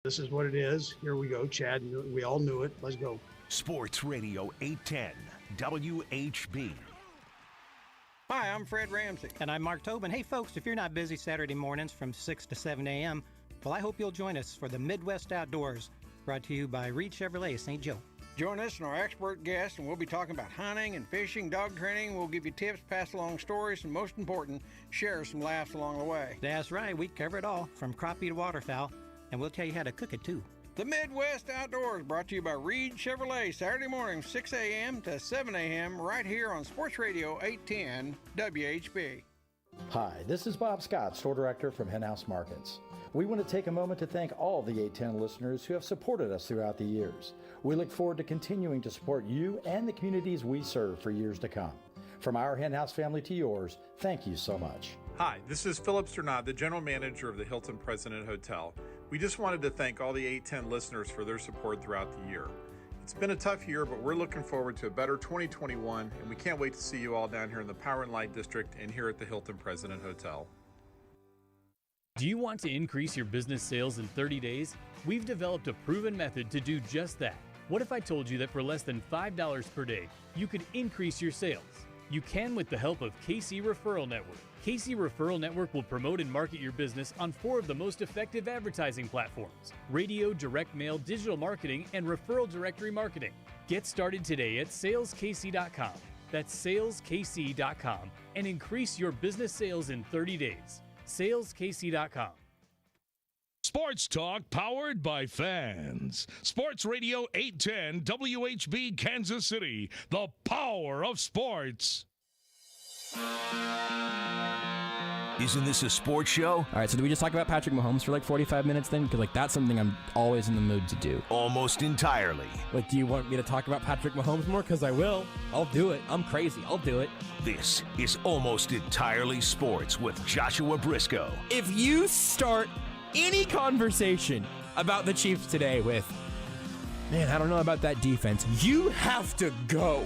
This is what it is. Here we go, Chad. We all knew it. Let's go. Sports Radio 810 WHB. Hi, I'm Fred Ramsey. And I'm Mark Tobin. Hey, folks, if you're not busy Saturday mornings from 6 to 7 a.m., well, I hope you'll join us for the Midwest Outdoors, brought to you by Reed Chevrolet St. Joe. Join us and our expert guests, and we'll be talking about hunting and fishing, dog training. We'll give you tips, pass along stories, and most important, share some laughs along the way. That's right. We cover it all, from crappie to waterfowl, and we'll tell you how to cook it, too. The Midwest Outdoors, brought to you by Reed Chevrolet, Saturday morning, 6 a.m. to 7 a.m., right here on Sports Radio 810 WHB. Hi, this is Bob Scott, Store Director from Henhouse Markets. We want to take a moment to thank all the 810 listeners who have supported us throughout the years. We look forward to continuing to support you and the communities we serve for years to come. From our Henhouse family to yours, thank you so much. Hi, this is Philip Sternad, the General Manager of the Hilton President Hotel. We just wanted to thank all the 810 listeners for their support throughout the year. It's been a tough year, but we're looking forward to a better 2021, and we can't wait to see you all down here in the Power and Light District and here at the Hilton President Hotel. Do you want to increase your business sales in 30 days? We've developed a proven method to do just that. What if I told you that for less than $5 per day, you could increase your sales? You can with the help of KC Referral Network. KC Referral Network will promote and market your business on 4 of the most effective advertising platforms: radio, direct mail, digital marketing, and referral directory marketing. Get started today at saleskc.com. That's saleskc.com and increase your business sales in 30 days. saleskc.com. Sports talk powered by fans. Sports Radio 810 WHB Kansas City. The power of sports. Isn't this a sports show? All right, so do we just talk about Patrick Mahomes for like 45 minutes then? Because like that's something I'm always in the mood to do. Almost entirely. Like, do you want me to talk about Patrick Mahomes more? Because I will. I'll do it. I'm crazy. I'll do it. This is Almost Entirely Sports with Joshua Brisco. If you start any conversation about the Chiefs today with, man, I don't know about that defense, you have to go.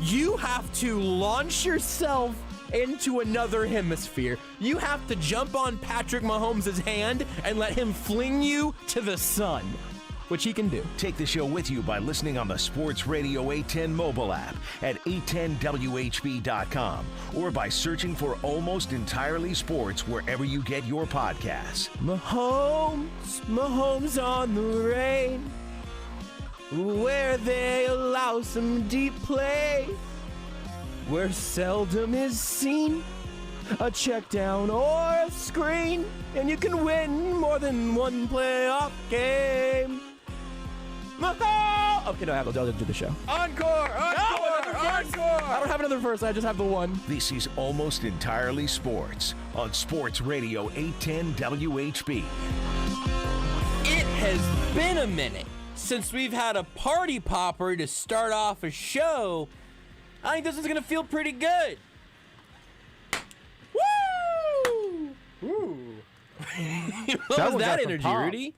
You have to launch yourself into another hemisphere. You have to jump on Patrick Mahomes' hand and let him fling you to the sun, which he can do. Take the show with you by listening on the Sports Radio 810 mobile app at 810WHB.com or by searching for Almost Entirely Sports wherever you get your podcasts. Mahomes on the rain, where they allow some deep play, where seldom is seen a check down or a screen, and you can win more than one playoff game. Okay, no, I'll do the show. Encore! I don't have another verse, I just have the one. This is Almost Entirely Sports on Sports Radio 810 WHB. It has been a minute since we've had a party popper to start off a show. I think this is gonna feel pretty good. Woo! Ooh. What was that energy, pop. Rudy?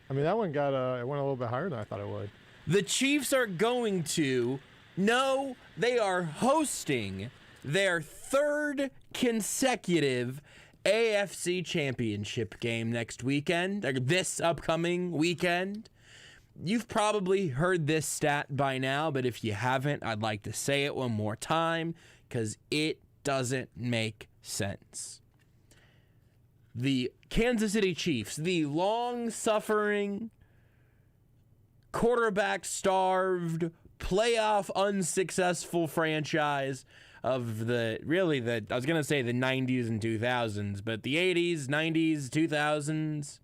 I mean, that one got it went a little bit higher than I thought it would. The Chiefs are going to, no, they are hosting their 3rd consecutive AFC Championship game next weekend, or this upcoming weekend. You've probably heard this stat by now, but if you haven't, I'd like to say it one more time because it doesn't make sense. The Kansas City Chiefs, the long-suffering, quarterback-starved, playoff-unsuccessful franchise of I was going to say the 90s and 2000s, but the 80s, 90s, 2000s,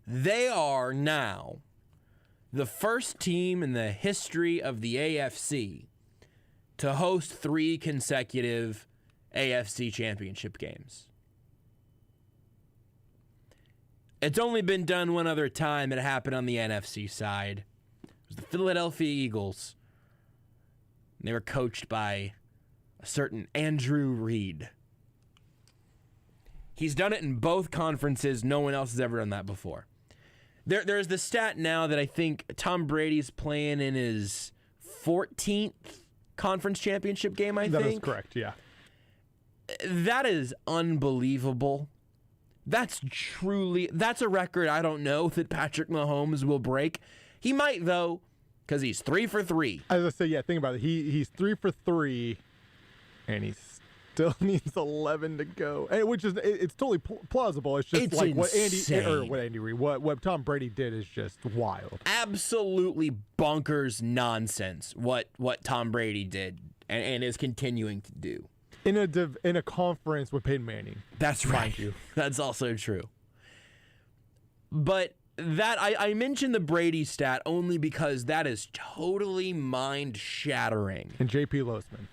they are now the first team in the history of the AFC to host 3 consecutive AFC Championship games. It's only been done one other time. It happened on the NFC side. It was the Philadelphia Eagles. They were coached by a certain Andrew Reid. He's done it in both conferences. No one else has ever done that before. There's the stat now that I think Tom Brady's playing in his 14th conference championship game, I think. That is correct, yeah. That is unbelievable That's a record I don't know that Patrick Mahomes will break. He might, though, because he's 3 for 3. As I say, yeah, think about it. He's 3 for 3, and he still needs 11 to go. And it's totally plausible. It's just like what Tom Brady did is just wild. Absolutely bonkers nonsense what Tom Brady did and is continuing to do. In a conference with Peyton Manning. That's right. That's also true. But that I mentioned the Brady stat only because that is totally mind-shattering. And J.P. Losman.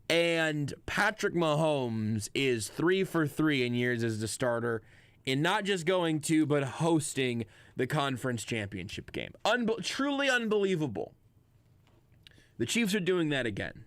And Patrick Mahomes is 3 for 3 in years as the starter in not just going to, but hosting the conference championship game. Truly unbelievable. The Chiefs are doing that again.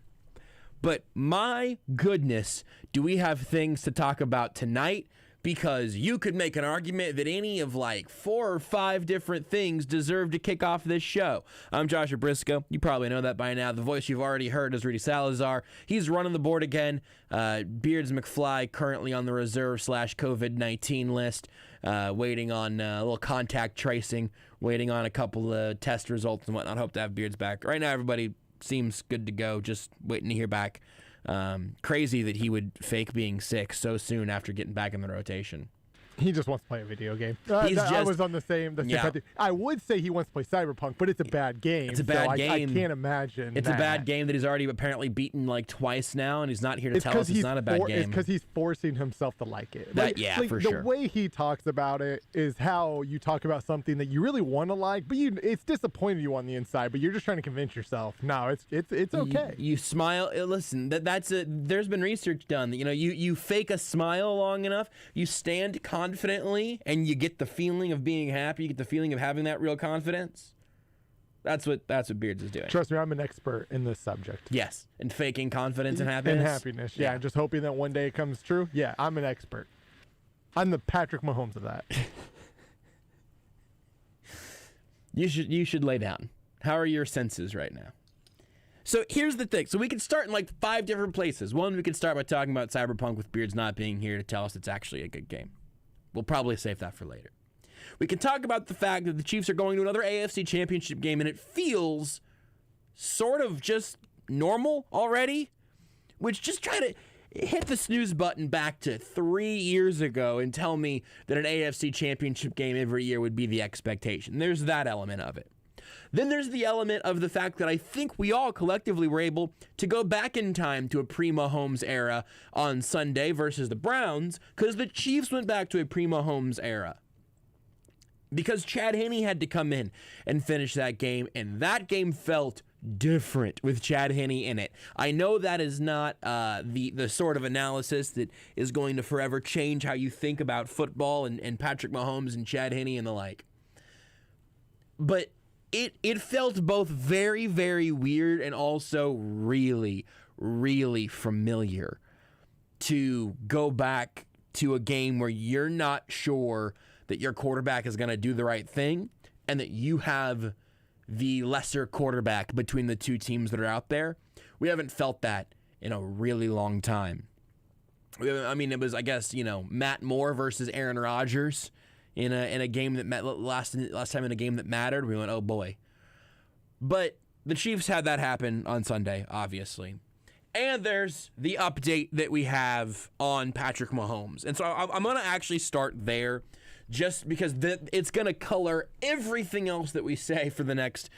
But my goodness, do we have things to talk about tonight? Because you could make an argument that any of like 4 or 5 different things deserve to kick off this show. I'm Joshua Brisco. You probably know that by now. The voice you've already heard is Rudy Salazar. He's running the board again. Beards McFly currently on the reserve/COVID-19 list, waiting on a little contact tracing, waiting on a couple of test results and whatnot. Hope to have Beards back. Right now, everybody seems good to go, just waiting to hear back. Crazy that he would fake being sick so soon after getting back in the rotation. He just wants to play a video game. I was on the same path. I would say he wants to play Cyberpunk, but it's a bad game. It's a bad game. I can't imagine It's a bad game that he's already apparently beaten like twice now, and he's not here to tell us it's not a bad game. It's because he's forcing himself to like it. For sure. The way he talks about it is how you talk about something that you really want to like, but it's disappointing you on the inside, but you're just trying to convince yourself, no, it's okay. You smile. Listen, there's been research done that, you fake a smile long enough, you stand confidently, and you get the feeling of being happy, you get the feeling of having that real confidence. That's what Beards is doing. Trust me, I'm an expert in this subject. Yes, and faking confidence and happiness. And happiness, yeah. Just hoping that one day it comes true. Yeah, I'm an expert. I'm the Patrick Mahomes of that. You should lay down. How are your senses right now? So here's the thing. So we could start in like 5 different places. One, we could start by talking about Cyberpunk with Beards not being here to tell us it's actually a good game. We'll probably save that for later. We can talk about the fact that the Chiefs are going to another AFC Championship game, and it feels sort of just normal already, which just try to hit the snooze button back to 3 years ago and tell me that an AFC Championship game every year would be the expectation. There's that element of it. Then there's the element of the fact that I think we all collectively were able to go back in time to a pre-Mahomes era on Sunday versus the Browns, because the Chiefs went back to a pre-Mahomes era. Because Chad Henne had to come in and finish that game, and that game felt different with Chad Henne in it. I know that is not the sort of analysis that is going to forever change how you think about football and Patrick Mahomes and Chad Henne and the like. But it felt both very, very weird and also really, really familiar to go back to a game where you're not sure that your quarterback is going to do the right thing and that you have the lesser quarterback between the two teams that are out there. We haven't felt that in a really long time. It was, I guess, Matt Moore versus Aaron Rodgers in a game that last time in a game that mattered. We went, oh boy. But the Chiefs had that happen on Sunday, obviously. And there's the update that we have on Patrick Mahomes. And so I'm going to actually start there just because it's going to color everything else that we say for the next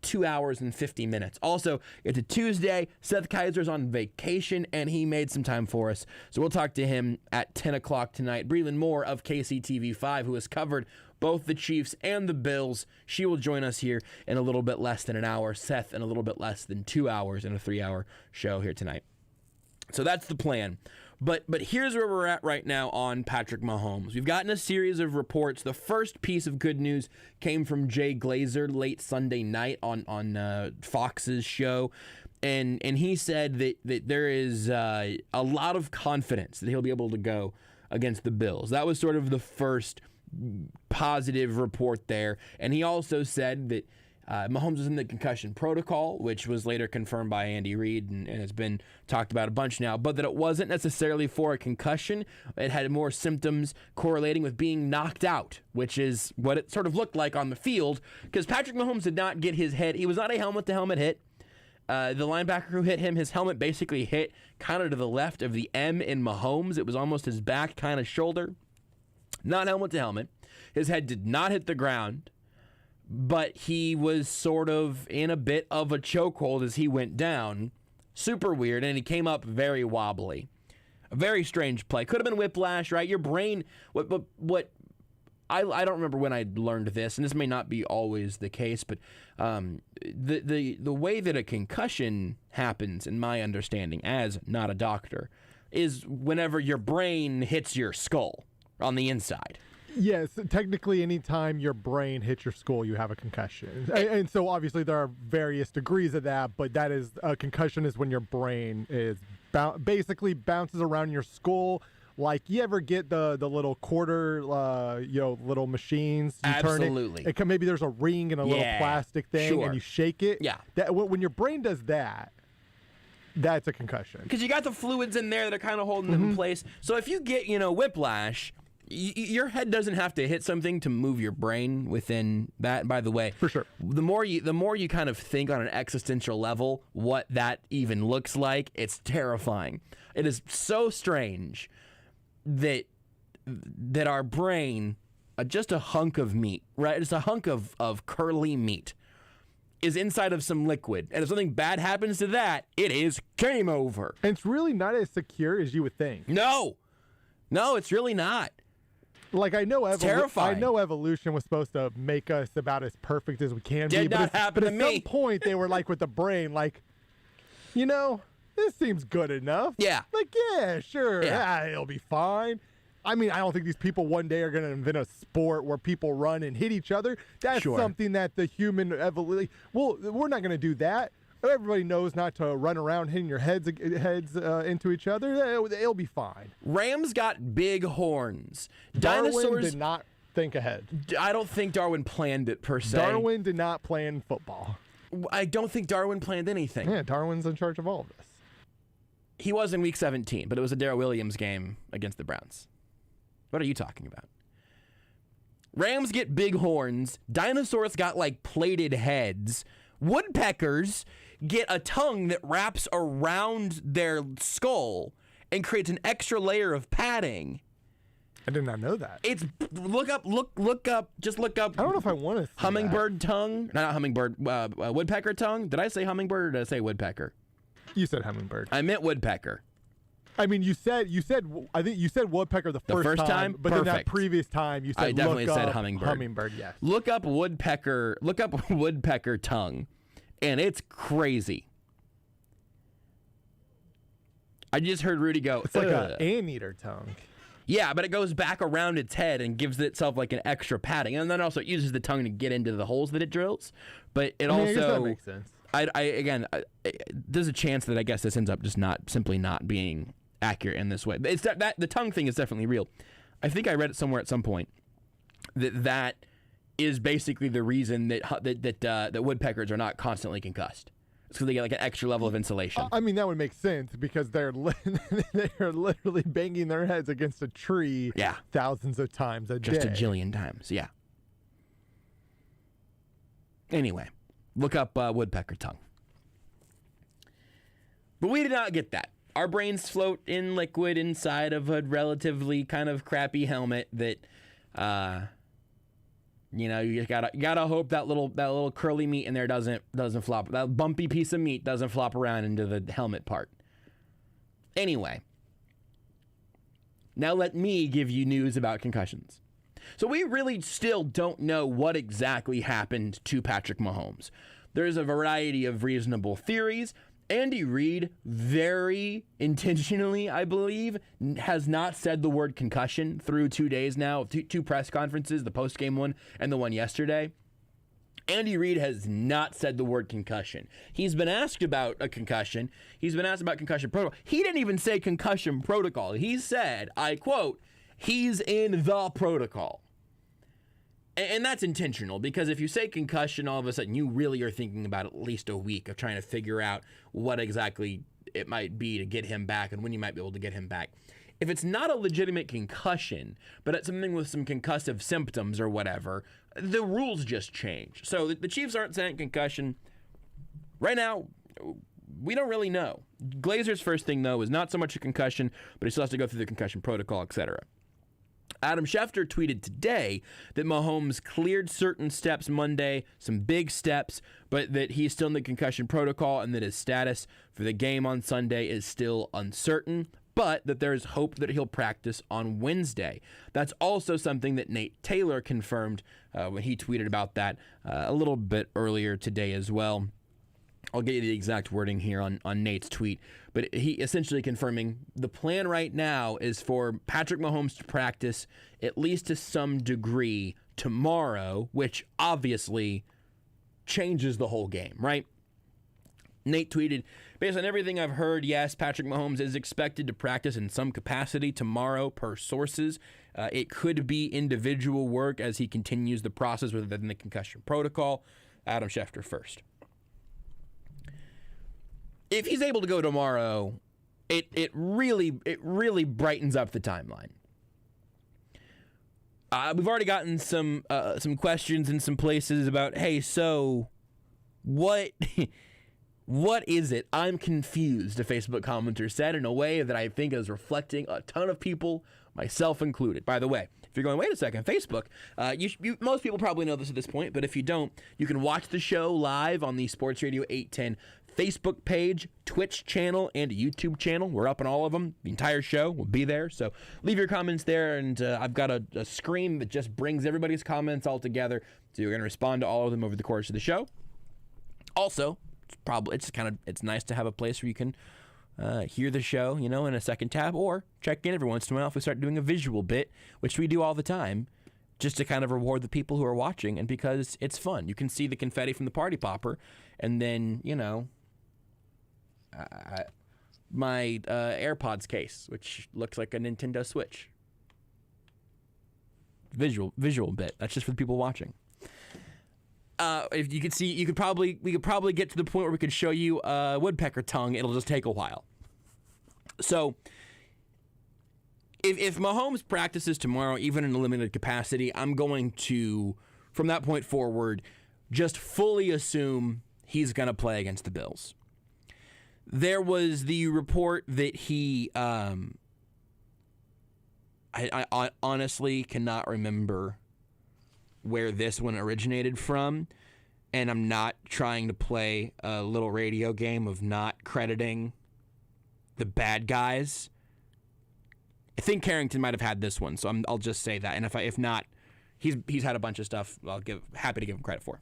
2 hours and 50 minutes. Also, it's a Tuesday. Seth Keysor's on vacation, and he made some time for us. So we'll talk to him at 10 o'clock tonight. Breland Moore of KCTV5, who has covered both the Chiefs and the Bills. She will join us here in a little bit less than an hour. Seth in a little bit less than 2 hours in a 3-hour show here tonight. So that's the plan. But here's where we're at right now on Patrick Mahomes. We've gotten a series of reports. The first piece of good news came from Jay Glazer late Sunday night on Fox's show. And he said that there is a lot of confidence that he'll be able to go against the Bills. That was sort of the first positive report there. And he also said that Mahomes was in the concussion protocol, which was later confirmed by Andy Reid and has been talked about a bunch now, but that it wasn't necessarily for a concussion. It had more symptoms correlating with being knocked out, which is what it sort of looked like on the field, because Patrick Mahomes did not get his head. He was not a helmet-to-helmet hit. The linebacker who hit him, his helmet basically hit kind of to the left of the M in Mahomes. It was almost his back kind of shoulder. Not helmet-to-helmet. His head did not hit the ground, but he was sort of in a bit of a chokehold as he went down. Super weird, and he came up very wobbly. A very strange play. Could have been whiplash, right? Your brain, what I don't remember when I learned this, and this may not be always the case, but the way that a concussion happens, in my understanding, as not a doctor, is whenever your brain hits your skull on the inside. Yes, technically anytime your brain hits your skull, you have a concussion. And so obviously there are various degrees of that, but that is a concussion is when your brain is basically bounces around your skull. Like, you ever get the little quarter, little machines? You Absolutely. Turn it. Maybe there's a ring and a little plastic thing, and you shake it. Yeah. When your brain does that, that's a concussion. Because you got the fluids in there that are kind of holding them in place. So if you get, whiplash, your head doesn't have to hit something to move your brain within that. By the way, for sure, the more you kind of think on an existential level what that even looks like, it's terrifying. It is so strange that our brain, just a hunk of meat, right? It's a hunk of curly meat, is inside of some liquid, and if something bad happens to that, it is game over. And it's really not as secure as you would think. No, it's really not. Like, I know terrifying. I know evolution was supposed to make us about as perfect as we can be. Did not happen to me. But at some point, they were like with the brain, like, this seems good enough. Yeah. Like, yeah, sure. Yeah, it'll be fine. I mean, I don't think these people one day are going to invent a sport where people run and hit each other. That's something that the human evolution. Well, we're not going to do that. Everybody knows not to run around hitting your heads into each other. It'll be fine. Rams got big horns. Darwin Dinosaurs did not think ahead. I don't think Darwin planned it per se. Darwin did not plan football. I don't think Darwin planned anything. Yeah, Darwin's in charge of all of this. He was in Week 17, but it was a Darrell Williams game against the Browns. What are you talking about? Rams get big horns. Dinosaurs got, plated heads. Woodpeckers get a tongue that wraps around their skull and creates an extra layer of padding. I did not know that. It's look up. Just look up. I don't know if I want to see hummingbird tongue. Not hummingbird. Woodpecker tongue. Did I say hummingbird or did I say woodpecker? You said hummingbird. I meant woodpecker. I mean, you said. I think you said woodpecker the first time, but then that previous time you said. I definitely said hummingbird. Hummingbird, yes. Look up woodpecker. Look up woodpecker tongue, and it's crazy. I just heard Rudy go. It's like an anteater tongue. Yeah, but it goes back around its head and gives itself an extra padding, and then also it uses the tongue to get into the holes that it drills. But it also. I guess that makes sense. There's a chance that I guess this ends up just simply not being accurate in this way. It's that the tongue thing is definitely real. I think I read it somewhere at some point that is basically the reason that woodpeckers are not constantly concussed. It's because they get an extra level of insulation. I mean, that would make sense because they're literally banging their heads against a tree thousands of times a day. Just a jillion times, yeah. Anyway, look up woodpecker tongue. But we did not get that. Our brains float in liquid inside of a relatively kind of crappy helmet that, you just gotta hope that little curly meat in there doesn't flop. That bumpy piece of meat doesn't flop around into the helmet part. Anyway, now let me give you news about concussions. So we really still don't know what exactly happened to Patrick Mahomes. There's a variety of reasonable theories. Andy Reid, very intentionally, I believe, has not said the word concussion through 2 days now, two press conferences, the post-game one and the one yesterday. Andy Reid has not said the word concussion. He's been asked about a concussion. He's been asked about concussion protocol. He didn't even say concussion protocol. He said, I quote, he's in the protocol. And that's intentional, because if you say concussion, all of a sudden you really are thinking about at least a week of trying to figure out what exactly it might be to get him back and when you might be able to get him back. If it's not a legitimate concussion, but it's something with some concussive symptoms or whatever, the rules just change. So the Chiefs aren't saying concussion. Right now, we don't really know. Glazer's first thing, though, is not so much a concussion, but he still has to go through the concussion protocol, etc. Adam Schefter tweeted today that Mahomes cleared certain steps Monday, some big steps, but that he's still in the concussion protocol and that his status for the game on Sunday is still uncertain, but that there's hope that he'll practice on Wednesday. That's also something that Nate Taylor confirmed when he tweeted about that a little bit earlier today as well. I'll get you the exact wording here on Nate's tweet, but he essentially confirming the plan right now is for Patrick Mahomes to practice at least to some degree tomorrow, which obviously changes the whole game, right? Nate tweeted, based on everything I've heard, yes, Patrick Mahomes is expected to practice in some capacity tomorrow per sources. It could be individual work as he continues the process within the concussion protocol. Adam Schefter first. If he's able to go tomorrow, it really brightens up the timeline. We've already gotten some questions in some places about, hey, so what is it? I'm confused, a Facebook commenter said, in a way that I think is reflecting a ton of people, myself included. By the way, if you're going, wait a second, Facebook, most people probably know this at this point, but if you don't, you can watch the show live on the Sports Radio 810 Facebook page, Twitch channel, and YouTube channel. We're up on all of them. The entire show will be there. So leave your comments there, and I've got a screen that just brings everybody's comments all together. So you're going to respond to all of them over the course of the show. Also, it's nice to have a place where you can hear the show, in a second tab, or check in every once in a while if we start doing a visual bit, which we do all the time, just to kind of reward the people who are watching, and because it's fun. You can see the confetti from the party popper, and then, my AirPods case, which looks like a Nintendo Switch. Visual bit. That's just for the people watching. If you could see, we could probably get to the point where we could show you woodpecker tongue. It'll just take a while. So, if Mahomes practices tomorrow, even in a limited capacity, I'm going to, from that point forward, just fully assume he's going to play against the Bills. There was the report that he, I honestly cannot remember where this one originated from, and I'm not trying to play a little radio game of not crediting the bad guys. I think Carrington might have had this one, so I'll just say that. And if not, he's had a bunch of stuff happy to give him credit for.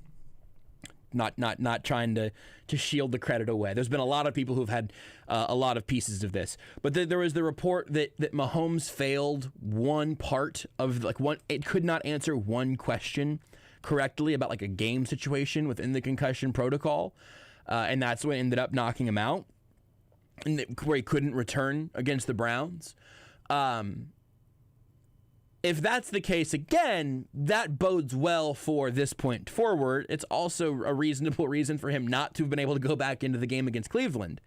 Not trying to shield the credit away. There's been a lot of people who've had a lot of pieces of this, but there was the report that Mahomes failed one part of it could not answer one question correctly about a game situation within the concussion protocol, and that's what ended up knocking him out, and where he couldn't return against the Browns. If that's the case again, that bodes well for this point forward. It's also a reasonable reason for him not to have been able to go back into the game against Cleveland.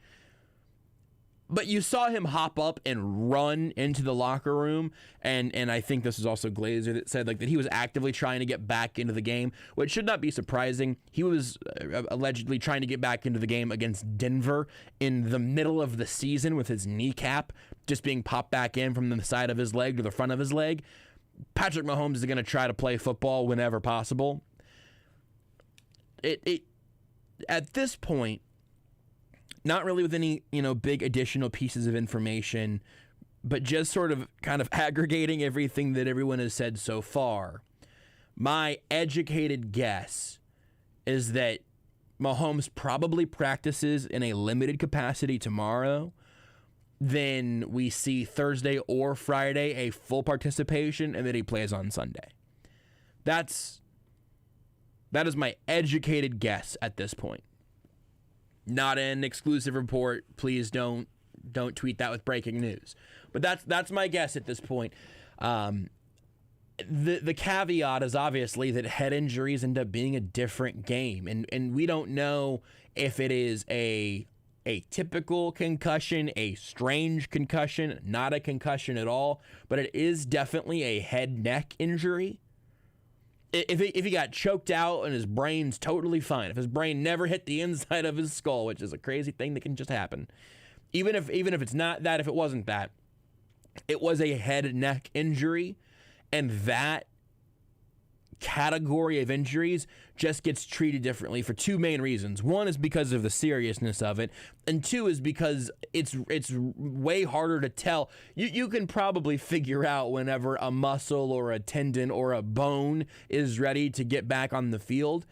But you saw him hop up and run into the locker room, and I think this is also Glazer that said that he was actively trying to get back into the game, which should not be surprising. He was allegedly trying to get back into the game against Denver in the middle of the season with his kneecap just being popped back in from the side of his leg to the front of his leg. Patrick Mahomes is going to try to play football whenever possible. It at this point, not really with any, big additional pieces of information, but just sort of kind of aggregating everything that everyone has said so far. My educated guess is that Mahomes probably practices in a limited capacity tomorrow. Then we see Thursday or Friday a full participation, and then he plays on Sunday. That is my educated guess at this point. Not an exclusive report. Please don't tweet that with breaking news. But that's my guess at this point. And the caveat is obviously that head injuries end up being a different game, and we don't know if it is a typical concussion, a strange concussion, not a concussion at all, but it is definitely a head-neck injury. If he got choked out and his brain's totally fine, if his brain never hit the inside of his skull, which is a crazy thing that can just happen, even if it's not that, if it wasn't that, it was a head-neck injury, and that category of injuries just gets treated differently for two main reasons. One is because of the seriousness of it, and two is because it's way harder to tell. You can probably figure out whenever a muscle or a tendon or a bone is ready to get back on the field.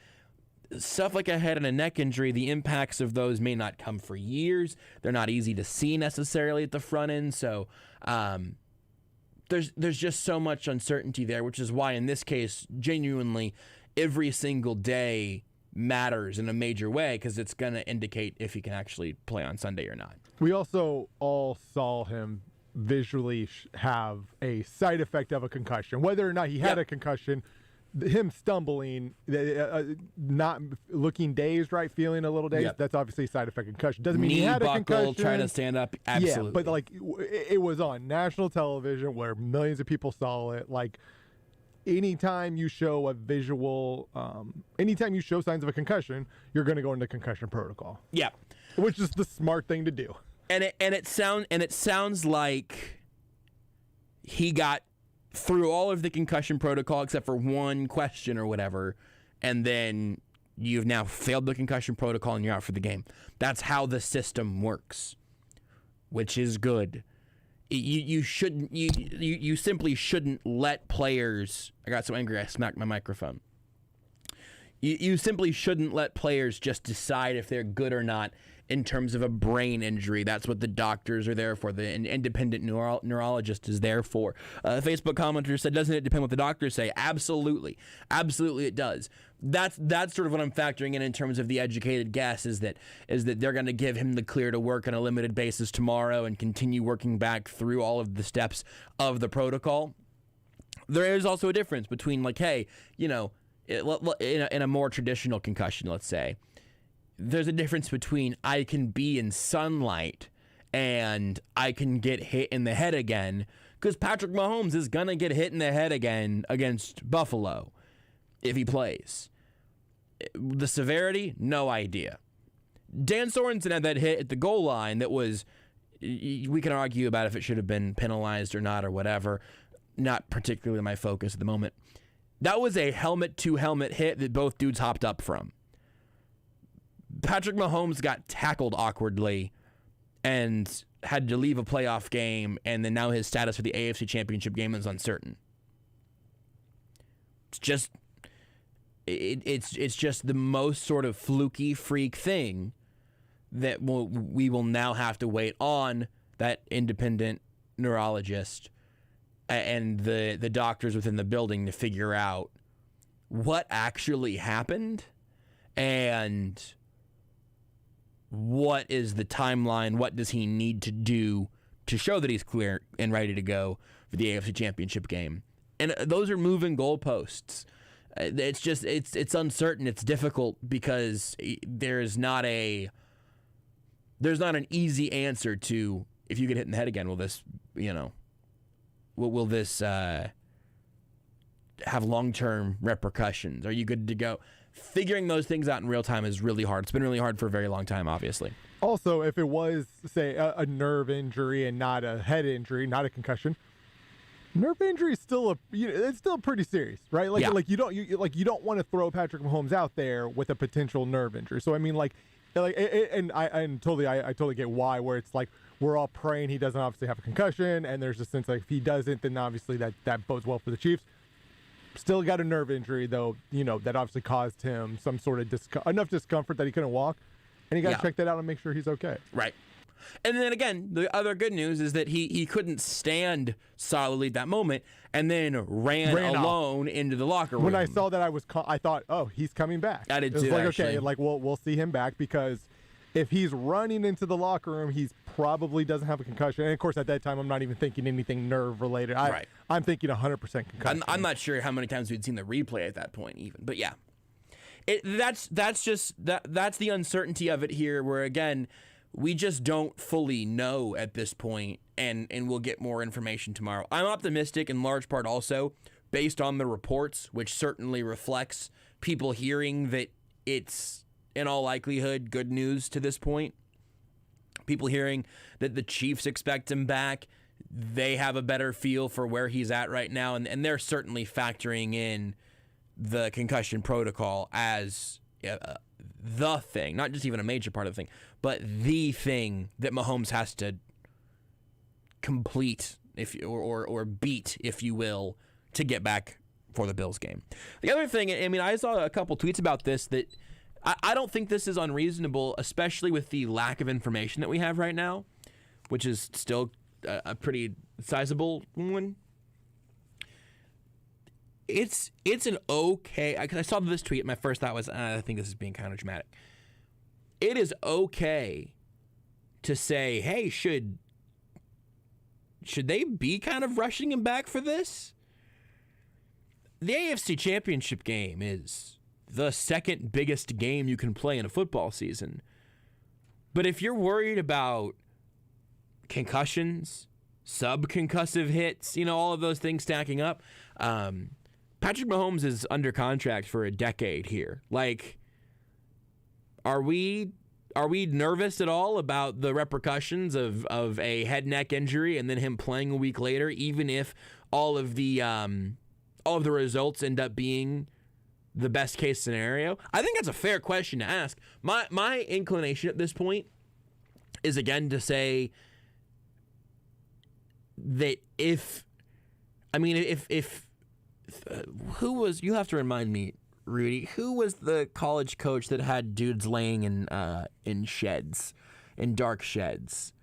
Stuff like a head and a neck injury, the impacts of those may not come for years. They're not easy to see necessarily at the front end, so there's just so much uncertainty there, which is why in this case, genuinely, every single day matters in a major way, because it's going to indicate if he can actually play on Sunday or not. We also all saw him visually have a side effect of a concussion. Whether or not he had a concussion, him stumbling, not looking dazed, right, feeling a little dazed, that's obviously a side effect of concussion. Doesn't mean he had a concussion. Trying to stand up, absolutely. Yeah, but like it was on national television where millions of people saw it. Like anytime you show a visual, anytime you show signs of a concussion, you're going to go into concussion protocol. Yeah, which is the smart thing to do. And it sounds like he got through all of the concussion protocol except for one question or whatever, and then you've now failed the concussion protocol and you're out for the game. That's how the system works, which is good. You simply shouldn't let players. I got so angry I smacked my microphone. You simply shouldn't let players just decide if they're good or not in terms of a brain injury. That's what the doctors are there for. The independent neurologist is there for. A Facebook commenter said, doesn't it depend what the doctors say? Absolutely. Absolutely it does. That's sort of what I'm factoring in terms of the educated guess, is that they're going to give him the clear to work on a limited basis tomorrow and continue working back through all of the steps of the protocol. There is also a difference between, like, hey, in a more traditional concussion, let's say, there's a difference between I can be in sunlight and I can get hit in the head again, because Patrick Mahomes is going to get hit in the head again against Buffalo if he plays. The severity, no idea. Dan Sorensen had that hit at the goal line that was, we can argue about if it should have been penalized or not or whatever, not particularly my focus at the moment. That was a helmet-to-helmet hit that both dudes hopped up from. Patrick Mahomes got tackled awkwardly and had to leave a playoff game, and then now his status for the AFC Championship game is uncertain. It's just the most sort of fluky freak thing that we will now have to wait on that independent neurologist and the doctors within the building to figure out what actually happened and what is the timeline, what does he need to do to show that he's clear and ready to go for the AFC Championship game. And those are moving goalposts. It's just, it's uncertain, it's difficult, because there's not an easy answer to, if you get hit in the head again, will this have long-term repercussions? Are you good to go? Figuring those things out in real time is really hard. It's been really hard for a very long time, obviously. Also, if it was, say, a nerve injury and not a head injury, not a concussion, nerve injury is still it's still pretty serious, right? Like you don't want to throw Patrick Mahomes out there with a potential nerve injury. So I mean, I totally get why, where it's like we're all praying he doesn't obviously have a concussion, and there's a sense like if he doesn't, then obviously that bodes well for the Chiefs. Still got a nerve injury, though, that obviously caused him some sort of enough discomfort that he couldn't walk. And you got to check that out and make sure he's okay. Right. And then again, the other good news is that he couldn't stand solidly at that moment and then ran alone into the locker room. When I saw that, I thought, oh, he's coming back. I did too, it was like, actually. okay, like we'll see him back, because if he's running into the locker room, he's probably doesn't have a concussion. And of course, at that time, I'm not even thinking anything nerve related. I'm thinking 100% concussion. I'm not sure how many times we'd seen the replay at that point, even. But yeah, that's the uncertainty of it here. Where again, we just don't fully know at this point, and we'll get more information tomorrow. I'm optimistic in large part also based on the reports, which certainly reflects people hearing that it's in all likelihood good news to this point. People hearing that the Chiefs expect him back. They have a better feel for where he's at right now, and they're certainly factoring in the concussion protocol as the thing, not just even a major part of the thing, but the thing that Mahomes has to complete or beat, if you will, to get back for the Bills game. The other thing, I mean, I saw a couple tweets about this that I don't think this is unreasonable, especially with the lack of information that we have right now, which is still a pretty sizable one. It's an okay, because I saw this tweet, my first thought was, I think this is being kind of dramatic. It is okay to say, hey, should they be kind of rushing him back for this? The AFC Championship game is the second biggest game you can play in a football season. But if you're worried about concussions, subconcussive hits, all of those things stacking up, Patrick Mahomes is under contract for a decade here. Like, are we nervous at all about the repercussions of a head neck injury and then him playing a week later, even if all of the results end up being the best case scenario? I think that's a fair question to ask. My inclination at this point is again to say that who was, you have to remind me, Rudy, who was the college coach that had dudes laying in sheds, in dark sheds?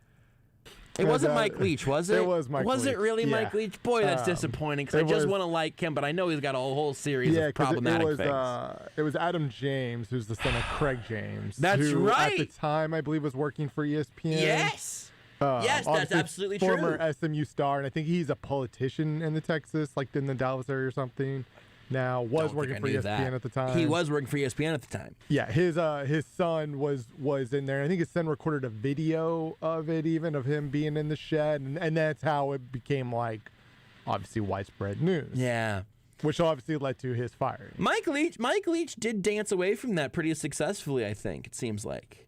It wasn't Mike Leach, was it? It was Mike Leach. Was it really Mike Leach? Boy, that's disappointing, because I just want to like him, but I know he's got a whole series of problematic things. It was Adam James, who's the son of Craig James. That's who, right. At the time, I believe, was working for ESPN. Yes. Yes, that's absolutely true. Former SMU star, and I think he's a politician in the Texas, like in the Dallas area or something. Now was working for ESPN at the time. He was working for ESPN at the time. Yeah, his son was in there. I think his son recorded a video of it, even of him being in the shed, and that's how it became like obviously widespread news. Yeah, which obviously led to his firing. Mike Leach did dance away from that pretty successfully, I think. It seems like.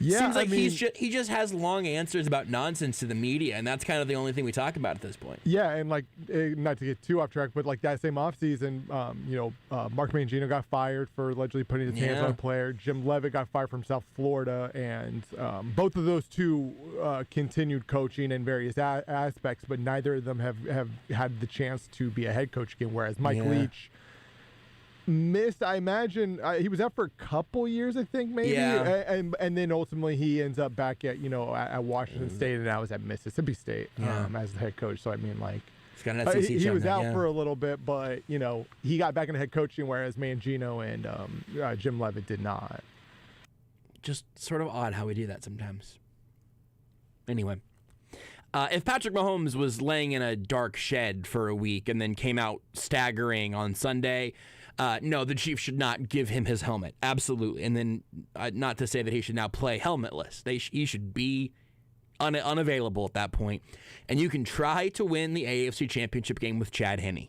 Yeah, seems like he just has long answers about nonsense to the media, and that's kind of the only thing we talk about at this point. Yeah, and like not to get too off track, but like that same offseason, Mark Mangino got fired for allegedly putting his hands on a player. Jim Leavitt got fired from South Florida, and both of those two continued coaching in various aspects, but neither of them have had the chance to be a head coach again. Whereas Mike Leach missed, I imagine, he was out for a couple years, I think, maybe, and then ultimately he ends up back at at Washington State, and now is at Mississippi State as the head coach. So I mean, like, he was out for a little bit, but he got back into head coaching, whereas Mangino and Jim Leavitt did not. Just sort of odd how we do that sometimes. Anyway. If Patrick Mahomes was laying in a dark shed for a week and then came out staggering on Sunday, no, the Chiefs should not give him his helmet. Absolutely. And then not to say that he should now play helmetless. He should be unavailable at that point. And you can try to win the AFC Championship game with Chad Henne,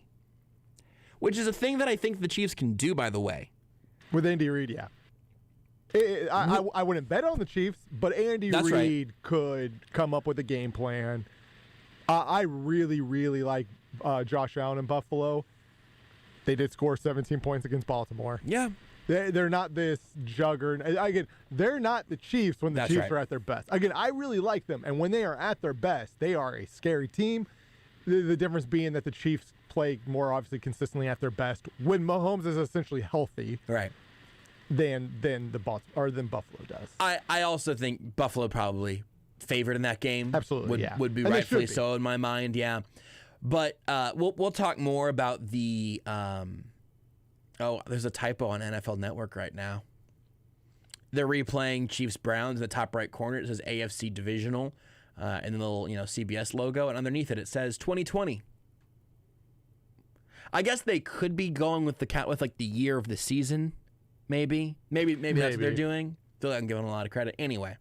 which is a thing that I think the Chiefs can do, by the way. With Andy Reid, yeah. I wouldn't bet on the Chiefs, but Andy Reid could come up with a game plan. I really, really like Josh Allen in Buffalo. They did score 17 points against Baltimore. Yeah. They're not this juggernaut. Again, they're not the Chiefs when the Chiefs are at their best. Again, I really like them. And when they are at their best, they are a scary team. The difference being that the Chiefs play more obviously consistently at their best when Mahomes is essentially healthy. Right. Than Buffalo does. I also think Buffalo probably favored in that game. Absolutely, would be rightfully so in my mind. Yeah, but we'll talk more about the. There's a typo on NFL Network right now. They're replaying Chiefs Browns in the top right corner. It says AFC Divisional. and the little CBS logo, and underneath it says 2020. I guess they could be going with the year of the season, maybe that's what they're doing. Feel like I'm giving them a lot of credit. Anyway,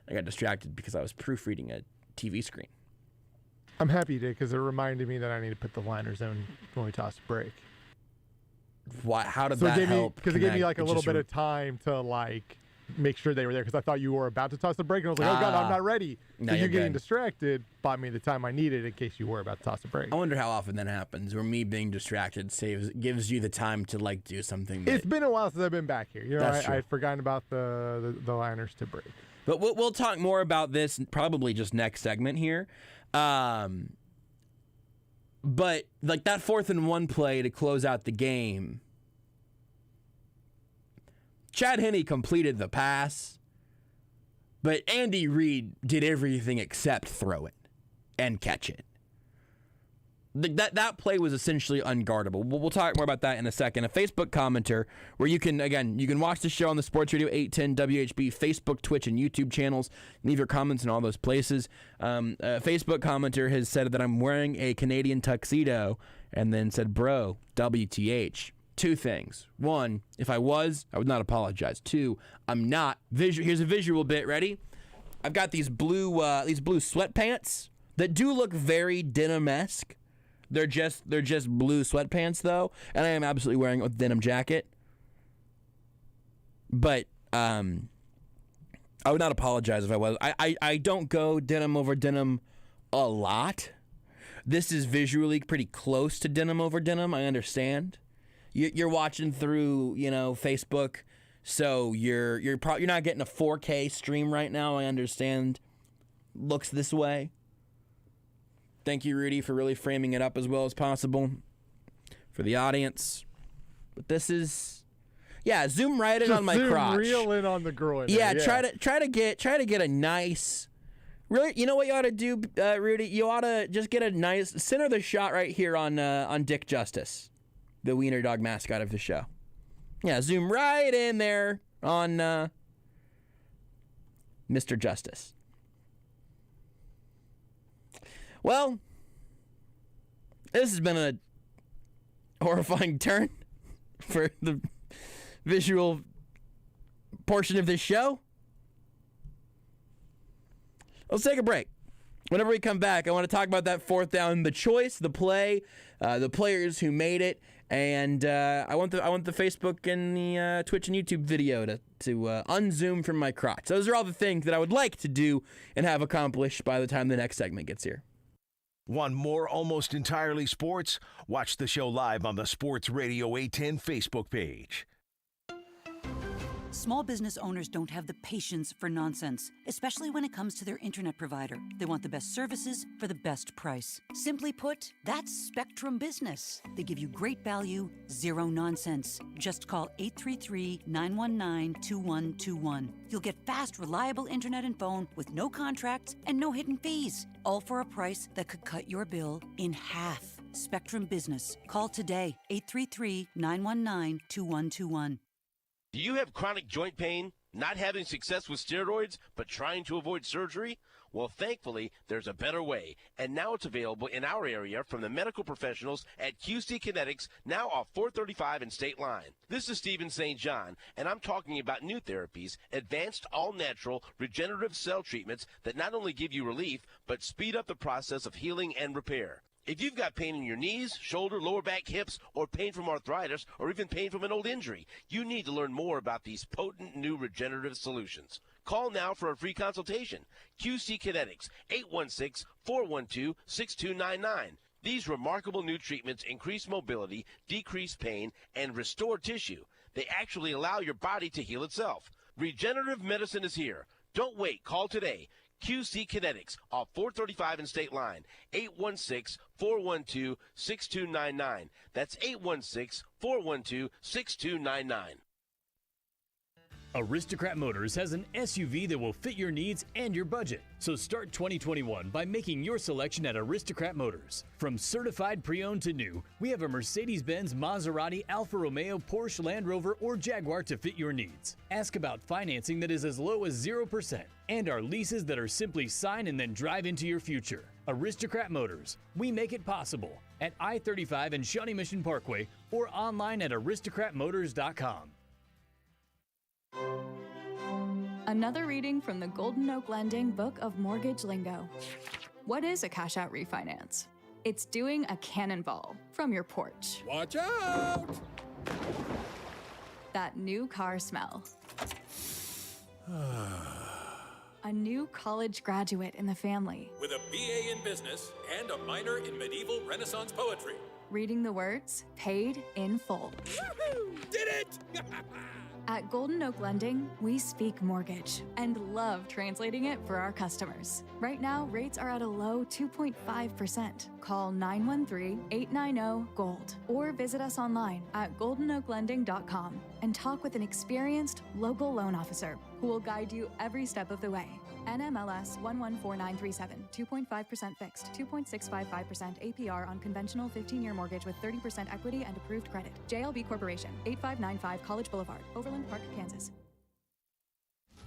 I got distracted because I was proofreading a TV screen. I'm happy you did, because it reminded me that I need to put the liners in when we toss a break. Why? How did that help? Because it gave me like a little bit of time to like make sure they were there, because I thought you were about to toss the break, and I was like, oh God, I'm not ready. No, so you're you getting good. distracted bought me the time I needed in case you were about to toss a break. I wonder how often that happens, where me being distracted gives you the time to like do something. It's been a while since I've been back here. I'd forgotten about the liners to break. But we'll talk more about this probably just next segment here. But like that 4th and 1 play to close out the game, Chad Henne completed the pass, but Andy Reid did everything except throw it and catch it. That play was essentially unguardable. We'll talk more about that in a second. A Facebook commenter where you can watch the show on the Sports Radio 810 WHB Facebook, Twitch, and YouTube channels. Leave your comments in all those places. A Facebook commenter has said that I'm wearing a Canadian tuxedo, and then said, bro, WTH. 2 things. 1, if I would not apologize. 2, I'm not. Here's a visual bit. Ready? I've got these blue sweatpants that do look very denim-esque. They're just blue sweatpants though, and I am absolutely wearing a denim jacket. But I would not apologize if I was. I don't go denim over denim a lot. This is visually pretty close to denim over denim. I understand. You're watching through Facebook, so you're not getting a 4K stream right now. I understand. Looks this way. Thank you, Rudy, for really framing it up as well as possible for the audience. But this is, zoom right in on my crotch. Reel in on the groin. Yeah, try to get a nice. Really, you know what you ought to do, Rudy? You ought to just get a nice center the shot right here on Dick Justice, the wiener dog mascot of the show. Yeah, zoom right in there on Mr. Justice. Well, this has been a horrifying turn for the visual portion of this show. Let's take a break. Whenever we come back, I want to talk about that 4th down, the choice, the play, the players who made it, and I want the Facebook and the Twitch and YouTube video to unzoom from my crotch. Those are all the things that I would like to do and have accomplished by the time the next segment gets here. Want more Almost Entirely Sports? Watch the show live on the Sports Radio 810 Facebook page. Small business owners don't have the patience for nonsense, especially when it comes to their internet provider. They want the best services for the best price. Simply put, that's Spectrum Business. They give you great value, zero nonsense. Just call 833-919-2121. You'll get fast, reliable internet and phone with no contracts and no hidden fees, all for a price that could cut your bill in half. Spectrum Business. Call today, 833-919-2121. Do you have chronic joint pain, not having success with steroids, but trying to avoid surgery? Well, thankfully, there's a better way, and now it's available in our area from the medical professionals at QC Kinetics, now off 435 and State Line. This is Stephen St. John, and I'm talking about new therapies, advanced all-natural regenerative cell treatments that not only give you relief, but speed up the process of healing and repair. If you've got pain in your knees, shoulder, lower back, hips, or pain from arthritis, or even pain from an old injury, you need to learn more about these potent new regenerative solutions. Call now for a free consultation. QC Kinetics, 816-412-6299. These remarkable new treatments increase mobility, decrease pain, and restore tissue. They actually allow your body to heal itself. Regenerative medicine is here. Don't wait. Call today. QC Kinetics off 435 and State Line, 816-412-6299. That's 816-412-6299. Aristocrat Motors has an SUV that will fit your needs and your budget. So start 2021 by making your selection at Aristocrat Motors. From certified pre-owned to new, we have a Mercedes-Benz, Maserati, Alfa Romeo, Porsche, Land Rover, or Jaguar to fit your needs. Ask about financing that is as low as 0% and our leases that are simply sign and then drive into your future. Aristocrat Motors. We make it possible at I-35 and Shawnee Mission Parkway or online at aristocratmotors.com. Another reading from the Golden Oak Lending Book of Mortgage Lingo. What is a cash-out refinance? It's doing a cannonball from your porch. Watch out! That new car smell. A new college graduate in the family. With a BA in business and a minor in medieval Renaissance poetry. Reading the words, paid in full. Woohoo! Did it! At Golden Oak Lending, we speak mortgage and love translating it for our customers. Right now, rates are at a low 2.5%. Call 913-890-GOLD or visit us online at goldenoaklending.com and talk with an experienced local loan officer who will guide you every step of the way. NMLS 114937, 2.5% fixed, 2.655% APR on conventional 15-year mortgage with 30% equity and approved credit. JLB Corporation, 8595 College Boulevard, Overland Park, Kansas.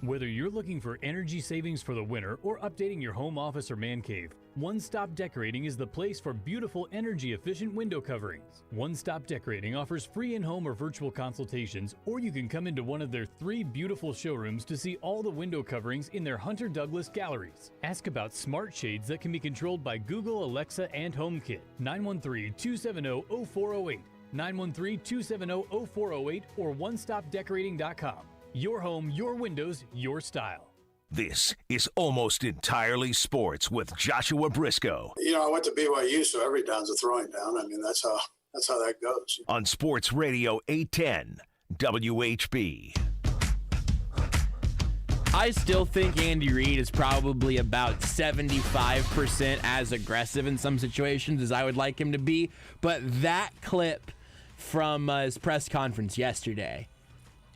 Whether you're looking for energy savings for the winter or updating your home office or man cave, One Stop Decorating is the place for beautiful, energy-efficient window coverings. One Stop Decorating offers free in-home or virtual consultations, or you can come into one of their 3 beautiful showrooms to see all the window coverings in their Hunter Douglas galleries. Ask about smart shades that can be controlled by Google, Alexa, and HomeKit. 913-270-0408, 913-270-0408, or onestopdecorating.com. Your home, your windows, your style. This is Almost Entirely Sports with Joshua Brisco. You know, I went to BYU, so every down's a throwing down. I mean, that's how that goes. On Sports Radio 810 WHB. I still think Andy Reid is probably about 75% as aggressive in some situations as I would like him to be. But that clip from his press conference yesterday,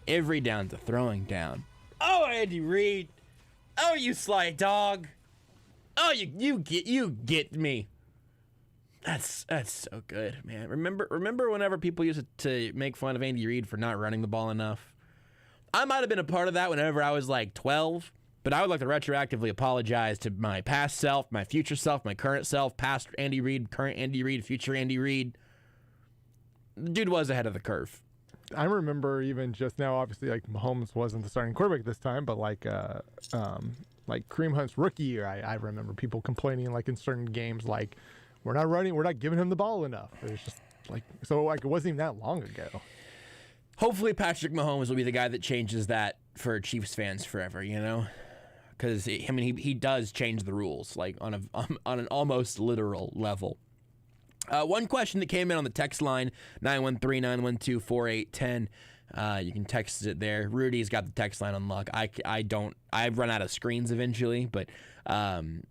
every down's a throwing down. Oh, Andy Reid. Oh, you sly dog. Oh, you get me. That's so good, man. Remember whenever people used to make fun of Andy Reid for not running the ball enough? I might have been a part of that whenever I was like 12, but I would like to retroactively apologize to my past self, my future self, my current self, past Andy Reid, current Andy Reid, future Andy Reid. The dude was ahead of the curve. I remember even just now, obviously, like Mahomes wasn't the starting quarterback this time, but like Kareem Hunt's rookie year, I remember people complaining like in certain games, like we're not giving him the ball enough. It was just like, so like it wasn't even that long ago. Hopefully Patrick Mahomes will be the guy that changes that for Chiefs fans forever, you know? Because he does change the rules, like on an almost literal level. One question that came in on the text line, 913-912-4810. You can text it there. Rudy's got the text line on lock. I've run out of screens eventually, but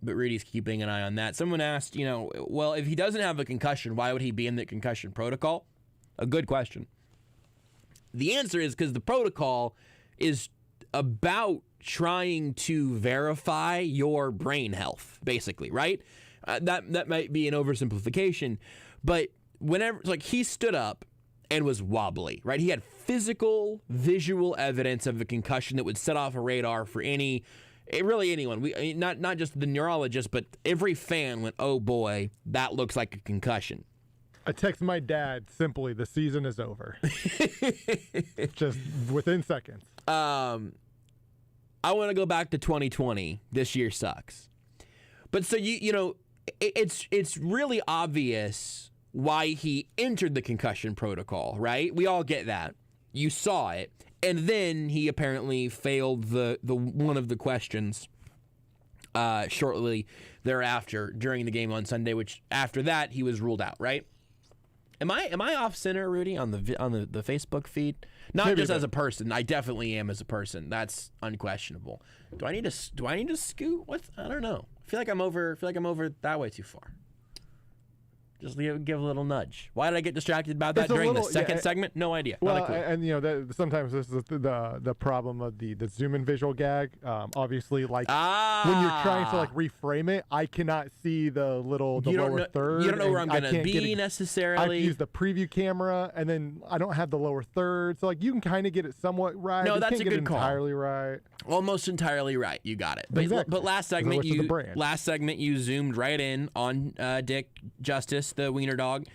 Rudy's keeping an eye on that. Someone asked, well, if he doesn't have a concussion, why would he be in the concussion protocol? A good question. The answer is because the protocol is about trying to verify your brain health, basically, right? That might be an oversimplification, but whenever, like, he stood up and was wobbly, right? He had physical, visual evidence of a concussion that would set off a radar for anyone. Not just the neurologist, but every fan went, "Oh boy, that looks like a concussion." I text my dad simply, "The season is over." Just within seconds. I want to go back to 2020. This year sucks, but so it's really obvious why he entered the concussion protocol, right? We all get that. You saw it. And then he apparently failed the one of the questions shortly thereafter during the game on Sunday, which after that he was ruled out, right? Am I off center, Rudy, on the Facebook feed? Not maybe just as a person. I definitely am as a person. That's unquestionable. Do I need to scoot? I don't know. I feel like I'm over that way too far. Just give a little nudge. Why did I get distracted by that during the second segment? No idea. Well, and sometimes this is the problem of the zoom in visual gag. Obviously, when you're trying to reframe it, I cannot see the lower third. You don't know where I'm gonna be necessarily. I have to use the preview camera, and then I don't have the lower third. So you can kind of get it somewhat right. No, you that's can't a get good it call. Entirely right. Almost entirely right. You got it. But exactly. But last segment you zoomed right in on Dick Justice, the wiener dog,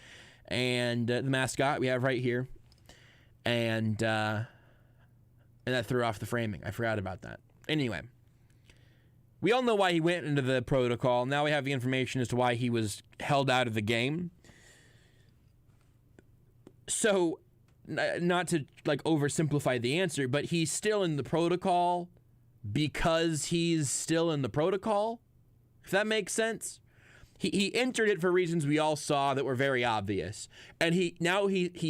and the mascot we have right here, and that threw off the framing. I forgot about that. Anyway, we all know why he went into the protocol. Now we have the information as to why he was held out of the game. So, not to oversimplify the answer, but he's still in the protocol because he's still in the protocol, if that makes sense. He entered it for reasons we all saw that were very obvious, and he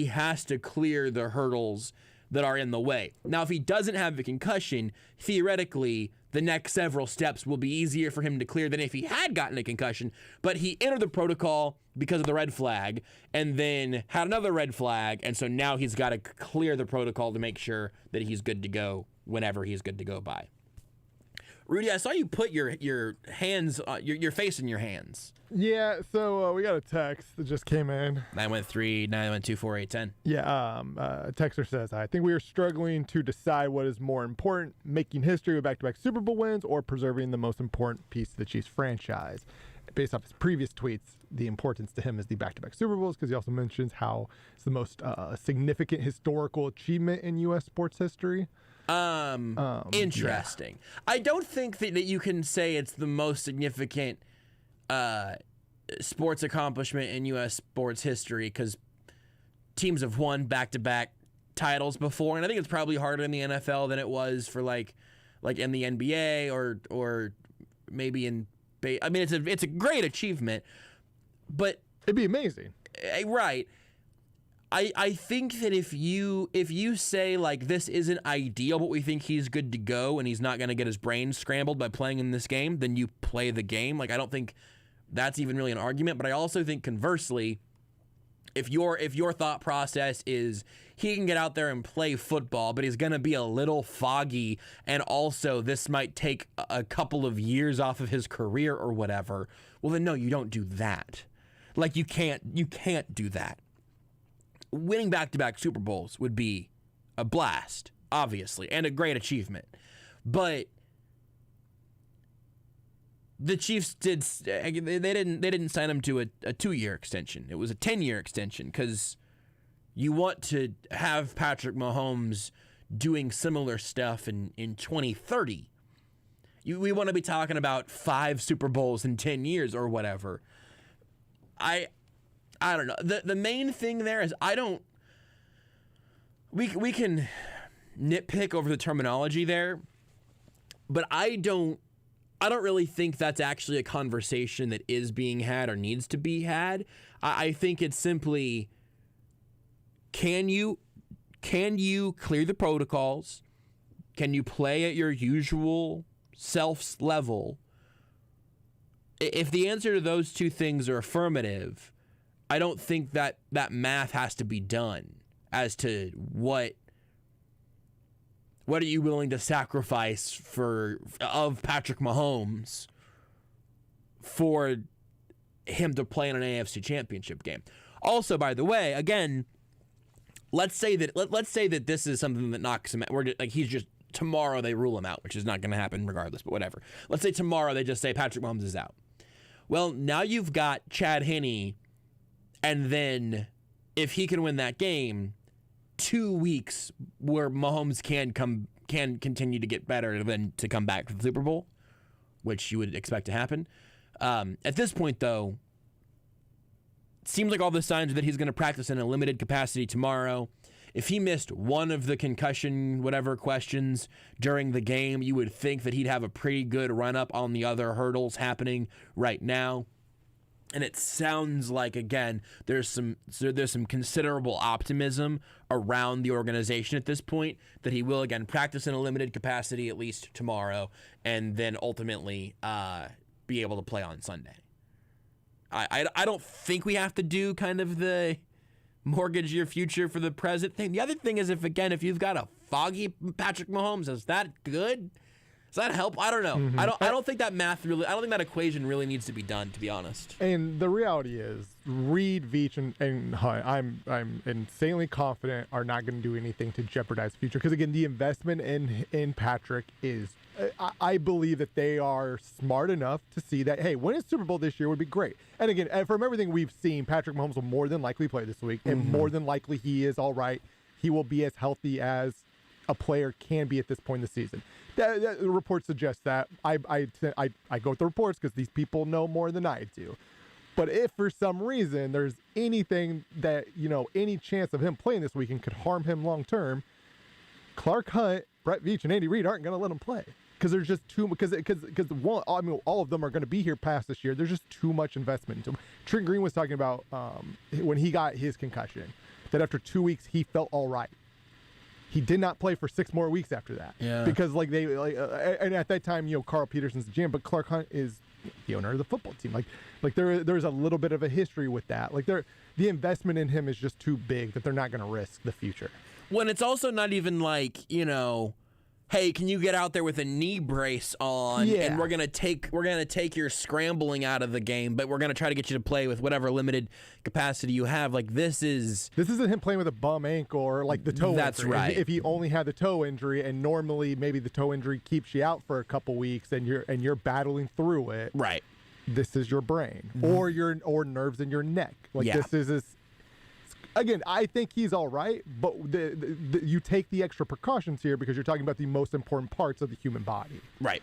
has to clear the hurdles that are in the way. Now, if he doesn't have a concussion, theoretically, the next several steps will be easier for him to clear than if he had gotten a concussion, but he entered the protocol because of the red flag, and then had another red flag, and so now he's got to clear the protocol to make sure that he's good to go whenever he's good to go by. Rudy, I saw you put your hands, your face in your hands. Yeah, so we got a text that just came in. 913-912-4810. Yeah, a texter says, I think we are struggling to decide what is more important, making history with back-to-back Super Bowl wins or preserving the most important piece of the Chiefs franchise. Based off his previous tweets, the importance to him is the back-to-back Super Bowls, because he also mentions how it's the most significant historical achievement in U.S. sports history. Interesting. Yeah. I don't think that you can say it's the most significant sports accomplishment in U.S. sports history, because teams have won back-to-back titles before, and I think it's probably harder in the NFL than it was for like in the NBA or maybe in. I mean, it's a great achievement, but it'd be amazing, right? I think that if you say this isn't ideal, but we think he's good to go and he's not going to get his brain scrambled by playing in this game, then you play the game. I don't think that's even really an argument. But I also think conversely, if your thought process is he can get out there and play football, but he's going to be a little foggy, and also this might take a couple of years off of his career or whatever, well then no, you don't do that. You can't do that. Winning back-to-back Super Bowls would be a blast, obviously, and a great achievement. But the Chiefs they didn't sign him to a 2-year extension. It was a 10-year extension, because you want to have Patrick Mahomes doing similar stuff in 2030. We want to be talking about 5 Super Bowls in 10 years or whatever. I don't know. The main thing there is we can nitpick over the terminology there, but I don't really think that's actually a conversation that is being had or needs to be had. I think it's simply, can you clear the protocols? Can you play at your usual self's level? If the answer to those two things are affirmative, I don't think that math has to be done as to what are you willing to sacrifice of Patrick Mahomes for him to play in an AFC Championship game. Also, by the way, again, let's say that this is something that knocks him out. He's just, tomorrow they rule him out, which is not going to happen regardless, but whatever. Let's say tomorrow they just say Patrick Mahomes is out. Well, now you've got Chad Henne. And then, if he can win that game, 2 weeks where Mahomes can continue to get better than to come back to the Super Bowl, which you would expect to happen. At this point, though, it seems like all the signs are that he's going to practice in a limited capacity tomorrow. If he missed one of the concussion whatever questions during the game, you would think that he'd have a pretty good run-up on the other hurdles happening right now. And it sounds like, again, there's some considerable optimism around the organization at this point that he will, again, practice in a limited capacity at least tomorrow, and then ultimately be able to play on Sunday. I don't think we have to do kind of the mortgage your future for the present thing. The other thing is if you've got a foggy Patrick Mahomes, is that good? Does that help? I don't know. Mm-hmm. I don't think that I don't think that equation really needs to be done, to be honest. And the reality is, Reed, Veach, and Hunt, I'm insanely confident are not going to do anything to jeopardize the future. Because again, the investment in Patrick is, I believe that they are smart enough to see that, hey, winning a Super Bowl this year would be great. And again, from everything we've seen, Patrick Mahomes will more than likely play this week, and more than likely he is all right. He will be as healthy as a player can be at this point in the season. The report suggests that. I go with the reports because these people know more than I do. But if for some reason there's anything that, any chance of him playing this weekend could harm him long term, Clark Hunt, Brett Veach, and Andy Reid aren't going to let him play because there's just too because one, I mean, all of them are going to be here past this year. There's just too much investment into him. Trent Green was talking about when he got his concussion that after 2 weeks he felt all right. He did not play for 6 more weeks after that. Yeah. Because and at that time, Carl Peterson's the GM, but Clark Hunt is the owner of the football team. There's a little bit of a history with that. The investment in him is just too big that they're not going to risk the future. When it's also not even hey, can you get out there with a knee brace on? Yeah. And we're gonna take your scrambling out of the game, but we're gonna try to get you to play with whatever limited capacity you have. This isn't him playing with a bum ankle or the toe. That's injury. right. If he only had the toe injury, and normally maybe the toe injury keeps you out for a couple weeks, and you're battling through it. Right. This is your brain or nerves in your neck. This is. Again, I think he's all right, but you take the extra precautions here because you're talking about the most important parts of the human body. Right.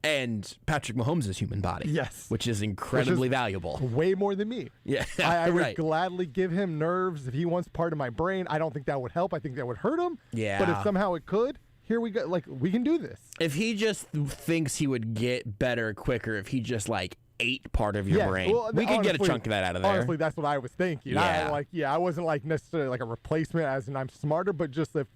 And Patrick Mahomes' human body. Yes. Which is incredibly valuable. Way more than me. Yeah. I would gladly give him nerves if he wants part of my brain. I don't think that would help. I think that would hurt him. Yeah. But if somehow it could, here we go. We can do this. If he just thinks he would get better quicker, if he just ate part of your brain. Well, we could get a chunk of that out of there. Honestly, that's what I was thinking. Yeah. I wasn't necessarily a replacement as in I'm smarter, but just if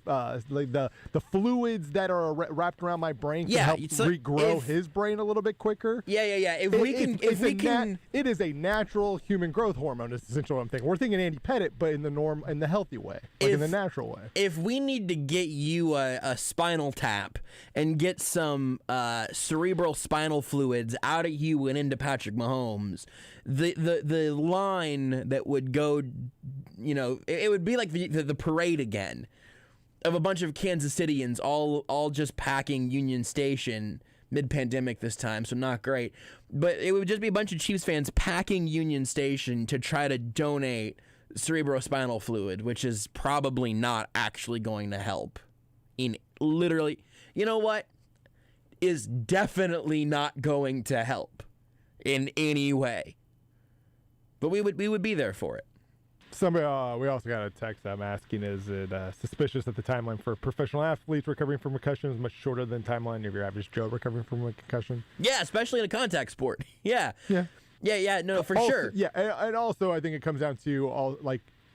the fluids that are wrapped around my brain can help regrow his brain a little bit quicker. Yeah. If we can, it is a natural human growth hormone. Is essentially what I'm thinking. We're thinking Andy Pettit, but in the healthy way, in the natural way. If we need to get you a spinal tap and get some cerebral spinal fluids out of you and into Patrick Mahomes, the line that would go, it would be like the parade again. Of a bunch of Kansas Cityans all just packing Union Station mid-pandemic this time, so not great. But it would just be a bunch of Chiefs fans packing Union Station to try to donate cerebrospinal fluid, which is probably not actually going to help. Is definitely not going to help in any way. But we would be there for it. Somebody, we also got a text I'm asking, is it suspicious that the timeline for professional athletes recovering from concussion is much shorter than timeline of your average Joe recovering from a concussion? Yeah, especially in a contact sport. Yeah. No, for sure. Yeah, and also I think it comes down to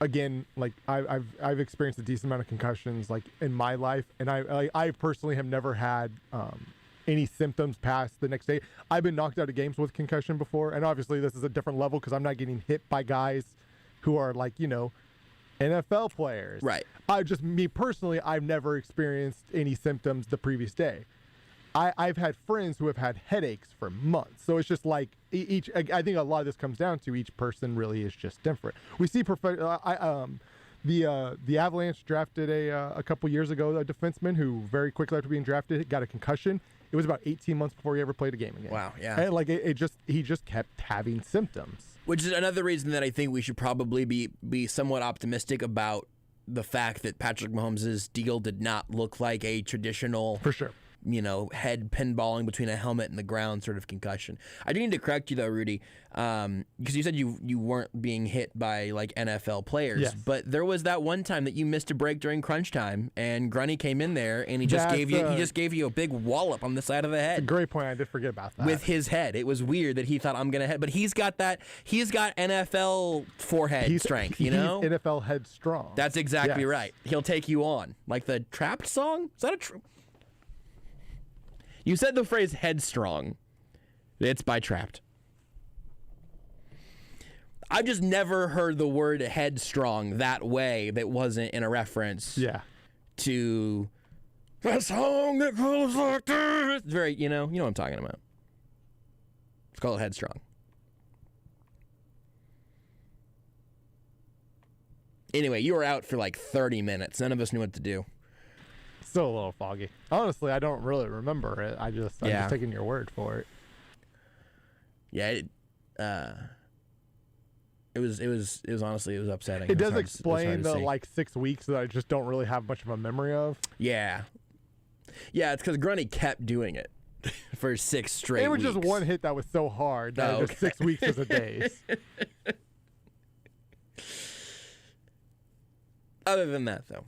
I've experienced a decent amount of concussions in my life, and I personally have never had any symptoms past the next day. I've been knocked out of games with concussion before, and obviously this is a different level because I'm not getting hit by guys who are NFL players. Right. Me personally, I've never experienced any symptoms the previous day. I've had friends who have had headaches for months. So it's just I think a lot of this comes down to each person really is just different. We see the Avalanche drafted a couple years ago a defenseman who very quickly after being drafted got a concussion. It was about 18 months before he ever played a game again. Wow, yeah. And he just kept having symptoms. Which is another reason that I think we should probably be somewhat optimistic about the fact that Patrick Mahomes' deal did not look like a traditional, for sure, head pinballing between a helmet and the ground sort of concussion. I do need to correct you though, Rudy, because you said you weren't being hit by NFL players, yes. But there was that one time that you missed a break during crunch time, and Grunny came in there and he just gave you a big wallop on the side of the head. That's a great point. I did forget about that. With his head, it was weird that he thought I'm gonna head, but he's got NFL forehead strength. He's NFL head strong. That's exactly right. He'll take you on, like the Trapped song. Is that a? You said the phrase headstrong. It's by Trapped. I've just never heard the word headstrong that way that wasn't in a reference to that song that goes like this. It's very, you know what I'm talking about. Let's call it headstrong. Anyway, you were out for like 30 minutes. None of us knew what to do. Still a little foggy. Honestly, I don't really remember it. I'm just taking your word for it. Yeah, it was honestly, it was upsetting. It does explain the like 6 weeks that I just don't really have much of a memory of. Yeah, it's because Grundy kept doing it for 6 straight. It was weeks. just one hit that was so hard that just 6 weeks was a days. Other than that, though.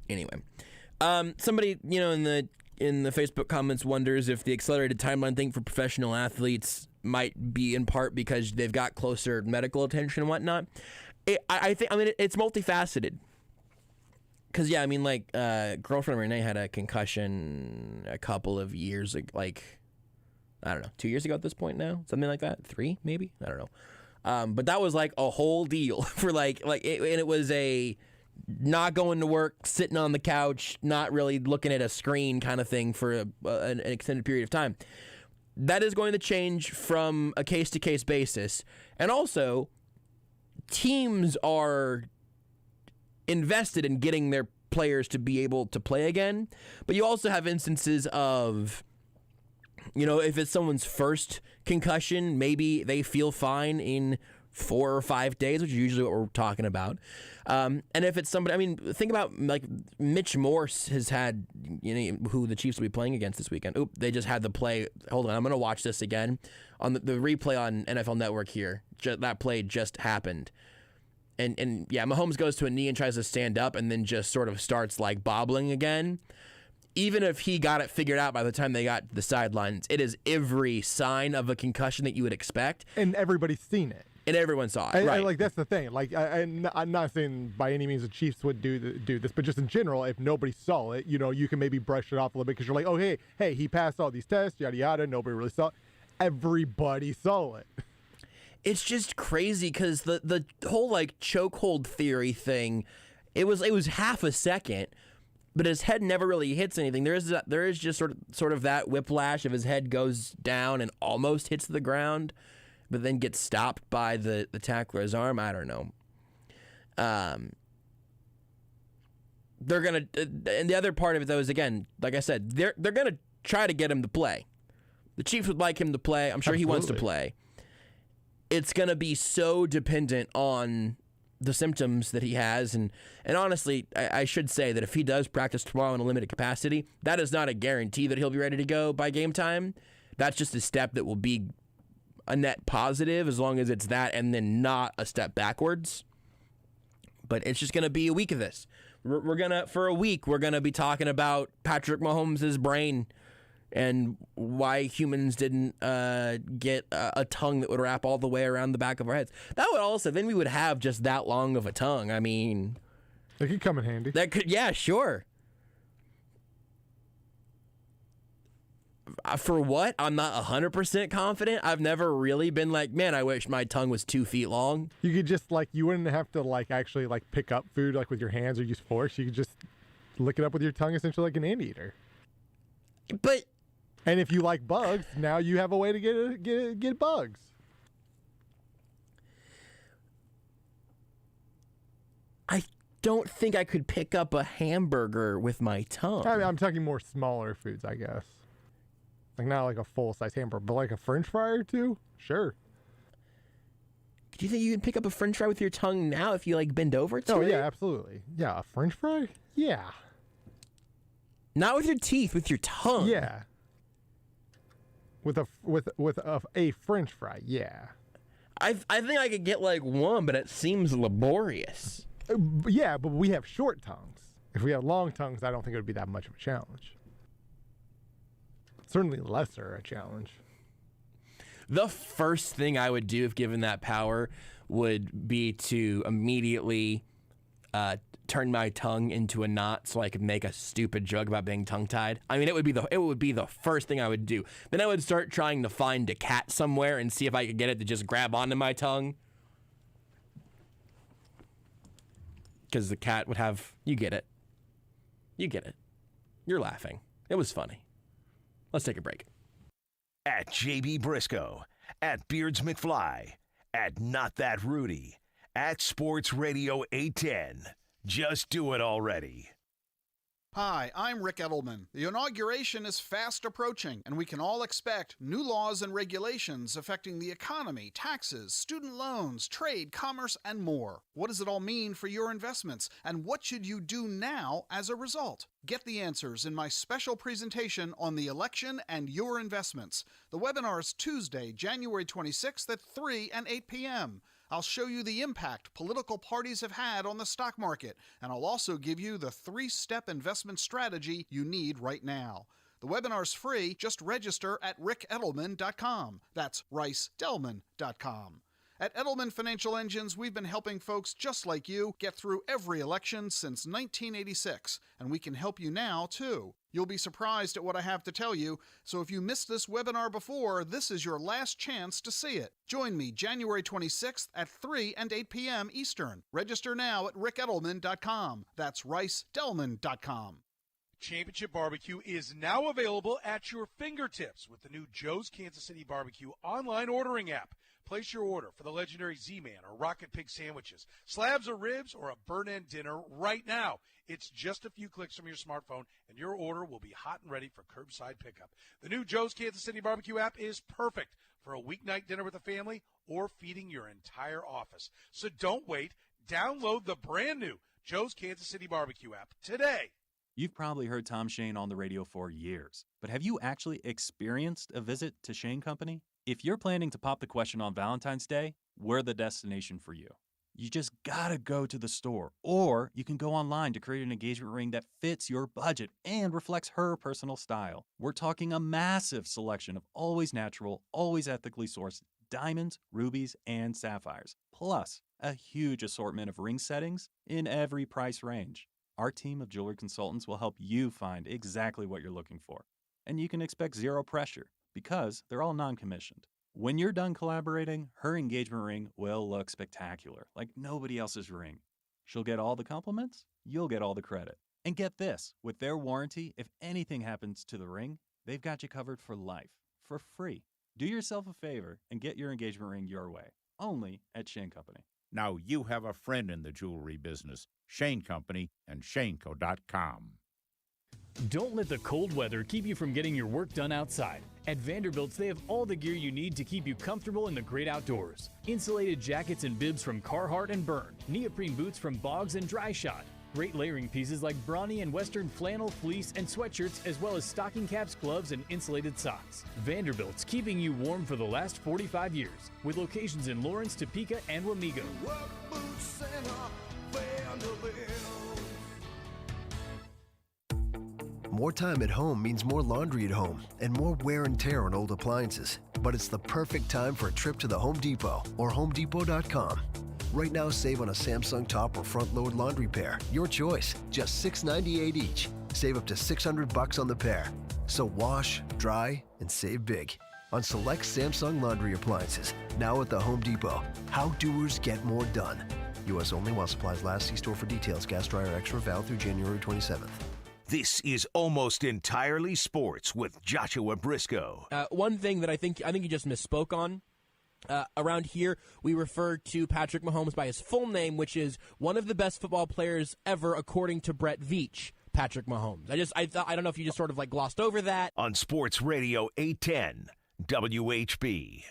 Anyway, somebody in the Facebook comments wonders if the accelerated timeline thing for professional athletes might be in part because they've got closer medical attention and whatnot. I think it's multifaceted. Because girlfriend Renee had a concussion a couple of years ago, like, I don't know, 2 years ago at this point now, something like that, 3 maybe, I don't know. But that was like a whole deal for and it was a not going to work, sitting on the couch, not really looking at a screen kind of thing for an extended period of time. That is going to change from a case-to-case basis. And also, teams are invested in getting their players to be able to play again. But you also have instances of, if it's someone's first concussion, maybe they feel fine in 4 or 5 days, which is usually what we're talking about. And if it's somebody, think about like Mitch Morse has had, who the Chiefs will be playing against this weekend. They just had the play. Hold on, I'm going to watch this again on the replay on NFL Network here. That play just happened. And Mahomes goes to a knee and tries to stand up and then just sort of starts like bobbling again. Even if he got it figured out by the time they got to the sidelines, it is every sign of a concussion that you would expect. And everybody's seen it. And everyone saw it, right? That's the thing. I'm not saying by any means the Chiefs would do this, but just in general, if nobody saw it, you can maybe brush it off a little bit because you're like, oh, hey, he passed all these tests, yada, yada. Nobody really saw it. Everybody saw it. It's just crazy because the whole chokehold theory thing, it was half a second, but his head never really hits anything. There is just sort of that whiplash of his head goes down and almost hits the ground, but then gets stopped by the tackler's arm. I don't know. They're gonna, and the other part of it though is, again, like I said, they're gonna try to get him to play. The Chiefs would like him to play. I'm sure Absolutely. He wants to play. It's gonna be so dependent on the symptoms that he has, and honestly, I should say that if he does practice tomorrow in a limited capacity, that is not a guarantee that he'll be ready to go by game time. That's just a step that will be a net positive as long as it's that and then not a step backwards. But it's just going to be a week of this. For a week, we're going to be talking about Patrick Mahomes' brain and why humans didn't get a tongue that would wrap all the way around the back of our heads. That would also, then we would have just that long of a tongue. I mean, that could come in handy. Yeah, sure. For what? I'm not 100% confident. I've never really been like, man, I wish my tongue was 2 feet long. You could just you wouldn't have to actually pick up food with your hands or use forks. You could just lick it up with your tongue, essentially like an anteater. And if you like bugs, now you have a way to get bugs. I don't think I could pick up a hamburger with my tongue. I'm talking more smaller foods, I guess. Not like a full-size hamburger, but like a French fry or two? Sure. Do you think you can pick up a French fry with your tongue now if you bend over to it? Oh, yeah, absolutely. Yeah, a French fry? Yeah. Not with your teeth, with your tongue. Yeah. With a French fry, yeah. I think I could get one, but it seems laborious. Yeah, but we have short tongues. If we have long tongues, I don't think it would be that much of a challenge. Certainly lesser a challenge. The first thing I would do if given that power would be to immediately turn my tongue into a knot so I could make a stupid joke about being tongue-tied. I mean, it would be the first thing I would do. Then I would start trying to find a cat somewhere and see if I could get it to just grab onto my tongue. Because the cat would have, you get it. You get it. You're laughing. It was funny. Let's take a break. At JB Briscoe, at Beards McFly, at Not That Rudy, at Sports Radio 810. Just do it already. Hi, I'm Rick Edelman. The inauguration is fast approaching, and we can all expect new laws and regulations affecting the economy, taxes, student loans, trade, commerce, and more. What does it all mean for your investments, and what should you do now as a result? Get the answers in my special presentation on the election and your investments. The webinar is Tuesday, January 26th at 3 and 8 p.m. I'll show you the impact political parties have had on the stock market, and I'll also give you the 3-step investment strategy you need right now. The webinar's free. Just register at rickedelman.com. That's ricedelman.com. At Edelman Financial Engines, we've been helping folks just like you get through every election since 1986, and we can help you now, too. You'll be surprised at what I have to tell you, so if you missed this webinar before, this is your last chance to see it. Join me January 26th at 3 and 8 p.m. Eastern. Register now at rickedelman.com. That's ricedelman.com. Championship Barbecue is now available at your fingertips with the new Joe's Kansas City Barbecue online ordering app. Place your order for the legendary Z-Man or Rocket Pig sandwiches, slabs of ribs, or a burn-end dinner right now. It's just a few clicks from your smartphone, and your order will be hot and ready for curbside pickup. The new Joe's Kansas City Barbecue app is perfect for a weeknight dinner with a family or feeding your entire office. So don't wait. Download the brand new Joe's Kansas City Barbecue app today. You've probably heard Tom Shane on the radio for years, but have you actually experienced a visit to Shane Company? If you're planning to pop the question on Valentine's Day, we're the destination for you. You just gotta go to the store, or you can go online to create an engagement ring that fits your budget and reflects her personal style. We're talking a massive selection of always natural, always ethically sourced diamonds, rubies, and sapphires, plus a huge assortment of ring settings in every price range. Our team of jewelry consultants will help you find exactly what you're looking for. And you can expect zero pressure because they're all non-commissioned. When you're done collaborating, her engagement ring will look spectacular, like nobody else's ring. She'll get all the compliments, you'll get all the credit. And get this, with their warranty, if anything happens to the ring, they've got you covered for life, for free. Do yourself a favor and get your engagement ring your way, only at Shane Company. Now you have a friend in the jewelry business, Shane Company and shaneco.com. Don't let the cold weather keep you from getting your work done outside. At Vanderbilt's, they have all the gear you need to keep you comfortable in the great outdoors. Insulated jackets and bibs from Carhartt and Byrne, neoprene boots from Boggs and Dry Shot, great layering pieces like Brawny and Western flannel, fleece, and sweatshirts, as well as stocking caps, gloves, and insulated socks. Vanderbilt's, keeping you warm for the last 45 years, with locations in Lawrence, Topeka, and Wamego. More time at home means more laundry at home and more wear and tear on old appliances. But it's the perfect time for a trip to the Home Depot or HomeDepot.com. Right now, save on a Samsung top or front load laundry pair. Your choice, just $698 each. Save up to $600 on the pair. So wash, dry, and save big on select Samsung laundry appliances. Now at the Home Depot. How doers get more done. U.S. only while supplies last. See store for details. Gas dryer extra valid through January 27th. This is Almost Entirely Sports with Joshua Briscoe. One thing that I think you just misspoke on. Around here, we refer to Patrick Mahomes by his full name, which is one of the best football players ever, according to Brett Veach. Patrick Mahomes. I don't know if you just sort of like glossed over that. On Sports Radio 810 WHB.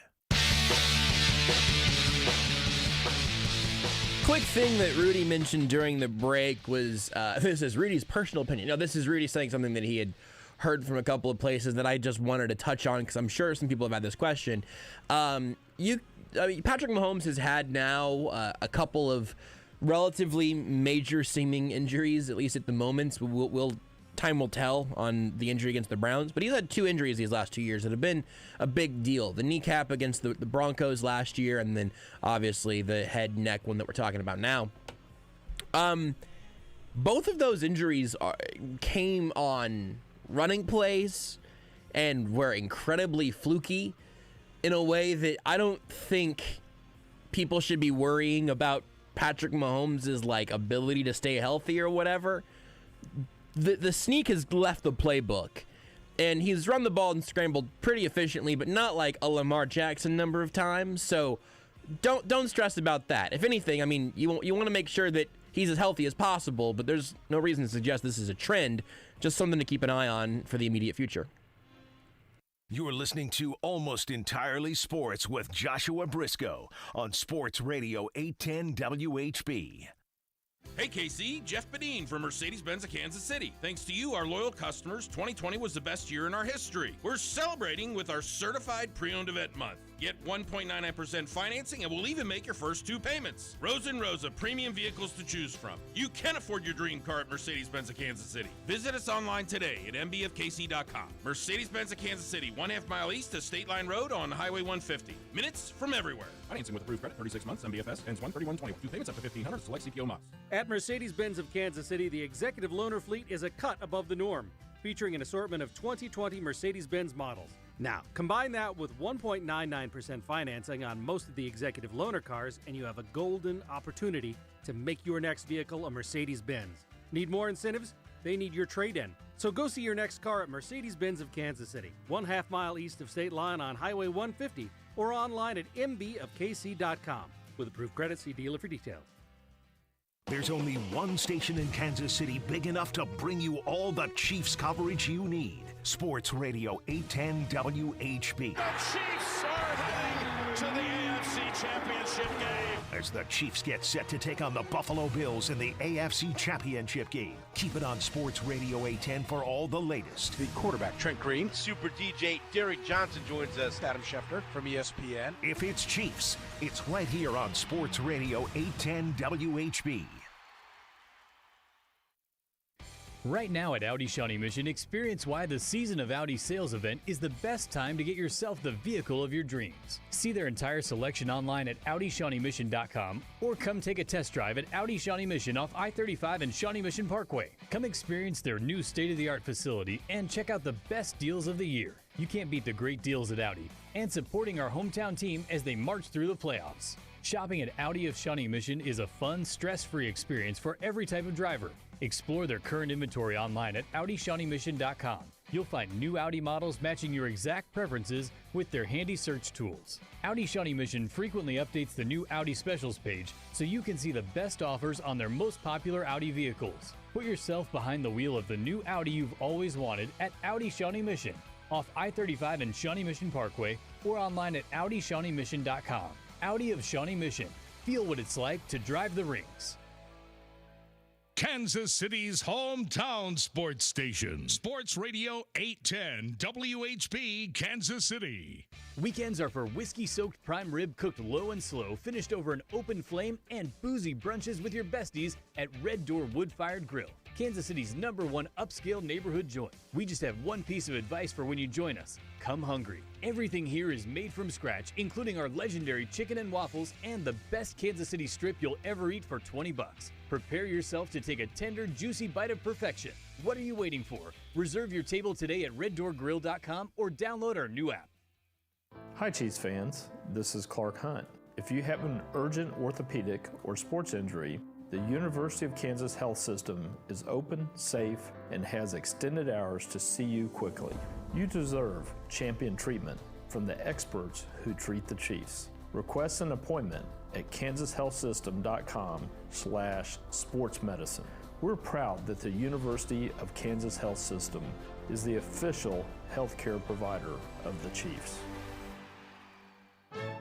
Quick thing that Rudy mentioned during the break was, this is Rudy's personal opinion. No, this is Rudy saying something that he had heard from a couple of places that I just wanted to touch on because I'm sure some people have had this question. Patrick Mahomes has had now a couple of relatively major seeming injuries, at least at the moment. Time will tell on the injury against the Browns, but he's had 2 injuries these last 2 years that have been a big deal. The kneecap against the Broncos last year, and then obviously the head neck one that we're talking about now. Both of those injuries came on running plays and were incredibly fluky in a way that I don't think people should be worrying about Patrick Mahomes' like ability to stay healthy or whatever. The sneak has left the playbook, and he's run the ball and scrambled pretty efficiently, but not like a Lamar Jackson number of times. So don't stress about that. If anything, I mean, you want to make sure that he's as healthy as possible, but there's no reason to suggest this is a trend. Just something to keep an eye on for the immediate future. You're listening to Almost Entirely Sports with Joshua Brisco on Sports Radio 810 WHB. Hey KC, Jeff Badine from Mercedes-Benz of Kansas City. Thanks to you, our loyal customers, 2020 was the best year in our history. We're celebrating with our certified pre-owned event month. Get 1.99% financing and we'll even make your first 2 payments. Rows and rows of premium vehicles to choose from. You can afford your dream car at Mercedes-Benz of Kansas City. Visit us online today at mbfkc.com. Mercedes-Benz of Kansas City, 1/2 mile east of State Line Road on Highway 150. Minutes from everywhere. Financing with approved credit, 36 months, MBFS, ends 1/31/20. 2 payments up to $1,500, select CPO months. At Mercedes-Benz of Kansas City, the executive loaner fleet is a cut above the norm, featuring an assortment of 2020 Mercedes-Benz models. Now, combine that with 1.99% financing on most of the executive loaner cars, and you have a golden opportunity to make your next vehicle a Mercedes-Benz. Need more incentives? They need your trade-in. So go see your next car at Mercedes-Benz of Kansas City, 1/2 mile east of State Line on Highway 150, or online at mbofkc.com. With approved credit, see dealer for details. There's only one station in Kansas City big enough to bring you all the Chiefs coverage you need. Sports Radio 810 WHB. The Chiefs are heading to the AFC Championship Game. As the Chiefs get set to take on the Buffalo Bills in the AFC Championship Game. Keep it on Sports Radio 810 for all the latest. The quarterback, Trent Green. Super DJ Derek Johnson joins us. Adam Schefter from ESPN. If it's Chiefs, it's right here on Sports Radio 810 WHB. Right now at Audi Shawnee Mission, experience why the Season of Audi sales event is the best time to get yourself the vehicle of your dreams. See their entire selection online at AudiShawneeMission.com or come take a test drive at Audi Shawnee Mission off I-35 and Shawnee Mission Parkway. Come experience their new state-of-the-art facility and check out the best deals of the year. You can't beat the great deals at Audi and supporting our hometown team as they march through the playoffs. Shopping at Audi of Shawnee Mission is a fun, stress-free experience for every type of driver. Explore their current inventory online at AudiShawneeMission.com. You'll find new Audi models matching your exact preferences with their handy search tools. Audi Shawnee Mission frequently updates the new Audi specials page so you can see the best offers on their most popular Audi vehicles. Put yourself behind the wheel of the new Audi you've always wanted at Audi Shawnee Mission, off I-35 and Shawnee Mission Parkway, or online at AudiShawneeMission.com. Audi of Shawnee Mission. Feel what it's like to drive the rings. Kansas City's hometown sports station. Sports Radio 810 WHB Kansas City. Weekends are for whiskey-soaked prime rib cooked low and slow, finished over an open flame, and boozy brunches with your besties at Red Door Wood-Fired Grill, Kansas City's #1 upscale neighborhood joint. We just have one piece of advice for when you join us. Come hungry. Everything here is made from scratch, including our legendary chicken and waffles and the best Kansas City strip you'll ever eat for $20. Prepare yourself to take a tender, juicy bite of perfection. What are you waiting for? Reserve your table today at reddoorgrill.com or download our new app. Hi Chiefs fans, this is Clark Hunt. If you have an urgent orthopedic or sports injury, the University of Kansas Health System is open, safe, and has extended hours to see you quickly. You deserve champion treatment from the experts who treat the Chiefs. Request an appointment at kansashealthsystem.com/sportsmedicine. We're proud that the University of Kansas Health System is the official healthcare provider of the Chiefs.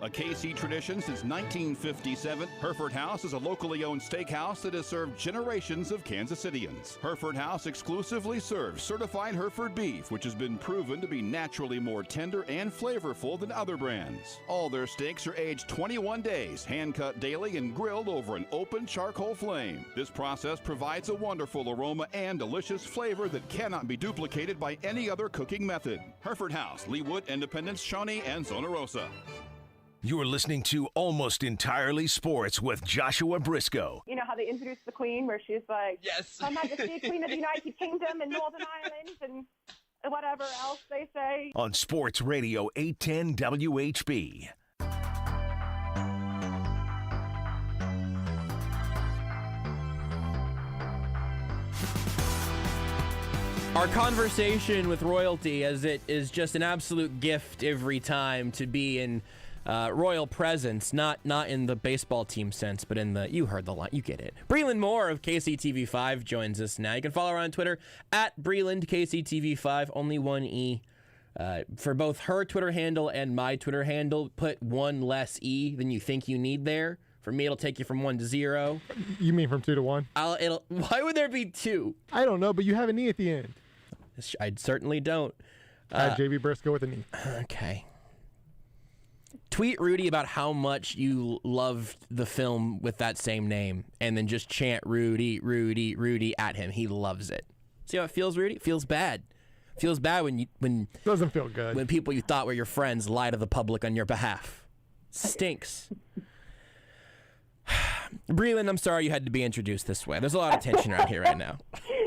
A KC tradition since 1957, Hereford House is a locally owned steakhouse that has served generations of Kansas Cityans. Hereford House exclusively serves certified Hereford beef, which has been proven to be naturally more tender and flavorful than other brands. All their steaks are aged 21 days, hand-cut daily, and grilled over an open charcoal flame. This process provides a wonderful aroma and delicious flavor that cannot be duplicated by any other cooking method. Hereford House, Leewood, Independence, Shawnee, and Zona Rosa. You're listening to Almost Entirely Sports with Joshua Brisco. You know how they introduced the Queen, where she's like, yes, Her Majesty, Queen of the United Kingdom and Northern Ireland, and whatever else they say. On Sports Radio 810 WHB. Our conversation with royalty, as it is just an absolute gift every time to be in royal presence, not in the baseball team sense, but in the, you heard the line, you get it. Breland Moore of KCTV5 joins us now. You can follow her on Twitter at Breland KCTV5, only one E. For both her Twitter handle and my Twitter handle, put one less E than you think you need there. For me, it'll take you from 1 to 0. You mean from 2 to 1? Why would there be 2? I don't know, but you have an E at the end. I certainly don't. JB Brisco with an E. Okay. Tweet Rudy about how much you loved the film with that same name, and then just chant Rudy, Rudy, Rudy at him. He loves it. See how it feels, Rudy? It feels bad. It feels bad when doesn't feel good. When people you thought were your friends lie to the public on your behalf. Stinks. Breland, I'm sorry you had to be introduced this way. There's a lot of tension around here right now.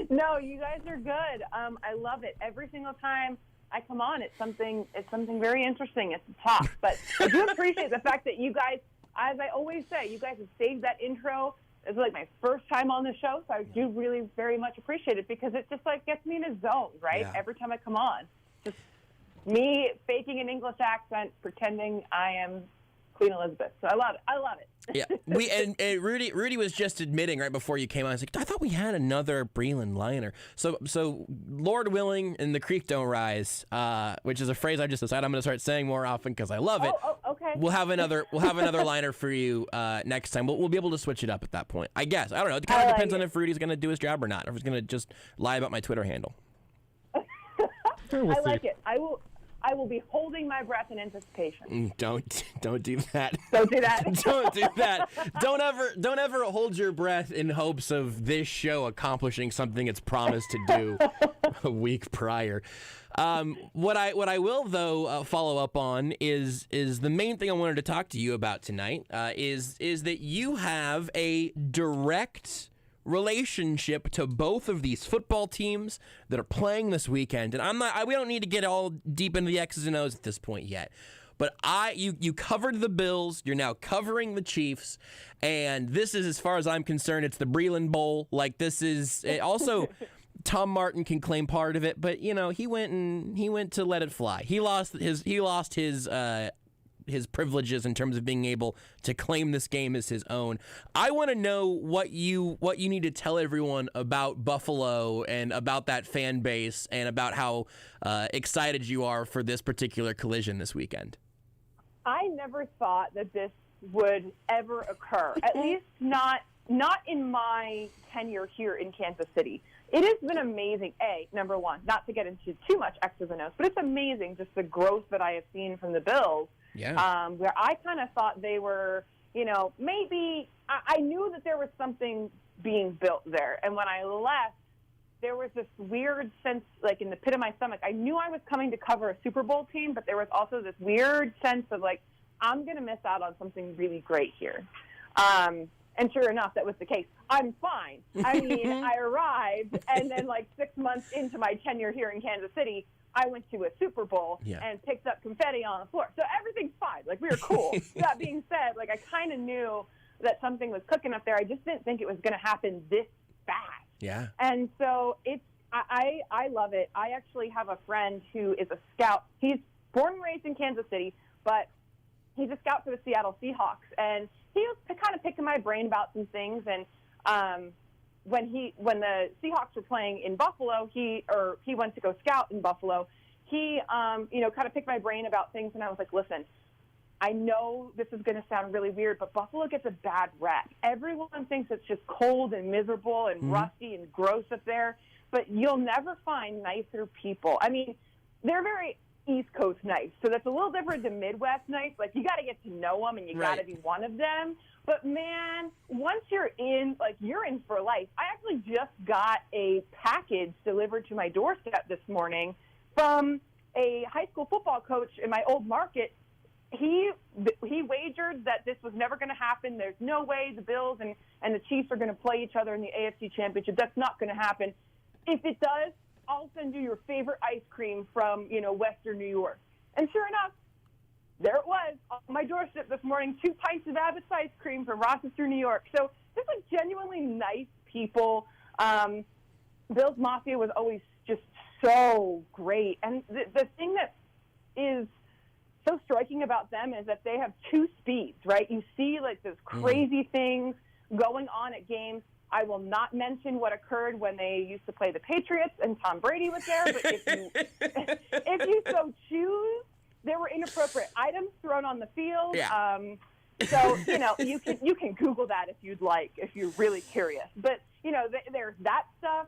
No, you guys are good. I love it. Every single time I come on, it's something very interesting. It's a talk. But I do appreciate the fact that you guys, as I always say, you guys have saved that intro. It's like my first time on the show, so I do really very much appreciate it because it just like gets me in a zone, right? Yeah. Every time I come on. Just me faking an English accent, pretending I am Queen Elizabeth. So I love it. I love it. Yeah, and Rudy was just admitting right before you came on. I was like, I thought we had another Breland liner. So Lord willing, and the creek don't rise, which is a phrase I just decided I'm going to start saying more often because I love it. Oh, okay. We'll have another liner for you next time. We'll be able to switch it up at that point. I guess. I don't know. It kind of depends on if Rudy's going to do his job or not, or if he's going to just lie about my Twitter handle. I like it. I will be holding my breath in anticipation. Don't do that. Don't do that. Don't do that. Don't ever hold your breath in hopes of this show accomplishing something it's promised to do a week prior. What I will though follow up on is the main thing I wanted to talk to you about tonight. Is that you have a direct relationship to both of these football teams that are playing this weekend, and we don't need to get all deep into the X's and O's at this point yet. But you covered the Bills, you're now covering the Chiefs, and this is, as far as I'm concerned, it's the Breland Bowl. Like this is also. Tom Martin can claim part of it, but he went to let it fly. He lost his privileges in terms of being able to claim this game as his own. I want to know what you need to tell everyone about Buffalo and about that fan base and about how excited you are for this particular collision this weekend. I never thought that this would ever occur, at least not in my tenure here in Kansas City. It has been amazing, number one, not to get into too much X's and O's, but it's amazing just the growth that I have seen from the Bills. Yeah. Where I kind of thought they were, maybe I knew that there was something being built there. And when I left, there was this weird sense, like in the pit of my stomach. I knew I was coming to cover a Super Bowl team, but there was also this weird sense of like, I'm going to miss out on something really great here. And sure enough, that was the case. I'm fine. I mean, I arrived, and then like 6 months into my tenure here in Kansas City, I went to a Super Bowl and picked up confetti on the floor. So everything's fine. Like, we were cool. That being said, like, I kind of knew that something was cooking up there. I just didn't think it was going to happen this fast. Yeah. And so I love it. I actually have a friend who is a scout. He's born and raised in Kansas City, but he's a scout for the Seattle Seahawks. And he was kind of picking my brain about some things. And when the Seahawks were playing in Buffalo, he went to go scout in Buffalo. He kind of picked my brain about things, and I was like, listen, I know this is going to sound really weird, but Buffalo gets a bad rep. Everyone thinks it's just cold and miserable and rusty and gross up there, but you'll never find nicer people. I mean, they're very East Coast nice, so that's a little different than Midwest nice. Like, you got to get to know them, and you got to be one of them. But, man, once you're in, like, you're in for life. I actually just got a package delivered to my doorstep this morning from a high school football coach in my old market. he wagered that this was never going to happen. There's no way the Bills and the Chiefs are going to play each other in the AFC Championship. That's not going to happen. If it does, I'll send you your favorite ice cream from, Western New York. And sure enough, there it was on my doorstep this morning, 2 pints of Abbott's ice cream from Rochester, New York. So just genuinely nice people. Bills Mafia was always just so great. And the thing that is so striking about them is that they have 2 speeds, right? You see those crazy things going on at games. I will not mention what occurred when they used to play the Patriots and Tom Brady was there, but if you so choose, there were inappropriate items thrown on the field. Yeah. So, you can Google that if you'd like, if you're really curious. But, there's that stuff.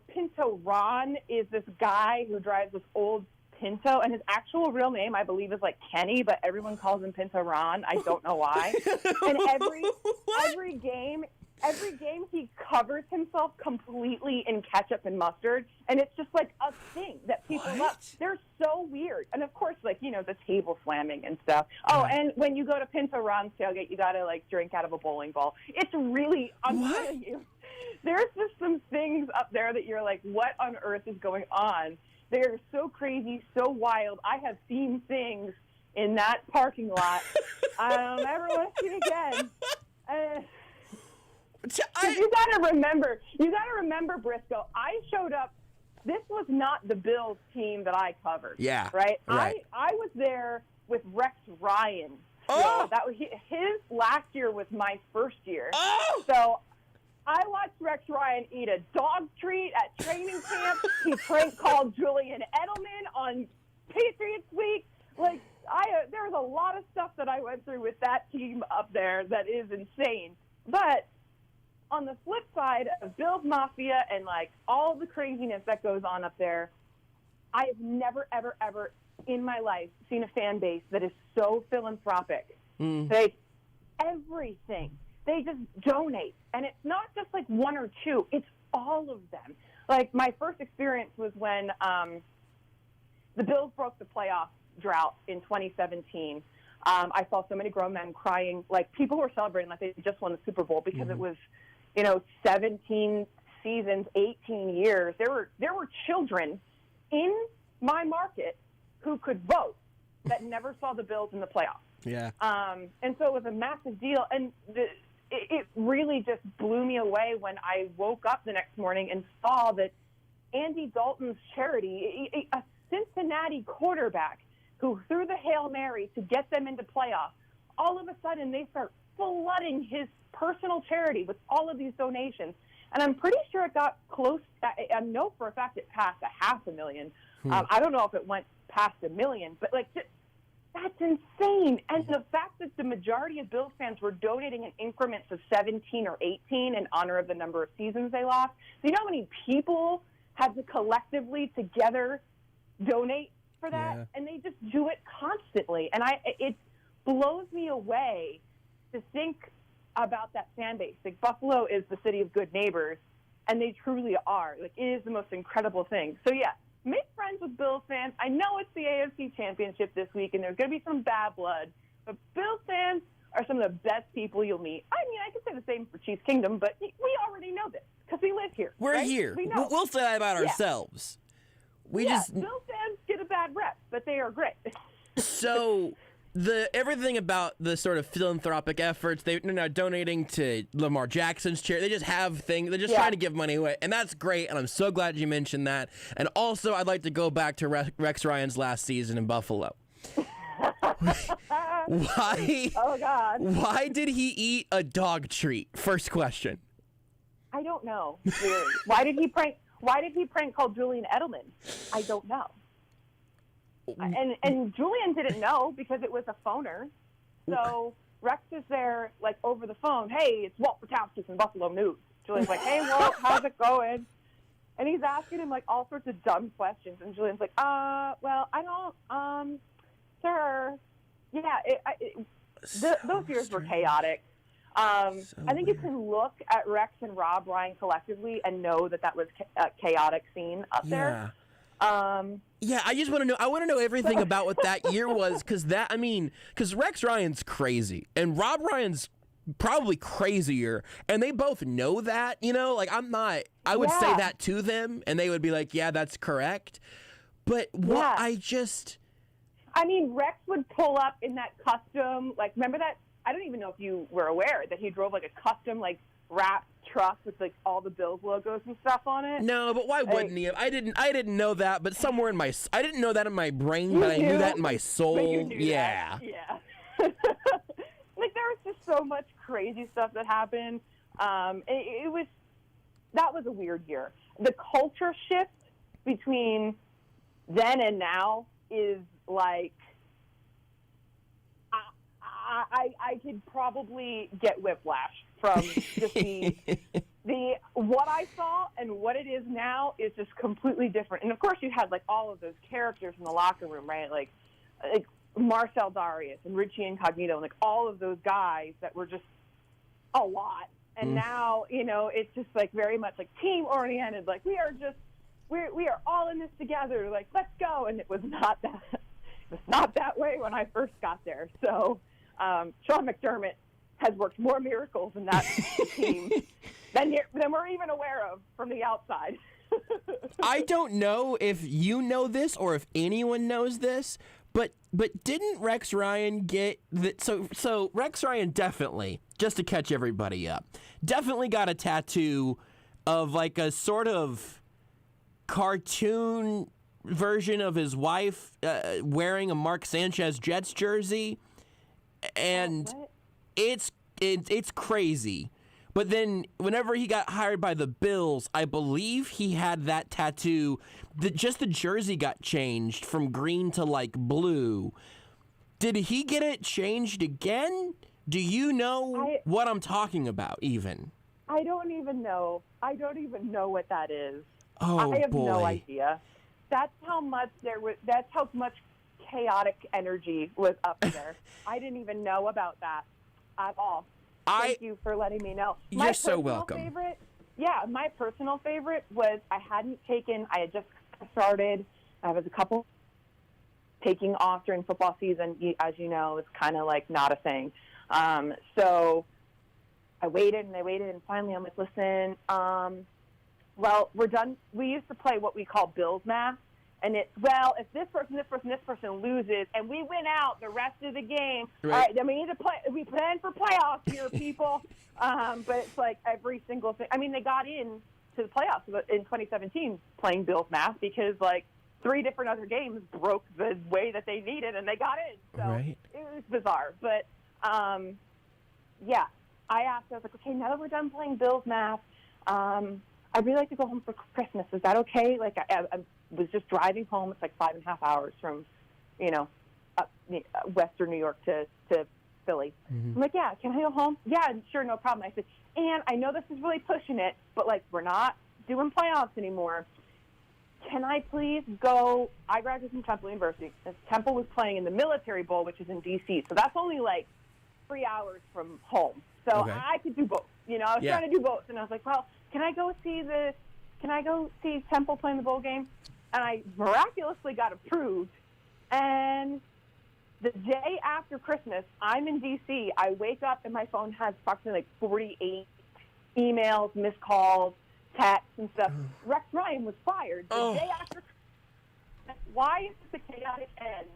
Pinto Ron is this guy who drives this old Pinto, and his actual real name, I believe, is Kenny, but everyone calls him Pinto Ron. I don't know why. And every game he covers himself completely in ketchup and mustard, and it's just a thing that people love. They're so weird. And of course, the table slamming and stuff. Oh, and when you go to Pinto Ron's tailgate, you gotta drink out of a bowling ball. It's really, I'm telling you, there's just some things up there that you're what on earth is going on? They're so crazy, so wild. I have seen things in that parking lot I don't ever want to see again. You gotta remember, Brisco. I showed up. This was not the Bills team that I covered. Yeah, right. Right. I was there with Rex Ryan. Oh, so that was his last year was my first year. Oh, so I watched Rex Ryan eat a dog treat at training camp. He prank called Julian Edelman on Patriots Week. There's a lot of stuff that I went through with that team up there that is insane. But on the flip side of Bills Mafia and all the craziness that goes on up there, I have never, ever, ever in my life seen a fan base that is so philanthropic. Everything. They just donate. And it's not just 1 or 2. It's all of them. My first experience was when the Bills broke the playoff drought in 2017. I saw so many grown men crying. People were celebrating like they just won the Super Bowl because it was, 17 seasons, 18 years. There were children in my market who could vote that never saw the Bills in the playoffs. Yeah. And so it was a massive deal. And it really just blew me away when I woke up the next morning and saw that Andy Dalton's charity, a Cincinnati quarterback who threw the Hail Mary to get them into playoffs, all of a sudden they start flooding his personal charity with all of these donations. And I'm pretty sure it got close. I know for a fact it passed $500,000. I don't know if it went past $1 million, but that's insane. And the fact that the majority of Bills fans were donating in increments of 17 or 18 in honor of the number of seasons they lost. So you know how many people had to collectively together donate for that? Yeah. And they just do it constantly. And it blows me away to think about that fan base. Buffalo is the city of good neighbors, and they truly are. It is the most incredible thing. So, yeah, make friends with Bills fans. I know it's the AFC Championship this week, and there's going to be some bad blood, but Bills fans are some of the best people you'll meet. I mean, I could say the same for Chiefs Kingdom, but we already know this because we live here. We're right? here. We know. We'll say that about ourselves. Bills fans get a bad rep, but they are great. So everything about the sort of philanthropic efforts, they're now donating to Lamar Jackson's charity. They just have things. They're just trying to give money away, and that's great. And I'm so glad you mentioned that. And also, I'd like to go back to Rex Ryan's last season in Buffalo. Why? Oh God! Why did he eat a dog treat? First question. I don't know. Really. Why did he prank call Julian Edelman? I don't know. And Julian didn't know because it was a phoner. So Rex is there, over the phone. Hey, it's Walt Patowski from Buffalo News. Julian's like, hey, Walt, how's it going? And he's asking him, all sorts of dumb questions. And Julian's like, well, I don't, sir. Yeah, those years were chaotic. I think you can look at Rex and Rob Ryan collectively and know that was a chaotic scene up there. Yeah, I just want to know. I want to know everything about what that year was, because Rex Ryan's crazy and Rob Ryan's probably crazier, and they both know that. Like I would say that to them, and they would be like, "Yeah, that's correct." But what Rex would pull up in that custom, like, remember that? I don't even know if you were aware that he drove like a custom, like, wrapped truck with like all the Bills logos and stuff on it. No, but why wouldn't he have? I didn't know that, but somewhere in I didn't know that in my brain, but I knew that in my soul. Yeah. Like, there was just so much crazy stuff that happened. That was a weird year. The culture shift between then and now is like, I could probably get whiplash from just the what I saw and what it is now is just completely different. And of course, you had like all of those characters in the locker room, right? Like Marcel Darius and Richie Incognito, and like all of those guys that were just a lot. And now, it's just like very much like team oriented. Like we are all in this together. Like, let's go. And it was not that. It was not that way when I first got there. So Sean McDermott has worked more miracles in that team than we're even aware of from the outside. I don't know if you know this or if anyone knows this, but didn't Rex Ryan get so Rex Ryan definitely, just to catch everybody up, definitely got a tattoo of like a sort of cartoon version of his wife wearing a Mark Sanchez Jets jersey, and it's crazy. But then whenever he got hired by the Bills, I believe he had that tattoo. Just the jersey got changed from green to like blue. Did he get it changed again? Do you know what I'm talking about even? I don't even know. I don't even know what that is. Oh, I have boy. no idea. That's how much that's how much chaotic energy was up there. I didn't even know about that at all. Thank you for letting me know. You're so welcome. My personal favorite was I had just started. I was a couple taking off during football season. As you know, it's kind of like not a thing. So I waited and finally I'm like, listen, well, we're done. We used to play what we call Bills math. And it's, well, if this person loses, and we win out the rest of the game, all right, then we need to play. We plan for playoffs here, people. But it's like every single thing. I mean, they got in to the playoffs in 2017 playing Bills math because, like, 3 different other games broke the way that they needed, and they got in. So it was bizarre. But, I asked, I was like, okay, now that we're done playing Bills math, I'd really like to go home for Christmas. Is that okay? Like, I was just driving home. It's like 5.5 hours from, Western New York to Philly. I'm like, yeah, can I go home? Yeah, sure, no problem. I said, and I know this is really pushing it, but, like, we're not doing playoffs anymore. Can I please go? I graduated from Temple University. Temple was playing in the Military Bowl, which is in D.C., so that's only, like, 3 hours from home. So I could do both. I was trying to do both, and I was like, well, can I go see Temple playing the bowl game? And I miraculously got approved. And the day after Christmas, I'm in D.C. I wake up and my phone has approximately like 48 emails, missed calls, texts, and stuff. Rex Ryan was fired the day after Christmas. Why is this a chaotic end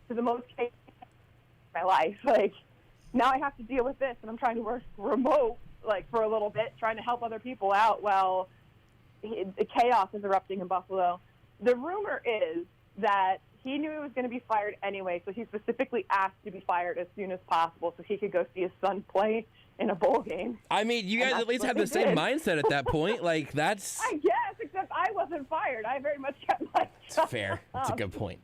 to the most chaotic in my life? Like, now I have to deal with this, and I'm trying to work remote, like, for a little bit, trying to help other people out while the chaos is erupting in Buffalo. The rumor is that he knew he was going to be fired anyway, so he specifically asked to be fired as soon as possible so he could go see his son play in a bowl game. I mean, you guys at least have the same mindset at that point. Like, that's... I guess, except I wasn't fired. I very much kept my job. It's fair. That's a good point.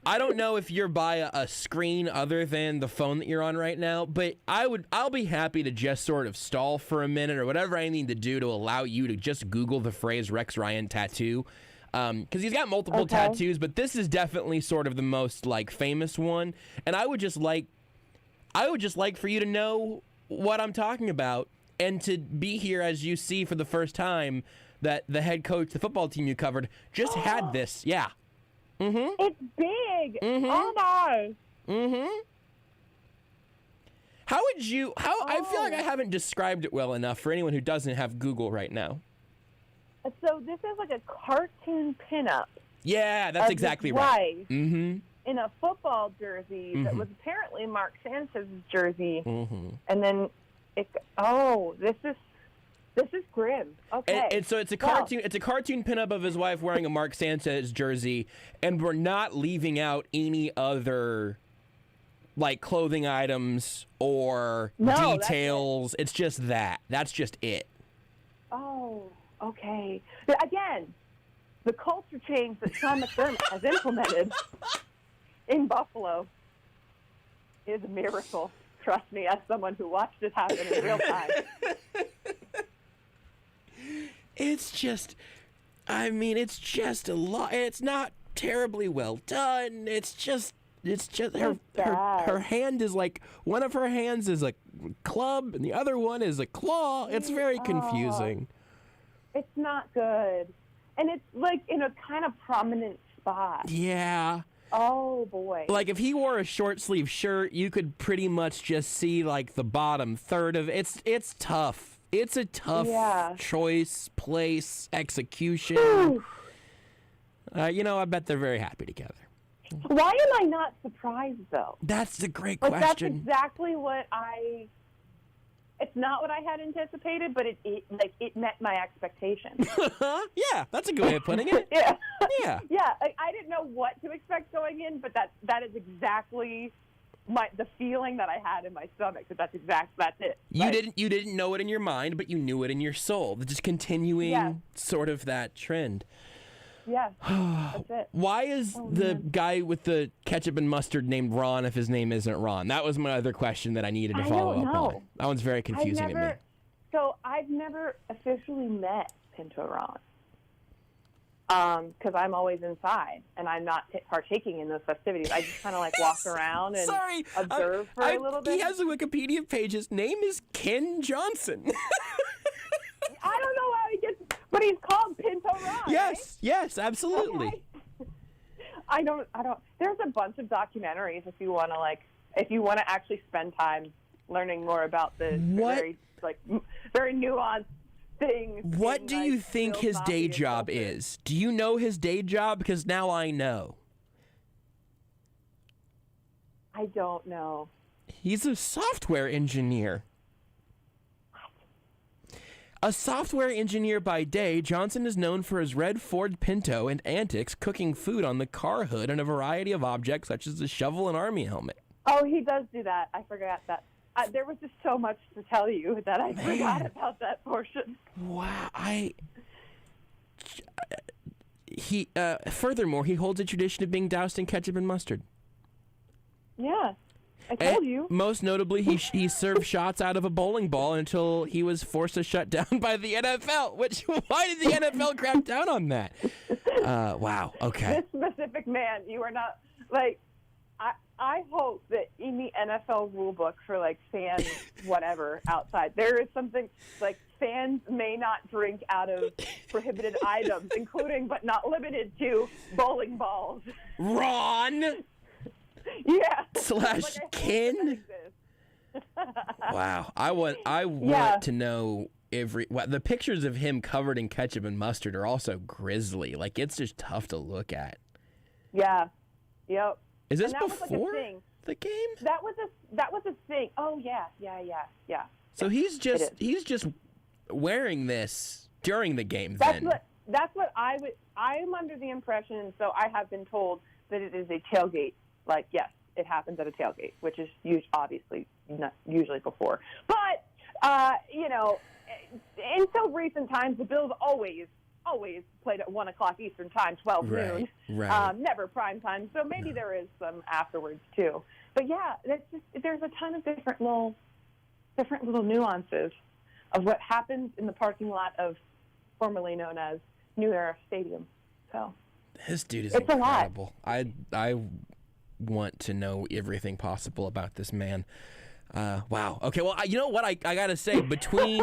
I don't know if you're by a screen other than the phone that you're on right now, but I'll be happy to just sort of stall for a minute or whatever I need to do to allow you to just Google the phrase Rex Ryan tattoo. Because he's got multiple tattoos, but this is definitely sort of the most like famous one. And I would just like for you to know what I'm talking about and to be here as you see for the first time that the head coach, the football team you covered, just had this. Yeah. Mm-hmm. It's big. Mm-hmm. Oh my. Mm-hmm. How would you? I feel like I haven't described it well enough for anyone who doesn't have Google right now. So this is like a cartoon pinup. Yeah, that's exactly right. Mm-hmm. In a football jersey that was apparently Mark Sanchez's jersey, and then this is grim. Okay, and so it's a cartoon. It's a cartoon pinup of his wife wearing a Mark Sanchez jersey, and we're not leaving out any other like clothing items or details. It's just that. That's just it. Oh, okay. Again, the culture change that Sean McDermott has implemented in Buffalo is a miracle. Trust me, as someone who watched it happen in real time. It's just a lot. It's not terribly well done. It's just her hand is like, one of her hands is a club and the other one is a claw. It's very confusing. It's not good. And it's like in a kind of prominent spot. Yeah. Oh, boy. Like if he wore a short sleeve shirt, you could pretty much just see like the bottom third of it. It's tough. It's a tough choice, place, execution. I bet they're very happy together. Why am I not surprised, though? That's a great question. That's exactly what it's not what I had anticipated, but it met my expectations. Yeah, that's a good way of putting it. Yeah. Yeah. I didn't know what to expect going in, but that is exactly the feeling that I had in my stomach. That's it. You didn't know it in your mind, but you knew it in your soul. Just continuing sort of that trend. Yeah, that's it. Why is the guy with the ketchup and mustard named Ron if his name isn't Ron? That was my other question that I needed to follow up on. That one's very confusing to me. So I've never officially met Pinto Ron because I'm always inside and I'm not partaking in those festivities. I just kind of like walk around and observe for a little bit. He has a Wikipedia page. His name is Ken Johnson. I don't know how he gets, but he's called Pinto Ron. Yes, yes, absolutely. Okay. I don't. There's a bunch of documentaries if you want to actually spend time learning more about the very nuanced things. What do you think his day job is? Do you know his day job? Because now I know. I don't know. He's a software engineer. A software engineer by day, Johnson is known for his red Ford Pinto and antics cooking food on the car hood and a variety of objects such as a shovel and army helmet. Oh, he does do that. I forgot that. There was just so much to tell you that I forgot about that portion. Wow. Furthermore, he holds a tradition of being doused in ketchup and mustard. Yeah. I told you. Most notably, he served shots out of a bowling ball until he was forced to shut down by the NFL. Why did the NFL crack down on that? Wow. Okay. This specific man, you are not like. I hope that in the NFL rule book for like fans, whatever outside, there is something like fans may not drink out of prohibited items, including but not limited to bowling balls. Ron. Yeah. / Ken. Wow. I want to know the pictures of him covered in ketchup and mustard are also grisly. Like it's just tough to look at. Yeah. Yep. Is this before the game? That was a thing. Oh yeah. So he's just wearing this during the game. That's what I'm under the impression. So I have been told that it is a tailgate. Like, yes, it happens at a tailgate, which is obviously not usually before. But, in so recent times, the Bills always played at 1 o'clock Eastern time, 12 noon. Right. Never prime time. So maybe there is some afterwards, too. But, yeah, there's a ton of different little nuances of what happens in the parking lot of formerly known as New Era Stadium. So this dude is incredible. I want to know everything possible about this man. Wow. Okay. Well, you know what I gotta say, between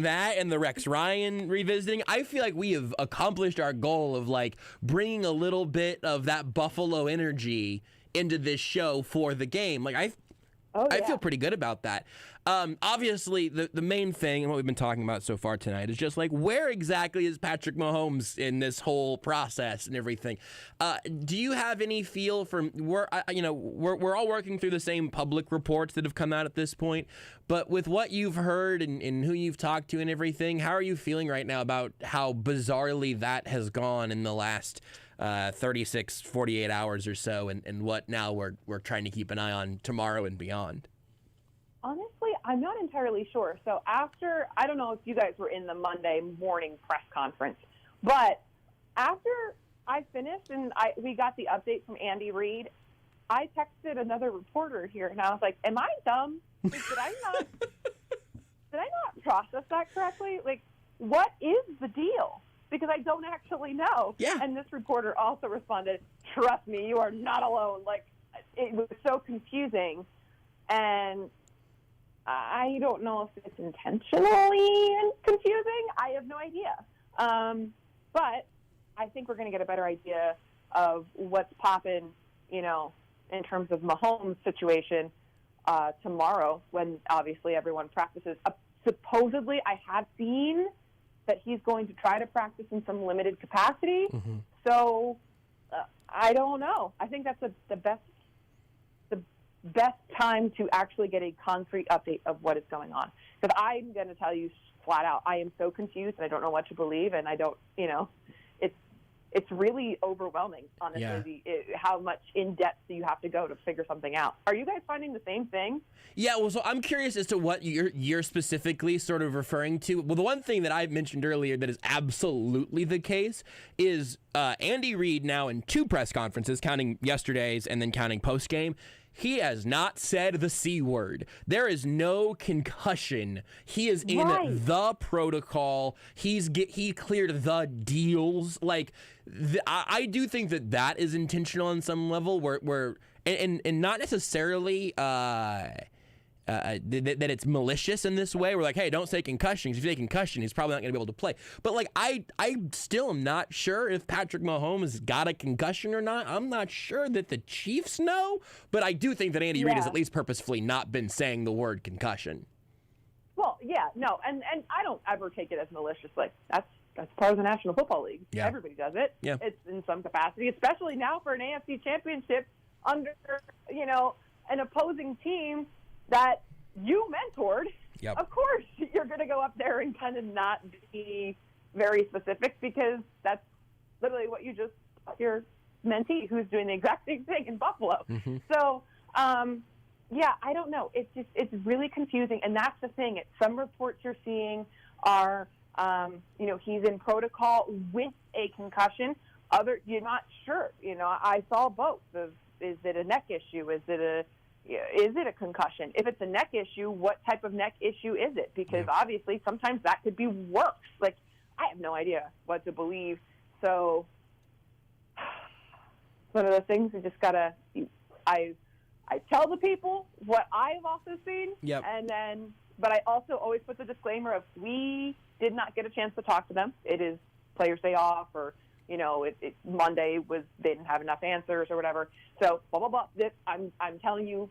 that and the Rex Ryan revisiting, I feel like we have accomplished our goal of like bringing a little bit of that Buffalo energy into this show for the game. Like I feel pretty good about that. Obviously, the main thing and what we've been talking about so far tonight is just like where exactly is Patrick Mahomes in this whole process and everything. Do you have any feel from we're all working through the same public reports that have come out at this point, but with what you've heard and who you've talked to and everything, how are you feeling right now about how bizarrely that has gone in the last 36, 48 hours or so, and what now we're trying to keep an eye on tomorrow and beyond? Honestly, I'm not entirely sure. So after, I don't know if you guys were in the Monday morning press conference, but after I finished and we got the update from Andy Reid, I texted another reporter here, and I was like, am I dumb? Like, did I not process that correctly? Like, what is the deal? Because I don't actually know. Yeah. And this reporter also responded, trust me, you are not alone. Like, it was so confusing. And I don't know if it's intentionally confusing. I have no idea. But I think we're going to get a better idea of what's popping, in terms of Mahomes' situation tomorrow when obviously everyone practices. Supposedly, I have seen that he's going to try to practice in some limited capacity. Mm-hmm. So I don't know. I think that's the best time to actually get a concrete update of what is going on. Because I'm going to tell you flat out, I am so confused and I don't know what to believe, and I don't, it's really overwhelming, honestly, how much in-depth do you have to go to figure something out. Are you guys finding the same thing? Yeah, well, so I'm curious as to what you're specifically sort of referring to. Well, the one thing that I mentioned earlier that is absolutely the case is Andy Reid now in 2 press conferences, counting yesterday's and then counting post-game, he has not said the C word. There is no concussion. He is in the protocol. He cleared the deals. Like, I do think that is intentional on some level, where not necessarily that it's malicious in this way. We're like, hey, don't say concussion. If you say concussion, he's probably not going to be able to play. But like, I still am not sure if Patrick Mahomes got a concussion or not. I'm not sure that the Chiefs know, but I do think that Andy Reid has at least purposefully not been saying the word concussion. Well, yeah, no, and I don't ever take it as malicious. Like, that's part of the National Football League. Yeah. Everybody does it. Yeah. It's in some capacity, especially now for an AFC Championship under, an opposing team that you mentored. Yep. Of course, you're going to go up there and kind of not be very specific, because that's literally what you just your mentee who's doing the exact same thing in Buffalo. Mm-hmm. So, I don't know. It's really confusing, and that's the thing. Some reports you're seeing are, he's in protocol with a concussion. You're not sure. I saw both. Is it a neck issue? Is it a concussion? If it's a neck issue, what type of neck issue is it? Because obviously sometimes that could be worse. Like, I have no idea what to believe. So one of the things we just gotta, I tell the people what I've also seen, but I also always put the disclaimer of, we did not get a chance to talk to them. It is players' day off, or Monday they didn't have enough answers or whatever. So blah blah blah. I'm telling you,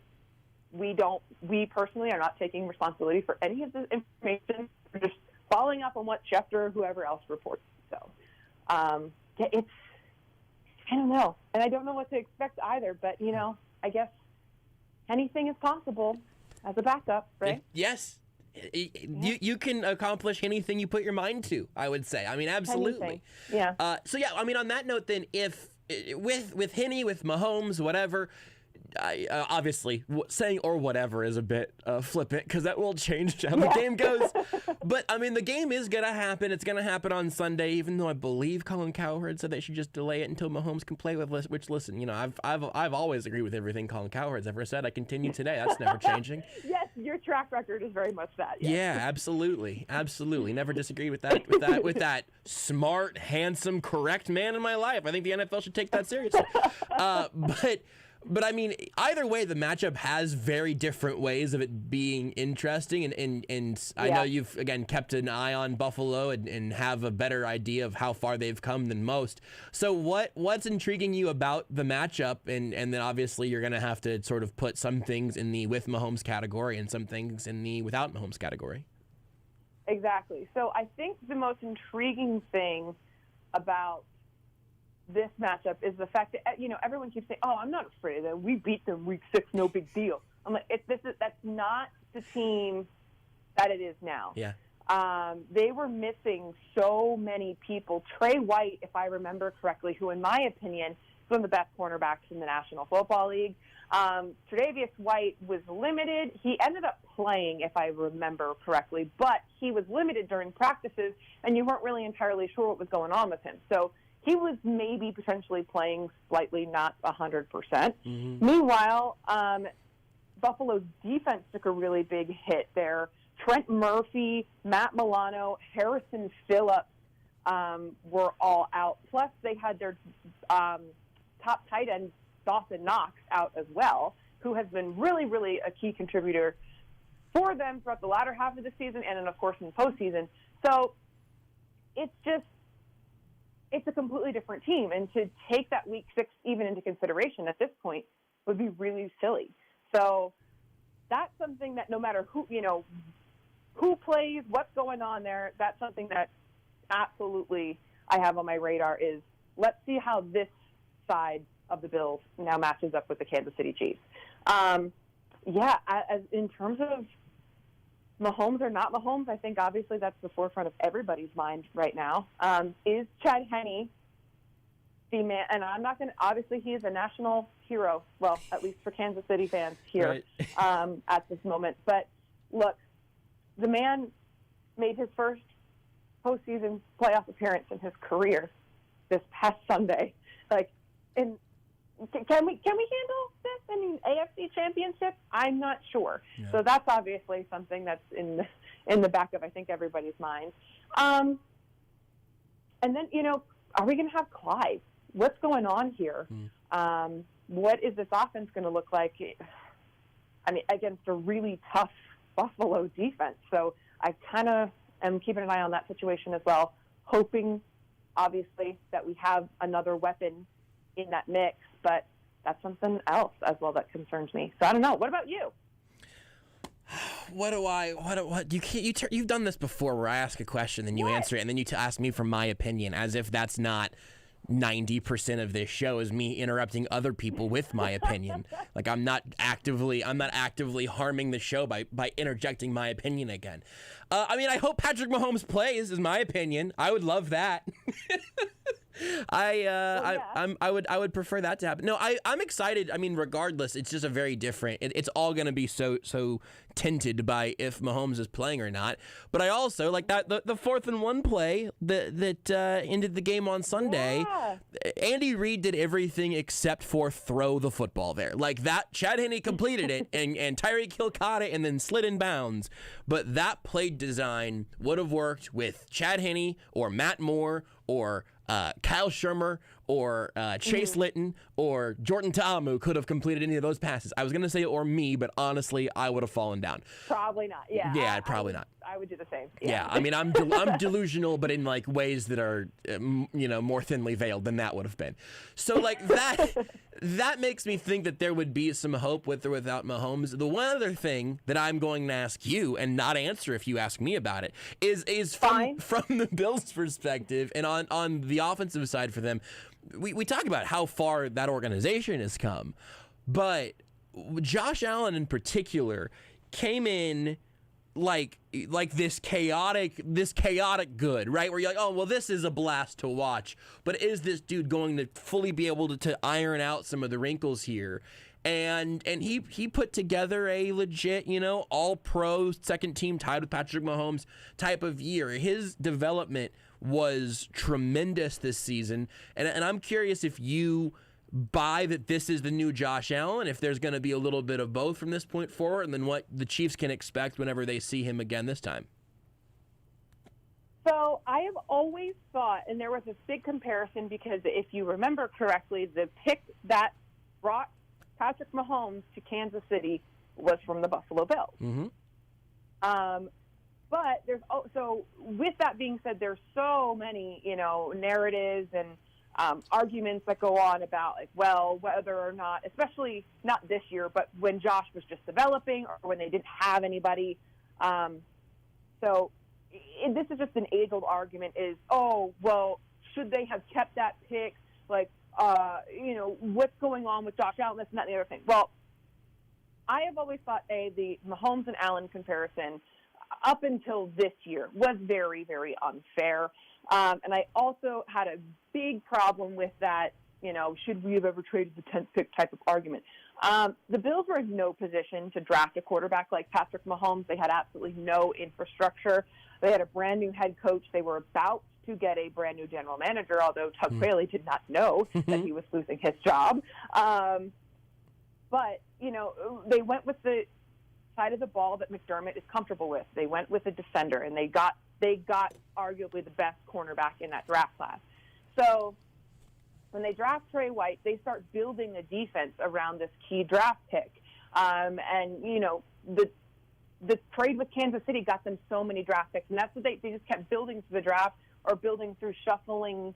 we personally are not taking responsibility for any of this information. We're just following up on what Schefter or whoever else reports. So it's, I don't know, and I don't know what to expect either. But I guess anything is possible as a backup, right? Yes. You can accomplish anything you put your mind to, I would say. I mean, absolutely. Anything. Yeah. On that note, then, if with Henne, with Mahomes, whatever, obviously saying or whatever is a bit flippant, because that will change how the game goes. But I mean, the game is gonna happen. It's gonna happen on Sunday, even though I believe Colin Cowherd said they should just delay it until Mahomes can play with us. Which, listen, I've always agreed with everything Colin Cowherd's ever said. I continue today. That's never changing. Yes, your track record is very much that. Yes. Yeah, absolutely. Never disagreed with that. With that smart, handsome, correct man in my life. I think the NFL should take that seriously. But I mean, either way, the matchup has very different ways of it being interesting. And I know you've, again, kept an eye on Buffalo and have a better idea of how far they've come than most. So what's intriguing you about the matchup? And then obviously you're going to have to sort of put some things in the with Mahomes category and some things in the without Mahomes category. Exactly. So I think the most intriguing thing about this matchup is the fact that, everyone keeps saying, oh, I'm not afraid of them. We beat them week 6, no big deal. I'm like, that's not the team that it is now. Yeah. They were missing so many people. Trey White, if I remember correctly, who in my opinion is one of the best cornerbacks in the National Football League. Tre'Davious White was limited. He ended up playing, if I remember correctly, but he was limited during practices, and you weren't really entirely sure what was going on with him. So he was maybe potentially playing slightly not 100%. Mm-hmm. Meanwhile, Buffalo's defense took a really big hit there. Trent Murphy, Matt Milano, Harrison Phillips were all out. Plus, they had their top tight end, Dawson Knox, out as well, who has been really, really a key contributor for them throughout the latter half of the season and then, of course, in the postseason. So it's a completely different team. And to take that week 6 even into consideration at this point would be really silly. So that's something that no matter who plays, what's going on there, that's something that absolutely I have on my radar is let's see how this side of the Bills now matches up with the Kansas City Chiefs. As in terms of Mahomes or not Mahomes, I think obviously that's the forefront of everybody's mind right now. Is Chad Henne the man? And I'm not going to, obviously he is a national hero, well, at least for Kansas City fans here at this moment. But look, the man made his first postseason playoff appearance in his career this past Sunday. Can we handle this? I mean, AFC Championship? I'm not sure. Yeah. So that's obviously something that's in the back of, I think, everybody's mind. And then, are we going to have Clyde? What's going on here? What is this offense going to look like? I mean, against a really tough Buffalo defense. So I kind of am keeping an eye on that situation as well, hoping, obviously, that we have another weapon in that mix, but that's something else as well that concerns me. So I don't know. What about you? You've done this before where I ask a question, then you answer it, and then you ask me for my opinion, as if that's not 90% of this show is me interrupting other people with my opinion. Like I'm not actively harming the show by interjecting my opinion again. I mean, I hope Patrick Mahomes plays, is my opinion. I would love that. I would prefer that to happen. No, I'm excited. I mean, regardless, it's just a very different. It's all going to be so tinted by if Mahomes is playing or not. But I also like that the 4th and 1 play that ended the game on Sunday. Yeah. Andy Reid did everything except for throw the football there. Like that, Chad Henne completed it, and Tyreek Hill caught it and then slid in bounds. But that play design would have worked with Chad Henne or Matt Moore or Kyle Shermer or Chase Litton or Jordan Ta'amu could have completed any of those passes. I was going to say or me, but honestly, I would have fallen down. Probably not. Yeah. Yeah, probably not. I would do the same. Yeah, I mean, I'm delusional, but in like ways that are, more thinly veiled than that would have been. So like that makes me think that there would be some hope with or without Mahomes. The one other thing that I'm going to ask you and not answer if you ask me about it is from the Bills' perspective and on the offensive side for them. We talk about how far that organization has come, but Josh Allen in particular came in like this chaotic good, right? Where you're like, oh, well, this is a blast to watch, but is this dude going to fully be able to iron out some of the wrinkles here? And he put together a legit, all-pro, second team tied with Patrick Mahomes type of year. His development was tremendous this season, and I'm curious if you buy that this is the new Josh Allen, if there's going to be a little bit of both from this point forward, and then what the Chiefs can expect whenever they see him again this time. So I have always thought, and there was a big comparison because if you remember correctly, the pick that brought Patrick Mahomes to Kansas City was from the Buffalo Bills. Mm-hmm. But there's also, with that being said, there's so many, narratives and arguments that go on about, like, well, whether or not, especially not this year, but when Josh was just developing or when they didn't have anybody. This is just an age-old argument is, should they have kept that pick? Like, what's going on with Josh Allen, this and that and the other thing. Well, I have always thought, the Mahomes and Allen comparison up until this year was very, very unfair. And I also had a big problem with that, should we have ever traded the 10th pick type of argument. The Bills were in no position to draft a quarterback like Patrick Mahomes. They had absolutely no infrastructure. They had a brand new head coach. They were about to get a brand new general manager, although Tug Bailey did not know that he was losing his job. But, they went with the side of the ball that Mcdermott is comfortable with. They went with a defender, and they got arguably the best cornerback in that draft class. So when they draft Trey White, they start building a defense around this key draft pick. The trade with Kansas City got them so many draft picks, and that's what they just kept building through the draft or building through shuffling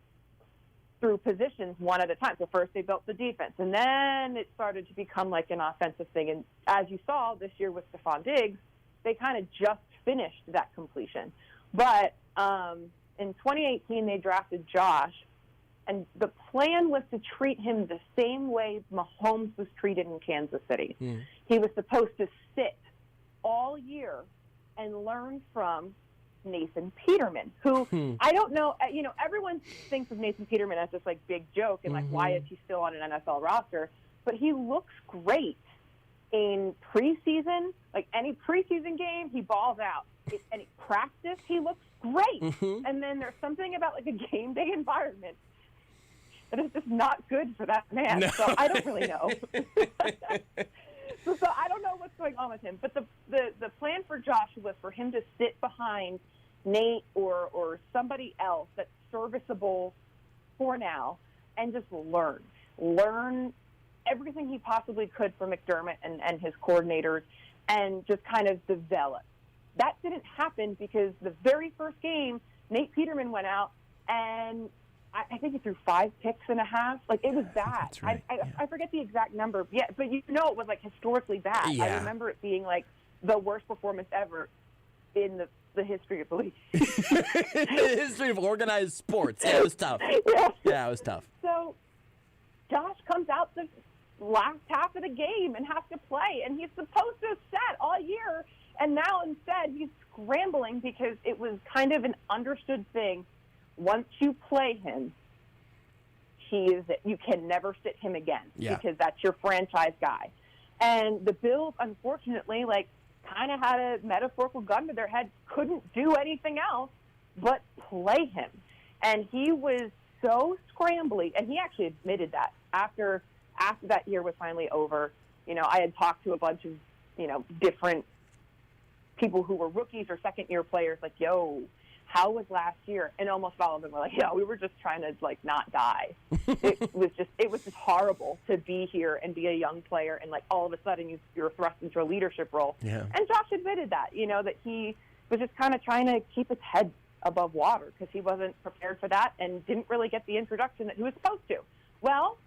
through positions one at a time. So first they built the defense, and then it started to become like an offensive thing. And as you saw this year with Stephon Diggs, they kind of just finished that completion. But in 2018, they drafted Josh, and the plan was to treat him the same way Mahomes was treated in Kansas City. He was supposed to sit all year and learn from Nathan Peterman, who I don't know, everyone thinks of Nathan Peterman as this like big joke and like, why is he still on an NFL roster? But he looks great in preseason, like any preseason game, he balls out. Any practice, he looks great. And then there's something about like a game day environment that is just not good for that man. No. So I don't really know. So I don't know what's going on with him. But the plan for Josh was for him to sit behind Nate or somebody else that's serviceable for now and just learn everything he possibly could from McDermott and his coordinators and just kind of develop. That didn't happen because the very first game, Nate Peterman went out and I think he threw 5 picks and a half. Like, it was bad. That's right. I forget the exact number. Yeah, but it was like historically bad. Yeah. I remember it being like the worst performance ever in the history of the league. The history of organized sports. Yeah, it was tough. Yeah, it was tough. So Josh comes out the last half of the game and has to play, and he's supposed to have sat all year, and now instead he's scrambling because it was kind of an understood thing. Once you play him, you can never sit him again because that's your franchise guy. And the Bills, unfortunately, kind of had a metaphorical gun to their head, couldn't do anything else but play him. And he was so scrambly, and he actually admitted that after that year was finally over. I had talked to a bunch of, different people who were rookies or second-year players, like, yo, how was last year? And almost all of them were like, yeah, we were just trying to, not die. It was just horrible to be here and be a young player, and, all of a sudden you're thrust into a leadership role. Yeah. And Josh admitted that, that he was just kind of trying to keep his head above water because he wasn't prepared for that and didn't really get the introduction that he was supposed to. Well,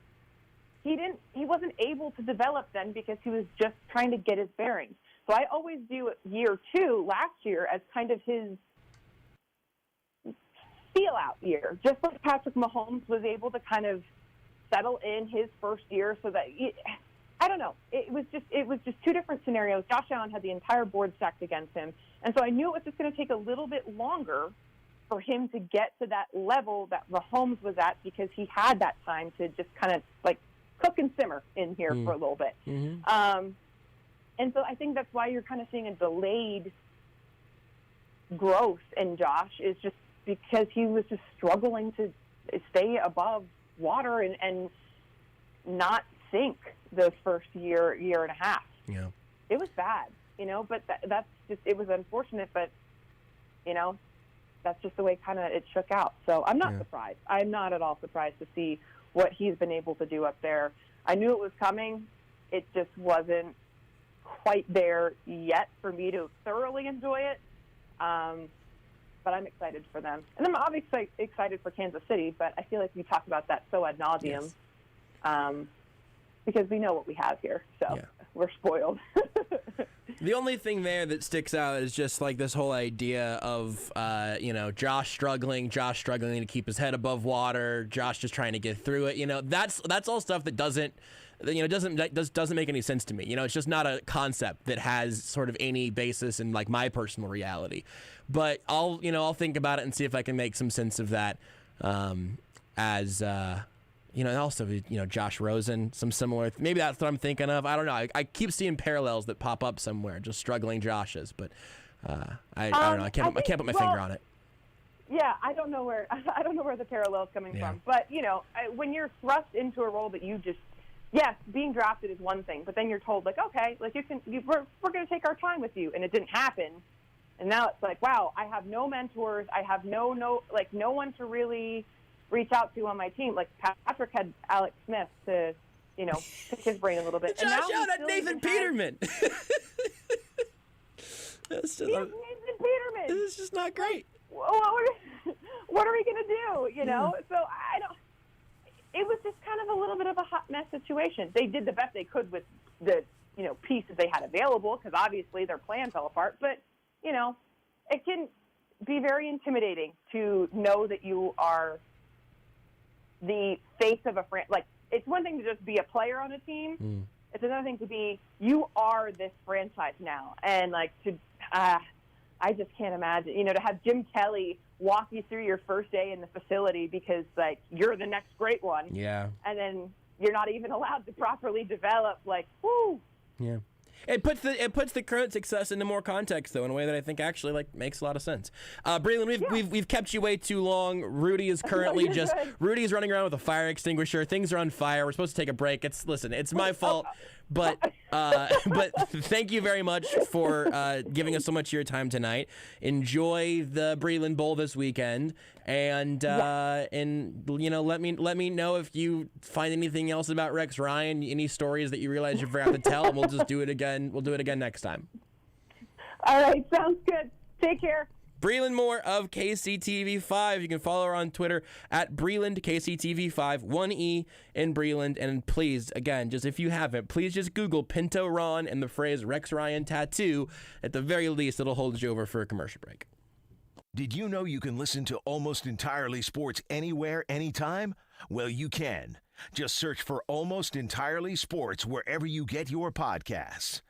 he wasn't able to develop then because he was just trying to get his bearings. So I always view year 2 last year as kind of his feel-out year, just like Patrick Mahomes was able to kind of settle in his first year so that I don't know. It was just 2 different scenarios. Josh Allen had the entire board stacked against him, and so I knew it was just going to take a little bit longer for him to get to that level that Mahomes was at because he had that time to just kind of cook and simmer in here for a little bit. And so I think that's why you're kind of seeing a delayed growth in Josh, is just because he was just struggling to stay above water and not sink those first year and a half. Yeah. It was bad, but that's just, it was unfortunate, but, that's just the way kind of it shook out. So I'm not surprised. I'm not at all surprised to see what he's been able to do up there. I knew it was coming. it just wasn't quite there yet for me to thoroughly enjoy it. But I'm excited for them. And I'm obviously excited for Kansas City, but I feel like we talk about that so ad nauseum because we know what we have here. So we're spoiled. The only thing there that sticks out is just like this whole idea of, Josh struggling to keep his head above water, Josh just trying to get through it. That's all stuff that doesn't make any sense to me. It's just not a concept that has sort of any basis in like my personal reality. But I'll think about it and see if I can make some sense of that. Also, Josh Rosen, some similar. Maybe that's what I'm thinking of. I don't know. I keep seeing parallels that pop up somewhere, just struggling Joshes. But I don't know. I can't put my finger on it. Yeah, I don't know where the parallel's coming from. But when you're thrust into a role that you just. Yes, being drafted is one thing, but then you're told, like, okay, like we're going to take our time with you, and it didn't happen. And now it's like, wow, I have no mentors, I have no one to really reach out to on my team. Like Patrick had Alex Smith to, pick his brain a little bit. Josh out at Nathan Peterman. Nathan Peterman. It's just not great. What are we going to do? So I don't. It was just kind of a little bit of a hot mess situation. They did the best they could with the, pieces they had available because obviously their plan fell apart. But, it can be very intimidating to know that you are the face of a franchise. Like, it's one thing to just be a player on a team. It's another thing to be, you are this franchise now. And, like, I just can't imagine, to have Jim Kelly walk you through your first day in the facility because, like, you're the next great one. Yeah. And then you're not even allowed to properly develop, like, whoo. Yeah. It puts the current success into more context, though, in a way that I think actually, like, makes a lot of sense. Breland, we've kept you way too long. Rudy is currently Rudy's running around with a fire extinguisher. Things are on fire. We're supposed to take a break. It's my fault. But thank you very much for giving us so much of your time tonight. Enjoy the Breland Bowl this weekend, and let me know if you find anything else about Rex Ryan, any stories that you realize you forgot to tell, and we'll just do it again. We'll do it again next time. All right, sounds good. Take care. Breland Moore of KCTV5. You can follow her on Twitter at Breland KCTV5, 1E in Breland. And please, again, just if you haven't, please just Google Pinto Ron and the phrase Rex Ryan tattoo. At the very least, it'll hold you over for a commercial break. Did you know you can listen to Almost Entirely Sports anywhere, anytime? Well, you can. Just search for Almost Entirely Sports wherever you get your podcasts.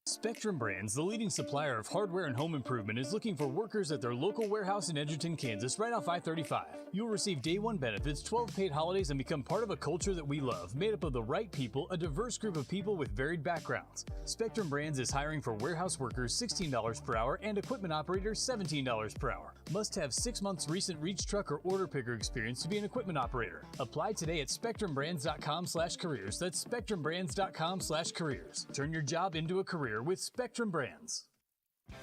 Spectrum Brands, the leading supplier of hardware and home improvement, is looking for workers at their local warehouse in Edgerton, Kansas, right off I-35. You'll receive day one benefits, 12 paid holidays, and become part of a culture that we love, made up of the right people, a diverse group of people with varied backgrounds. Spectrum Brands is hiring for warehouse workers $16 per hour and equipment operators $17 per hour. Must have 6 months recent reach truck or order picker experience to be an equipment operator. Apply today at spectrumbrands.com/careers. That's spectrumbrands.com/careers. Turn your job into a career with Spectrum Brands.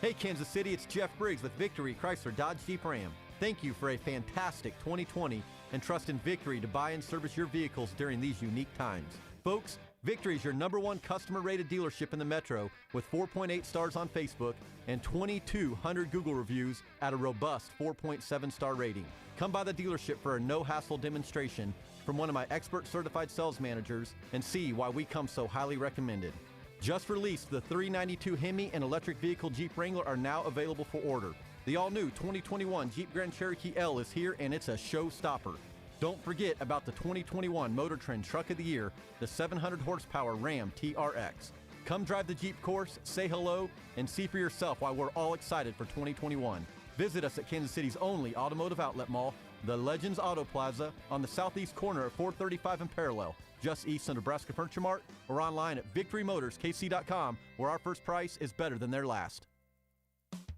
Hey Kansas City, it's Jeff Briggs with Victory Chrysler Dodge Jeep Ram. Thank you for a fantastic 2020 and trust in Victory to buy and service your vehicles during these unique times. Folks, Victory is your #1 customer rated dealership in the Metro with 4.8 stars on Facebook and 2,200 Google reviews at a robust 4.7 star rating. Come by the dealership for a no-hassle demonstration from one of my expert certified sales managers and see why we come so highly recommended. Just released, the 392 Hemi and electric vehicle Jeep Wrangler are now available for order. The all-new 2021 Jeep Grand Cherokee L is here, and it's a showstopper. Don't forget about the 2021 Motor Trend Truck of the Year, the 700 horsepower Ram TRX. Come drive the Jeep course, say hello, and see for yourself why we're all excited for 2021. Visit us at Kansas City's only automotive outlet mall, the Legends Auto Plaza, on the southeast corner of 435 and Parallel, just east of Nebraska Furniture Mart, or online at victorymotorskc.com, where our first price is better than their last.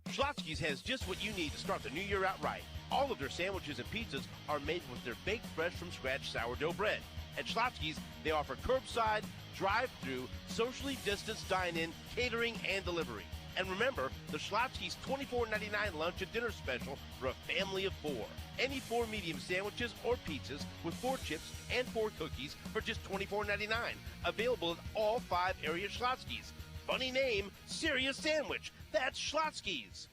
Schlotzsky's has just what you need to start the new year out right. All of their sandwiches and pizzas are made with their baked fresh from scratch sourdough bread. At Schlotzsky's, they offer curbside, drive-through, socially distanced dine-in, catering, and delivery. And remember, the Schlotzsky's $24.99 lunch and dinner special for a family of 4. Any 4 medium sandwiches or pizzas with 4 chips and 4 cookies for just $24.99. Available at all 5 area Schlotzsky's. Funny name, serious sandwich. That's Schlotzsky's.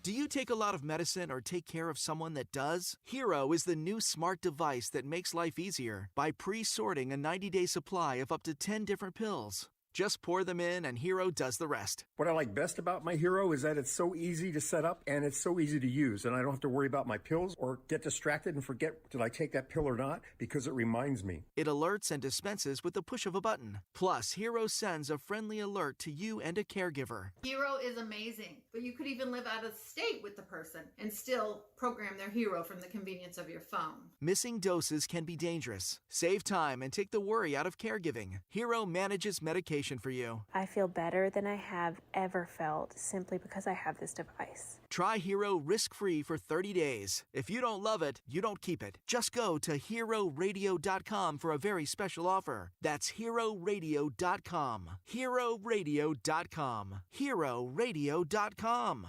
Do you take a lot of medicine or take care of someone that does? Hero is the new smart device that makes life easier by pre-sorting a 90-day supply of up to 10 different pills. Just pour them in and Hero does the rest. What I like best about my Hero is that it's so easy to set up and it's so easy to use, and I don't have to worry about my pills or get distracted and forget, did I take that pill or not, because it reminds me. It alerts and dispenses with the push of a button. Plus, Hero sends a friendly alert to you and a caregiver. Hero is amazing, but you could even live out of state with the person and still program their Hero from the convenience of your phone. Missing doses can be dangerous. Save time and take the worry out of caregiving. Hero manages medication for you. I feel better than I have ever felt simply because I have this device. Try Hero risk-free for 30 days. If you don't love it, you don't keep it. Just go to HeroRadio.com for a very special offer. That's HeroRadio.com. HeroRadio.com. HeroRadio.com.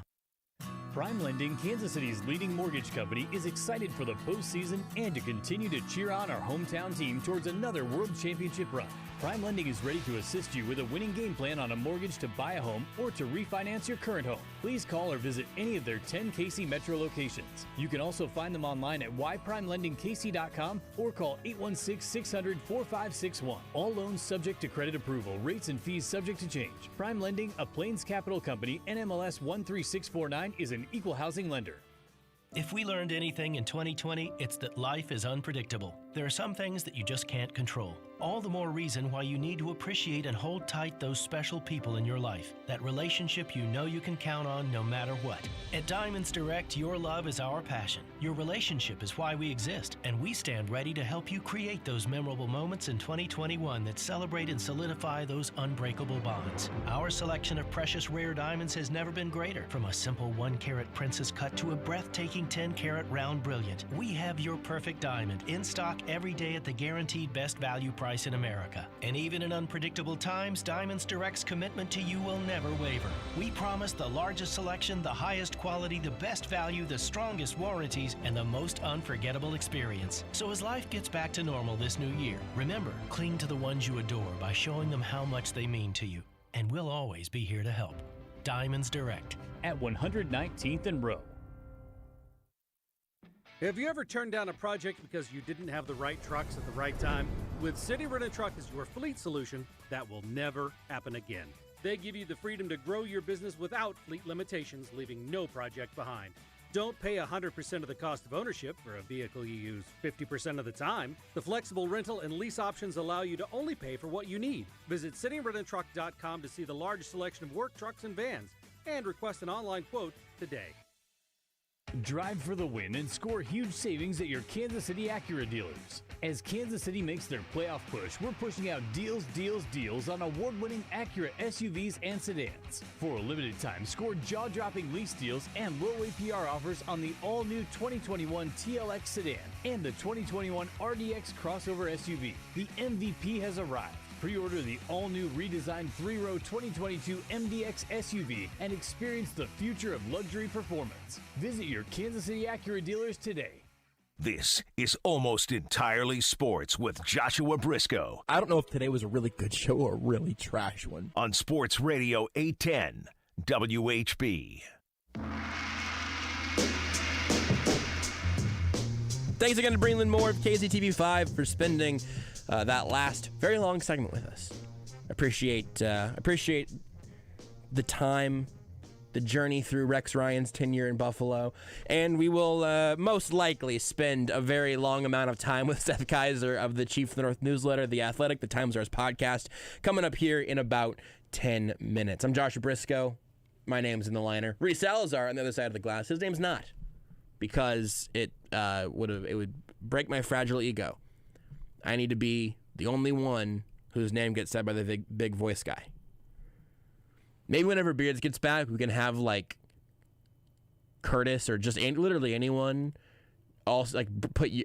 Prime Lending, Kansas City's leading mortgage company, is excited for the postseason and to continue to cheer on our hometown team towards another World Championship run. Prime Lending is ready to assist you with a winning game plan on a mortgage to buy a home or to refinance your current home. Please call or visit any of their 10 KC Metro locations. You can also find them online at yprimelendingkc.com or call 816-600-4561. All loans subject to credit approval. Rates and fees subject to change. Prime Lending, a Plains Capital Company, NMLS 13649, is an equal housing lender. If we learned anything in 2020, it's that life is unpredictable. There are some things that you just can't control. All the more reason why you need to appreciate and hold tight those special people in your life. That relationship you know you can count on no matter what. At Diamonds Direct, your love is our passion. Your relationship is why we exist, and we stand ready to help you create those memorable moments in 2021 that celebrate and solidify those unbreakable bonds. Our selection of precious rare diamonds has never been greater. From a simple 1-carat princess cut to a breathtaking 10-carat round brilliant, we have your perfect diamond in stock every day at the guaranteed best value price in America. And even in unpredictable times, Diamonds Direct's commitment to you will never waver. We promise the largest selection, the highest quality, the best value, the strongest warranties, and the most unforgettable experience. So as life gets back to normal this new year, remember, cling to the ones you adore by showing them how much they mean to you. And we'll always be here to help. Diamonds Direct. At 119th and Row. Have you ever turned down a project because you didn't have the right trucks at the right time? With City Rent & Truck as your fleet solution, that will never happen again. They give you the freedom to grow your business without fleet limitations, leaving no project behind. Don't pay 100% of the cost of ownership for a vehicle you use 50% of the time. The flexible rental and lease options allow you to only pay for what you need. Visit cityrentandtruck.com to see the large selection of work trucks and vans and request an online quote today. Drive for the win and score huge savings at your Kansas City Acura dealers. As Kansas City makes their playoff push, we're pushing out deals on award-winning Acura SUVs and sedans. For a limited time, score jaw-dropping lease deals and low APR offers on the all-new 2021 TLX sedan and the 2021 RDX crossover SUV. The MVP has arrived. Pre-order the all-new redesigned 3-row 2022 MDX SUV and experience the future of luxury performance. Visit your Kansas City Acura dealers today. This is Almost Entirely Sports with Joshua Brisco. I don't know if today was a really good show or a really trash one. On Sports Radio 810 WHB. Thanks again to Breland Moore of KCTV5 for spending that last very long segment with us. Appreciate the time, the journey through Rex Ryan's tenure in Buffalo, and we will most likely spend a very long amount of time with Seth Keysor of the Chief of the North newsletter, The Athletic, the Times Stars podcast, coming up here in about 10 minutes. I'm Joshua Brisco. My name's in the liner. Rudy Salazar on the other side of the glass. His name's not, because it would break my fragile ego. I need to be the only one whose name gets said by the big voice guy. Maybe whenever Beards gets back, we can have like Curtis or just literally anyone also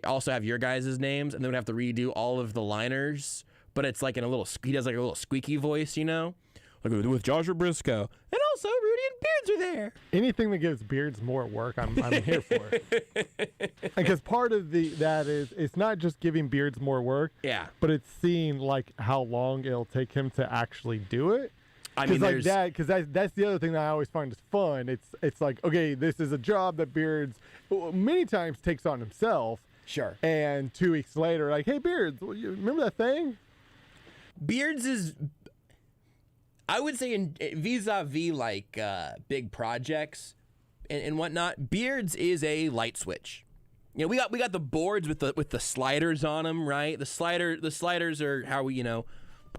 also have your guys' names, and then we'd have to redo all of the liners. But it's like in a little, he does like a little squeaky voice, you know, like with Joshua Brisco and also Rudy and Beards are there. Anything that gives Beards more work, I'm here for. Because part of that is it's not just giving Beards more work. Yeah. But it's seeing like how long it'll take him to actually do it. I mean, like that, because that's the other thing that I always find is fun. It's like, okay, this is a job that Beards many times takes on himself. Sure. And 2 weeks later, like, hey, Beards, you remember that thing? Beards is, I would say, vis-a-vis like big projects and whatnot, Beards is a light switch. You know, we got the boards with the sliders on them, right? The sliders are how we,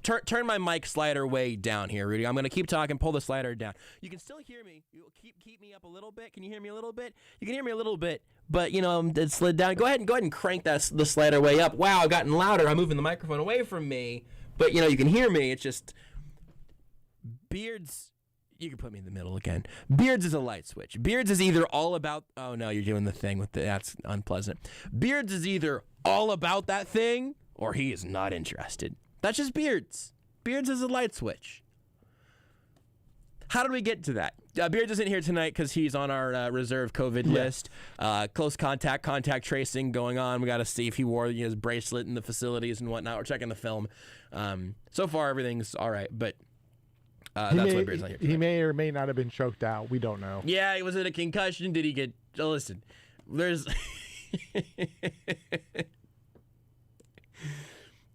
turn my mic slider way down here, Rudy. I'm going to keep talking, pull the slider down. You can still hear me. You keep me up a little bit. Can you hear me a little bit? You can hear me a little bit, but it slid down. Go ahead and crank the slider way up. Wow, I've gotten louder. I'm moving the microphone away from me, but you can hear me. It's just Beards. You can put me in the middle again. Beards is a light switch. Beards is either all about. Oh no, you're doing the thing with that's unpleasant. Beards is either all about that thing or he is not interested. That's just Beards. Beards is a light switch. How did we get to that? Beards isn't here tonight because he's on our reserve COVID list. Close contact tracing going on. We got to see if he wore his bracelet in the facilities and whatnot. We're checking the film. So far, everything's all right, but that's why Beards not here tonight. He may or may not have been choked out. We don't know. Yeah, was it a concussion? Did he get... listen, there's...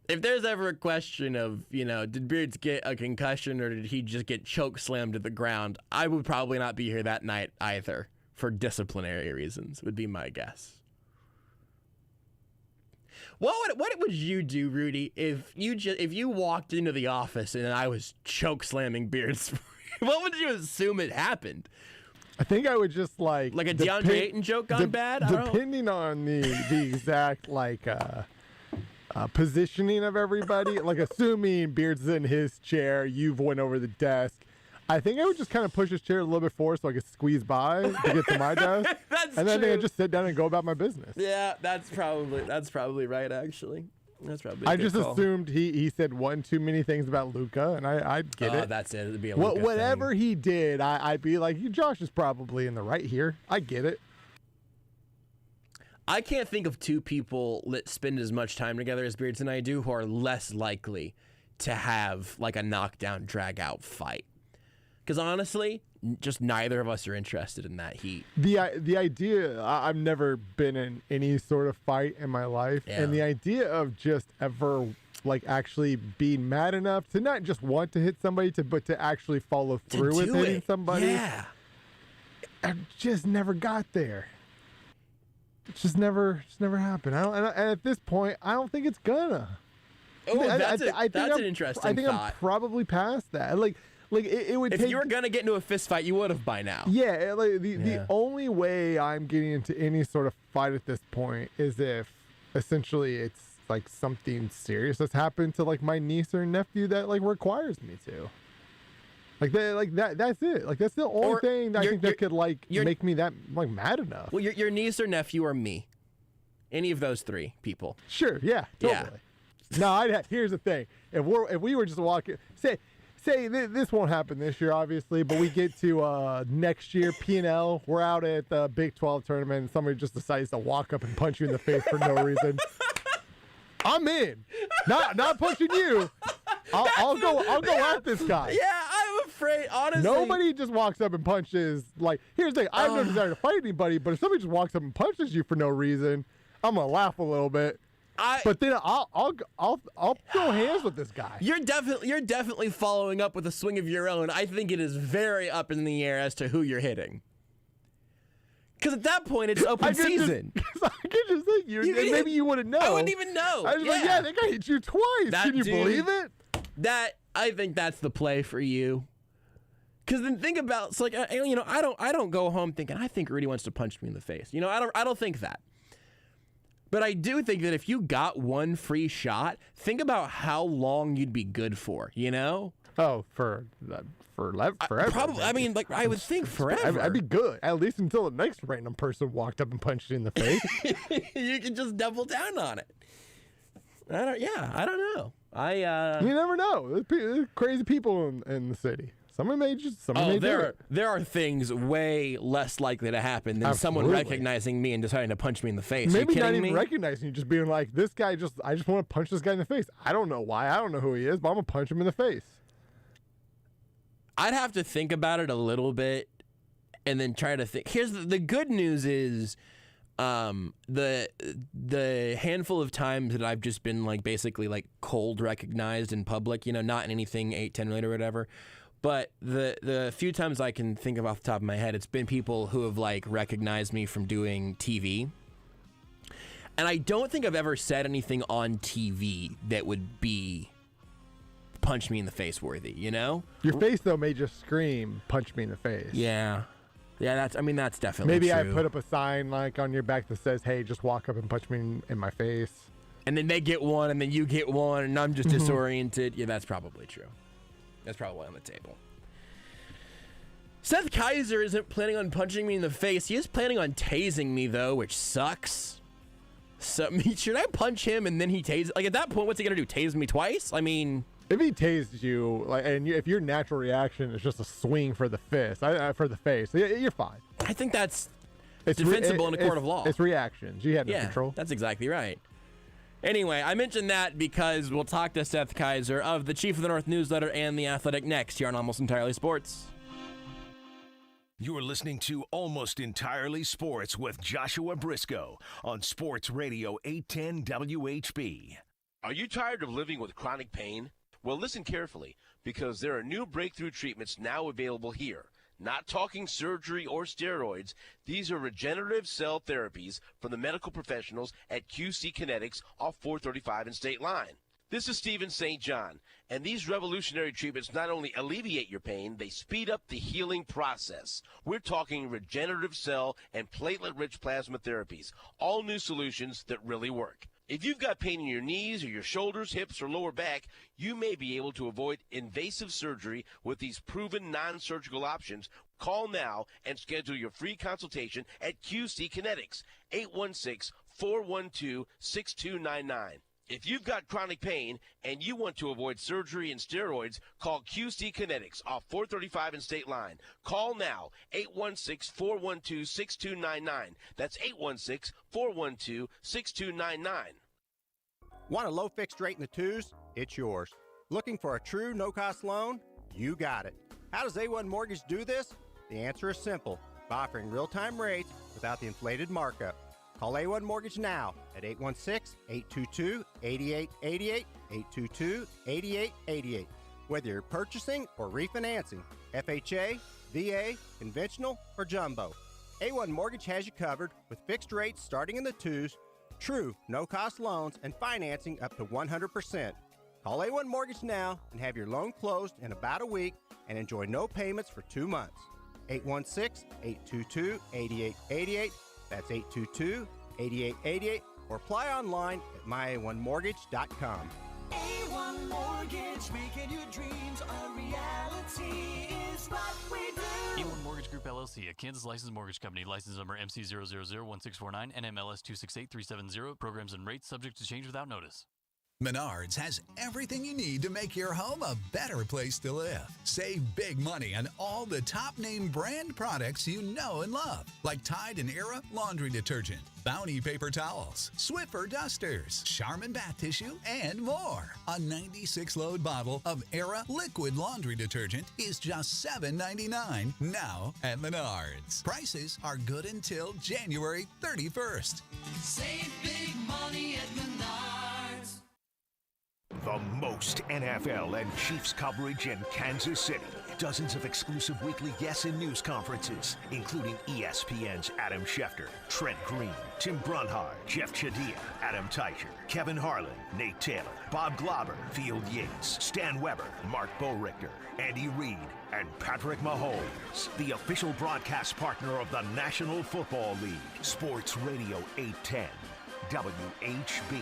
If there's ever a question of, did Beards get a concussion or did he just get choke slammed to the ground, I would probably not be here that night either for disciplinary reasons, would be my guess. What would you do, Rudy, if you walked into the office and I was choke slamming Beards? What would you assume had happened? I think I would just like a DeAndre Ayton joke gone bad? Depending on the exact positioning of everybody, like assuming Beards is in his chair, you've went over the desk. I think I would just kind of push his chair a little bit forward so I could squeeze by to get to my desk. And then I just sit down and go about my business. Yeah, that's probably right, actually. That's probably I just assumed he said one too many things about Luka, and I'd get it. Oh, that's it. It'd be a Luka whatever thing. he did, I'd be like, Josh is probably in the right here. I get it. I can't think of two people that spend as much time together as Beards and I do who are less likely to have like a knockdown, drag-out fight. Because honestly, just neither of us are interested in that heat. The idea, I've never been in any sort of fight in my life, and the idea of just ever like actually being mad enough to not just want to hit somebody, but to actually follow through with hitting somebody. Yeah, I just never got there. It just never happened. And at this point, I don't think it's gonna. Oh, that's an interesting I think thought. I'm probably past that. Like it would if take... you were gonna get into a fist fight, you would have by now. Yeah, the only way I'm getting into any sort of fight at this point is if essentially it's like something serious that's happened to like my niece or nephew that like requires me to. That's it. Like that's the only thing that I think that could like make me that like mad enough. Well, your niece or nephew or me, any of those three people. Sure. Yeah. Totally. Yeah. No, here's the thing. If we were just walking, say this won't happen this year, obviously, but we get to next year, P&L. We're out at the Big 12 tournament, and somebody just decides to walk up and punch you in the face for no reason. I'm in. Not punching you. I'll go at this guy. Yeah, I'm afraid, honestly. Nobody just walks up and punches. Like, here's the thing. I have no desire to fight anybody, but if somebody just walks up and punches you for no reason, I'm gonna laugh a little bit. But then I'll throw hands with this guy. You're definitely following up with a swing of your own. I think it is very up in the air as to who you're hitting. Because at that point, it's open season. I could just think maybe you wouldn't know. I wouldn't even know. I was like, yeah, that guy hit you twice. Can you believe it? I think that's the play for you. Because then think about, it's like, I don't go home thinking, I think Rudy wants to punch me in the face. I don't think that. But I do think that if you got one free shot, think about how long you'd be good for, Oh, forever. Probably. I mean, I would think forever. I'd be good, at least until the next random person walked up and punched you in the face. You can just double down on it. I don't know. You never know. There's crazy people in the city. Someone may do it. There are things way less likely to happen than someone recognizing me and deciding to punch me in the face. Maybe not even me? recognizing you, just being like, this guy I just want to punch this guy in the face. I don't know why. I don't know who he is, but I'm going to punch him in the face. I'd have to think about it a little bit and then try to think. Here's the good news is the handful of times that I've just been like basically like cold recognized in public, not in anything 8-10 related or whatever. But the few times I can think of off the top of my head, it's been people who have like recognized me from doing TV. And I don't think I've ever said anything on TV that would be punch me in the face worthy, Your face though may just scream, punch me in the face. Yeah. Yeah, that's definitely Maybe true. I put up a sign like on your back that says, hey, just walk up and punch me in my face. And then they get one and then you get one and I'm just disoriented. Yeah, that's probably true. That's probably on the table. Seth Keysor isn't planning on punching me in the face. He is planning on tasing me, though, which sucks. So, should I punch him and then he tases? Like, at that point, what's he going to do? Tase me twice? I mean... If he tased you, if your natural reaction is just a swing for the fist, for the face, you're fine. I think it's defensible in a court of law. It's reactions. You had no control. That's exactly right. Anyway, I mentioned that because we'll talk to Seth Keysor of the Chief of the North newsletter and The Athletic next here on Almost Entirely Sports. You're listening to Almost Entirely Sports with Joshua Brisco on Sports Radio 810 WHB. Are you tired of living with chronic pain? Well, listen carefully, because there are new breakthrough treatments now available here. Not talking surgery or steroids. These are regenerative cell therapies from the medical professionals at QC Kinetics off 435 and State Line. This is Stephen St. John, and these revolutionary treatments not only alleviate your pain, they speed up the healing process. We're talking regenerative cell and platelet-rich plasma therapies, all new solutions that really work. If you've got pain in your knees or your shoulders, hips, or lower back, you may be able to avoid invasive surgery with these proven non-surgical options. Call now and schedule your free consultation at QC Kinetics, 816-412-6299. If you've got chronic pain and you want to avoid surgery and steroids, call QC Kinetics off 435 and State Line. Call now, 816-412-6299. That's 816-412-6299. Want a low fixed rate in the twos? It's yours. Looking for a true no-cost loan? You got it. How does A1 Mortgage do this? The answer is simple, by offering real-time rates without the inflated markup. Call A1 Mortgage now at 816-822-8888, 822-8888. Whether you're purchasing or refinancing, FHA, VA, conventional, or jumbo, A1 Mortgage has you covered with fixed rates starting in the twos, true no-cost loans, and financing up to 100%. Call A1 Mortgage now and have your loan closed in about a week and enjoy no payments for 2 months. 816-822-8888. That's 822-8888, or apply online at mya1mortgage.com. A1 Mortgage, making your dreams a reality is what we do. A1 Mortgage Group LLC, a Kansas licensed mortgage company, license number MC0001649, NMLS 268370. Programs and rates subject to change without notice. Menards has everything you need to make your home a better place to live. Save big money on all the top name brand products you know and love, like Tide and Era laundry detergent, Bounty paper towels, Swiffer dusters, Charmin bath tissue, and more. A 96-load bottle of Era liquid laundry detergent is just $7.99 now at Menards. Prices are good until January 31st. Save big money at Menards. The most NFL and Chiefs coverage in Kansas City. Dozens of exclusive weekly guests and news conferences, including ESPN's Adam Schefter, Trent Green, Tim Brunhard, Jeff Chadia, Adam Teicher, Kevin Harlan, Nate Taylor, Bob Glauber, Field Yates, Stan Weber, Mark Bowrichter, Andy Reid, and Patrick Mahomes. The official broadcast partner of the National Football League. Sports Radio 810, WHB.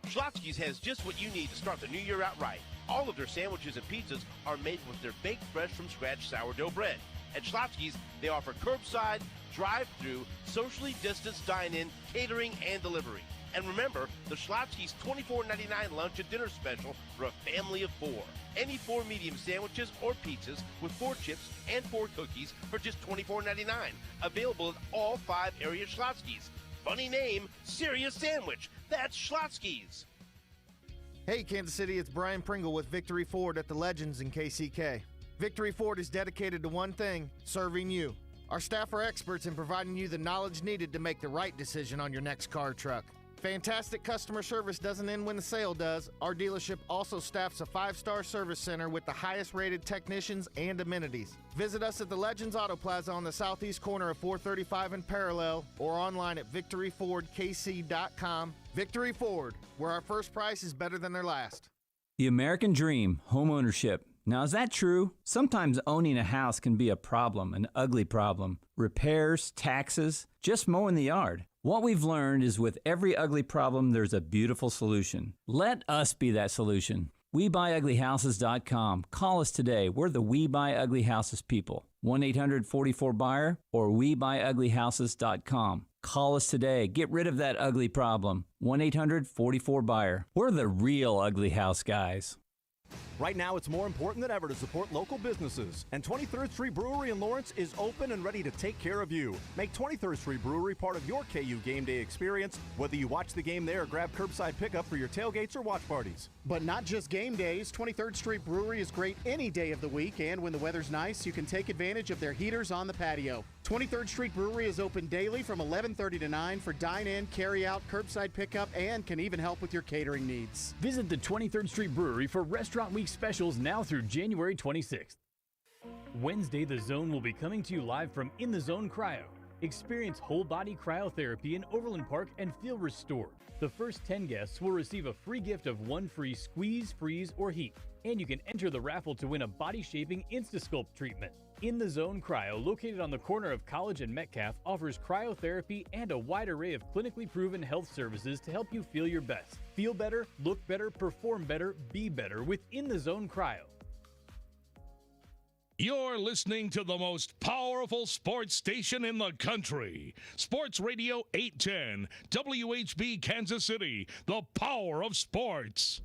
Schlotzsky's has just what you need to start the new year out right. All of their sandwiches and pizzas are made with their baked fresh from scratch sourdough bread. At Schlotzsky's, they offer curbside, drive-through, socially distanced dine-in, catering, and delivery. And remember, the Schlotzsky's $24.99 lunch and dinner special for a family of 4. Any 4 medium sandwiches or pizzas with 4 chips and 4 cookies for just $24.99. Available at all 5 area Schlotzsky's. Funny name, serious sandwich. That's Schlotzsky's. Hey, Kansas City, it's Brian Pringle with Victory Ford at the Legends in KCK. Victory Ford is dedicated to one thing, serving you. Our staff are experts in providing you the knowledge needed to make the right decision on your next car or truck. Fantastic customer service doesn't end when the sale does. Our dealership also staffs a 5-star service center with the highest rated technicians and amenities. Visit us at the Legends Auto Plaza on the southeast corner of 435 and Parallel, or online at victoryfordkc.com. Victory Ford, where our first price is better than their last. The American dream, home ownership. Now, is that true? Sometimes owning a house can be a problem, an ugly problem. Repairs, taxes, just mowing the yard. What we've learned is with every ugly problem, there's a beautiful solution. Let us be that solution. WeBuyUglyHouses.com. Call us today. We're the We Buy Ugly Houses people. 1-800-44-BUYER or WeBuyUglyHouses.com. Call us today. Get rid of that ugly problem. 1-800-44-BUYER. We're the real ugly house guys. Right now, it's more important than ever to support local businesses. And 23rd Street Brewery in Lawrence is open and ready to take care of you. Make 23rd Street Brewery part of your KU game day experience, whether you watch the game there or grab curbside pickup for your tailgates or watch parties. But not just game days. 23rd Street Brewery is great any day of the week, and when the weather's nice, you can take advantage of their heaters on the patio. 23rd Street Brewery is open daily from 11:30 to 9 for dine-in, carry-out, curbside pickup, and can even help with your catering needs. Visit the 23rd Street Brewery for Restaurant Week specials now through January 26th. Wednesday, The Zone will be coming to you live from In the Zone Cryo. Experience whole-body cryotherapy in Overland Park and feel restored. The first 10 guests will receive a free gift of 1 free squeeze, freeze, or heat. And you can enter the raffle to win a body-shaping Instasculpt treatment. In the Zone Cryo, located on the corner of College and Metcalf, offers cryotherapy and a wide array of clinically proven health services to help you feel your best. Feel better, look better, perform better, be better with In the Zone Cryo. You're listening to the most powerful sports station in the country. Sports Radio 810, WHB Kansas City, the power of sports.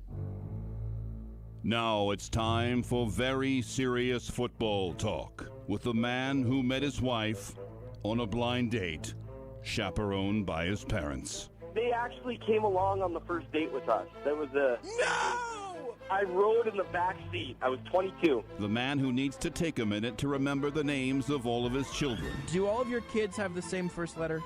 Now it's time for very serious football talk with the man who met his wife on a blind date, chaperoned by his parents. They actually came along on the first date with us. There was a... No! I rode in the back seat. I was 22. The man who needs to take a minute to remember the names of all of his children. Do all of your kids have the same first letter?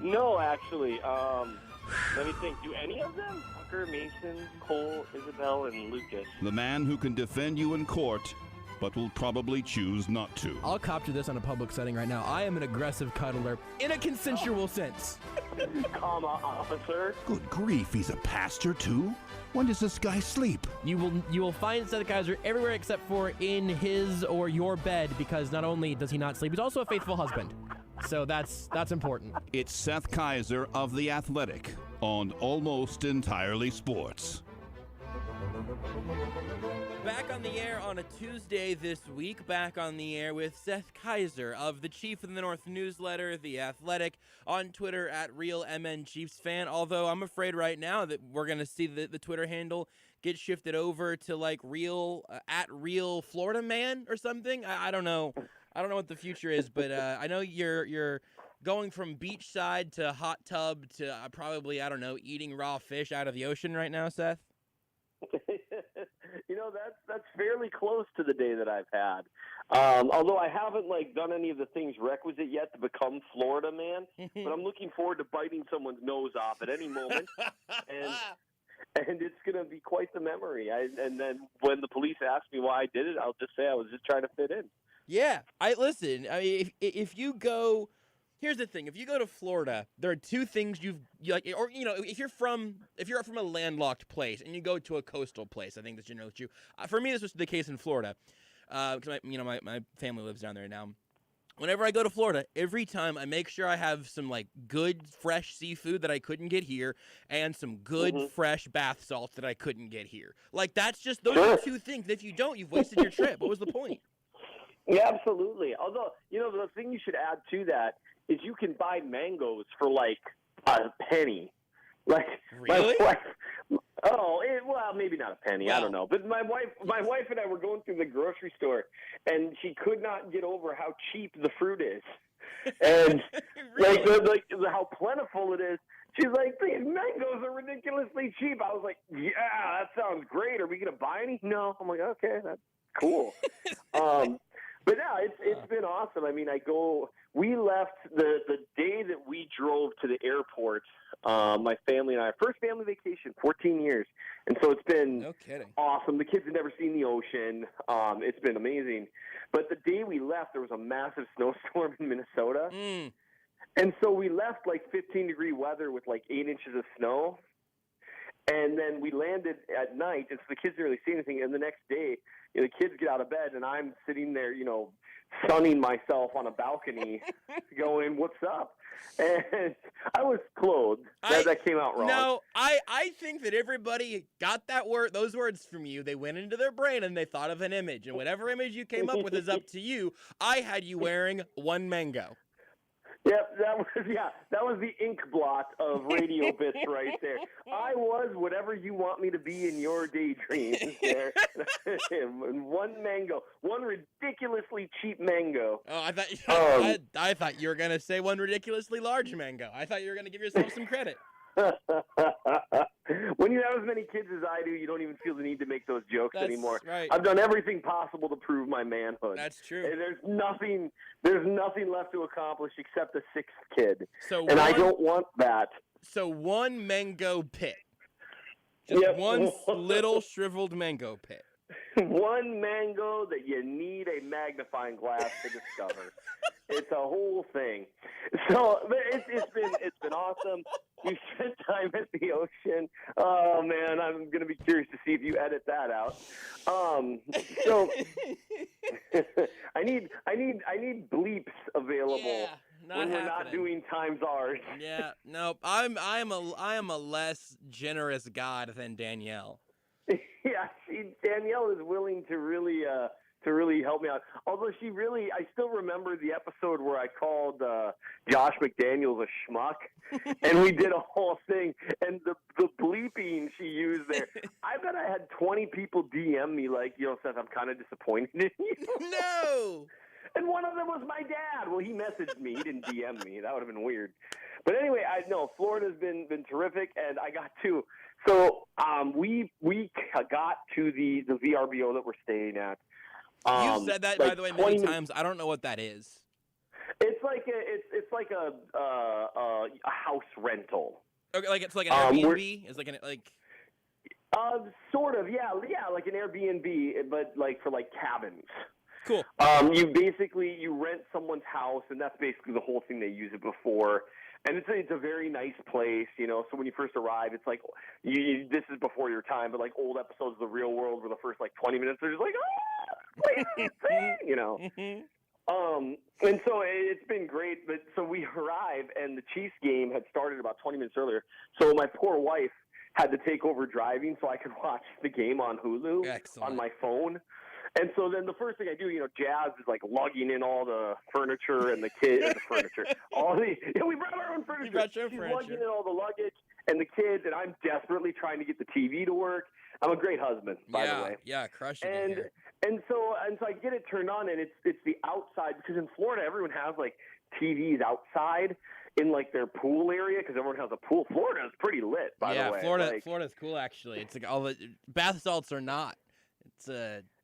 No, actually. Let me think. Do any of them? Tucker, Mason, Cole, Isabel, and Lucas. The man who can defend you in court, but will probably choose not to. I'll cop to this on a public setting right now. I am an aggressive cuddler in a consensual sense. Comma, officer. Good grief, he's a pastor too? When does this guy sleep? You will find Seth Keysor everywhere except for in his or your bed, because not only does he not sleep, he's also a faithful husband. So that's important. It's Seth Keysor of The Athletic on Almost Entirely Sports. Back on the air on a Tuesday this week, back on the air with Seth Keysor of the Chief of the North newsletter, The Athletic, on Twitter at RealMNChiefsFan, although I'm afraid right now that we're going to see the Twitter handle get shifted over to like at Real Florida Man or something. I don't know. I don't know what the future is, but I know you're going from beachside to hot tub to probably, I don't know, eating raw fish out of the ocean right now, Seth. You know, that's fairly close to the day that I've had. Although I haven't done any of the things requisite yet to become Florida Man, but I'm looking forward to biting someone's nose off at any moment, and it's going to be quite the memory. And then when the police ask me why I did it, I'll just say I was just trying to fit in. Yeah, listen. I mean, if you go. Here's the thing: if you go to Florida, there are two things if you're from a landlocked place and you go to a coastal place, I think that's generally true. For me, this was the case in Florida, because my family lives down there now. Whenever I go to Florida, every time I make sure I have some good fresh seafood that I couldn't get here, and some good fresh bath salts that I couldn't get here. That's just those are two things. If you don't, you've wasted your trip. What was the point? Yeah, absolutely. Although, the thing you should add to that is you can buy mangoes for like a penny. Like Really? my wife, well, maybe not a penny. I don't know. But my wife and I were going through the grocery store, and she could not get over how cheap the fruit is, and like how plentiful it is. She's like, these mangoes are ridiculously cheap. I was like, yeah, that sounds great. Are we gonna buy any? No. I'm like, okay, that's cool. But yeah, it's been awesome. I mean, we left the day that we drove to the airport, my family and I, first family vacation, 14 years. And so it's been awesome. The kids had never seen the ocean. It's been amazing. But the day we left, there was a massive snowstorm in Minnesota. And so we left like 15-degree weather with like 8 inches of snow. And then we landed at night, and so the kids didn't really see anything. And the next day, the kids get out of bed, and I'm sitting there, sunning myself on a balcony going, what's up? And I was clothed. That came out wrong. No, I think that everybody got those words from you. They went into their brain, and they thought of an image. And whatever image you came up with is up to you. I had you wearing one mango. Yep, that was the ink blot of radio bits right there. I was whatever you want me to be in your daydreams there. One mango, one ridiculously cheap mango. Oh, I thought you were gonna say one ridiculously large mango. I thought you were gonna give yourself some credit. When you have as many kids as I do, you don't even feel the need to make those jokes anymore. Right. I've done everything possible to prove my manhood. That's true. And there's nothing left to accomplish except a sixth kid. I don't want that. So one mango pit. Just one little shriveled mango pit. One mango that you need a magnifying glass to discover. It's a whole thing. So it's been awesome. We spent time at the ocean. Oh man, I'm gonna be curious to see if you edit that out. So I need bleeps available when we're not doing times ours. Yeah, no, I am a less generous god than Danielle. Yeah, Danielle is willing to really help me out. Although I still remember the episode where I called Josh McDaniels a schmuck, and we did a whole thing. And the bleeping she used there, I bet I had 20 people DM me like, Seth, I'm kind of disappointed in you. No. And one of them was my dad. Well, he messaged me. He didn't DM me. That would have been weird. But anyway, Florida's been terrific, and I got to. So we got to the VRBO that we're staying at. You said that, by the way, many times. I don't know what that is. It's like a house rental. Okay, like it's like an Airbnb. It's like sort of, yeah, like an Airbnb, but like for like cabins. Cool. You rent someone's house, and that's basically the whole thing they use it before. And it's a very nice place, So when you first arrive, it's like this is before your time, but like old episodes of The Real World, where the first like 20 minutes are just like, And so it's been great. But so we arrive, and the Chiefs game had started about 20 minutes earlier. So my poor wife had to take over driving so I could watch the game on Hulu. Excellent. On my phone. And so then the first thing I do, Jazz is like lugging in all the furniture and the kids, we brought our own furniture. She's lugging in all the luggage and the kids, and I'm desperately trying to get the TV to work. I'm a great husband, by the way. Yeah, crushing it. And so I get it turned on, and it's the outside, because in Florida everyone has like TVs outside in like their pool area because everyone has a pool. Florida is pretty lit, by the way. Yeah, Florida's cool actually. It's like all the bath salts are not. It's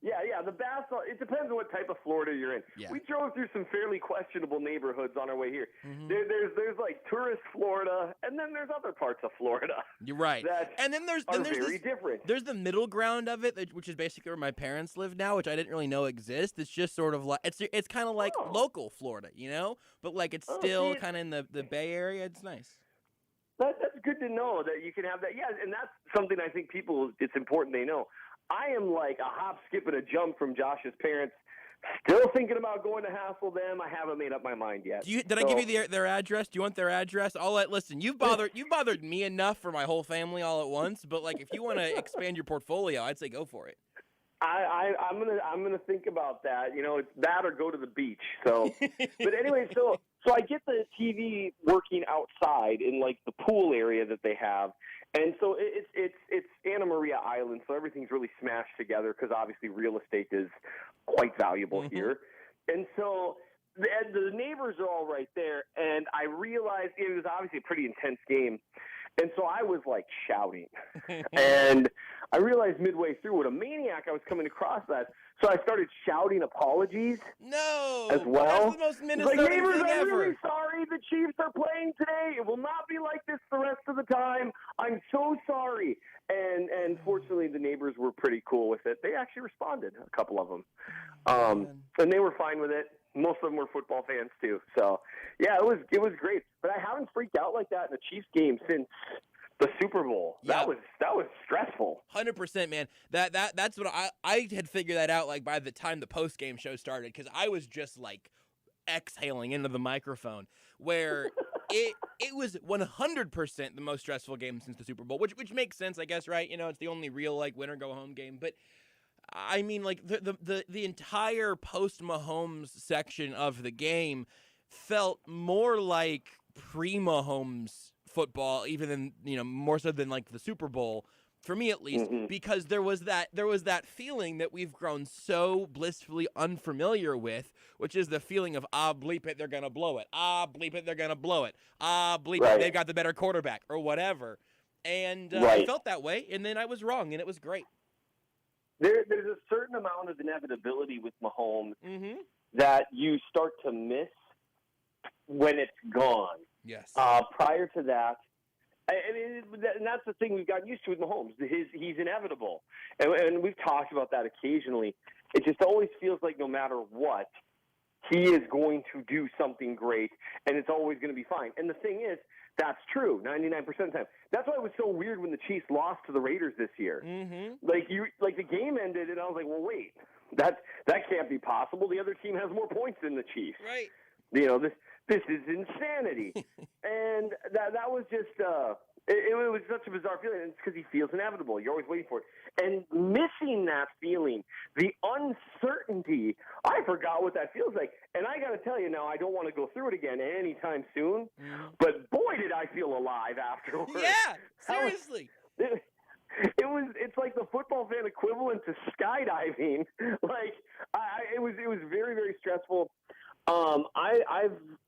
Yeah, the bath salt, it depends on what type of Florida you're in. Yeah. We drove through some fairly questionable neighborhoods on our way here. Mm-hmm. There's like tourist Florida, and then there's other parts of Florida. You're right. And then there's very different. There's the middle ground of it, which is basically where my parents live now, which I didn't really know exists. It's just sort of like it's kind of like local Florida, but like it's still kind of in the Bay Area. It's nice. That's good to know that you can have that. Yeah, and that's something I think it's important they know. I am like a hop, skip, and a jump from Josh's parents. Still thinking about going to hassle them. I haven't made up my mind yet. Did I give you their address? Do you want their address? Listen, you've bothered me enough for my whole family all at once. But like, if you want to expand your portfolio, I'd say go for it. I'm gonna think about that. It's that or go to the beach. So, but anyway, so So I get the TV working outside in like the pool area that they have, and so it's Anna Maria Island, so everything's really smashed together because obviously real estate is quite valuable here, and so the neighbors are all right there, and I realized it was obviously a pretty intense game. And so I was like shouting, and I realized midway through what a maniac I was coming across that. So I started shouting apologies. As well. That's the most Minnesotan like, neighbors, thing I'm ever. really sorry the Chiefs are playing today. It will not be like this the rest of the time. I'm so sorry. And fortunately, the neighbors were pretty cool with it. They actually responded, a couple of them, and they were fine with it. Most of them were football fans too. So, yeah, it was great. But I haven't freaked out like that in a Chiefs game since the Super Bowl. That was stressful. 100%, man. That's what I had figured that out like by the time the post game show started, because I was just like exhaling into the microphone where it was 100% the most stressful game since the Super Bowl, which makes sense, I guess, right? You know, it's the only real like win or go home game, but. I mean, like the entire post Mahomes section of the game felt more like pre-Mahomes football, even than more so than like the Super Bowl for me at least, because there was that feeling that we've grown so blissfully unfamiliar with, which is the feeling of bleep it, they're gonna blow it, bleep it, they're gonna blow it, bleep it, they've got the better quarterback or whatever, and I felt that way, and then I was wrong, and it was great. There's a certain amount of inevitability with Mahomes that you start to miss when it's gone. Yes. Prior to that, and that's the thing we've gotten used to with Mahomes. He's inevitable, and we've talked about that occasionally. It just always feels like no matter what, he is going to do something great, and it's always going to be fine. And the thing is, that's true 99% of the time. That's why it was so weird when the Chiefs lost to the Raiders this year. Like the game ended, and I was like, well, wait, that can't be possible. The other team has more points than the Chiefs. Right. This is insanity. And that was just it was such a bizarre feeling. And it's because he feels inevitable. You're always waiting for it. And missing that feeling, the uncertainty, I forgot what that feels like. And I got to tell you now, I don't want to go through it again anytime soon. But boy, did I feel alive afterwards. Yeah, seriously. It's like the football fan equivalent to skydiving. Like it was very, very stressful.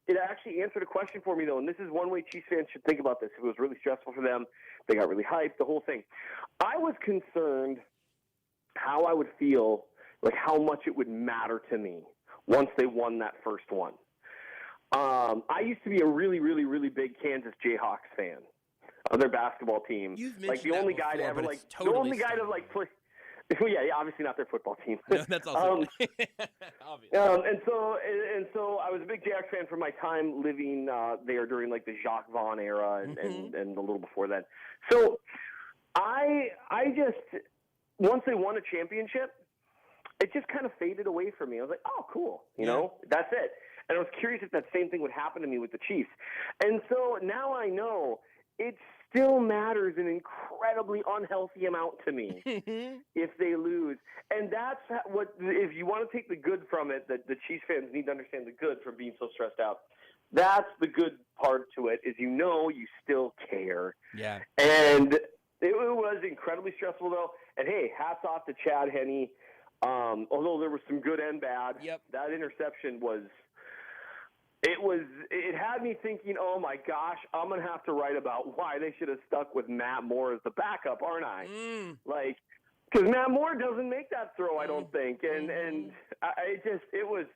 It actually answered a question for me though, and this is one way Chiefs fans should think about this. It was really stressful for them. They got really hyped, the whole thing. I was concerned how I would feel, like how much it would matter to me once they won that first one. I used to be a really, really, really big Kansas Jayhawks fan of their basketball team. You've mentioned like the only that guy to before, ever but like it's totally the only guy to like play. Well, yeah, obviously not their football team. No, that's also obvious. And so I was a big Jayhawks fan for my time living there during like the Jacques Vaughn era and a little before that. So I just once they won a championship, it just kind of faded away from me. I was like, oh, cool, you know, that's it. And I was curious if that same thing would happen to me with the Chiefs. And so now I know it still matters an incredibly unhealthy amount to me if they lose. And that's what, if you want to take the good from it, that the Chiefs fans need to understand the good from being so stressed out. That's the good part to it, is you still care. Yeah. And it was incredibly stressful, though. And, hey, hats off to Chad Henne. Although there was some good and bad, that interception was – it had me thinking, oh, my gosh, I'm going to have to write about why they should have stuck with Matt Moore as the backup, aren't I? Like, because Matt Moore doesn't make that throw, I don't think. And it was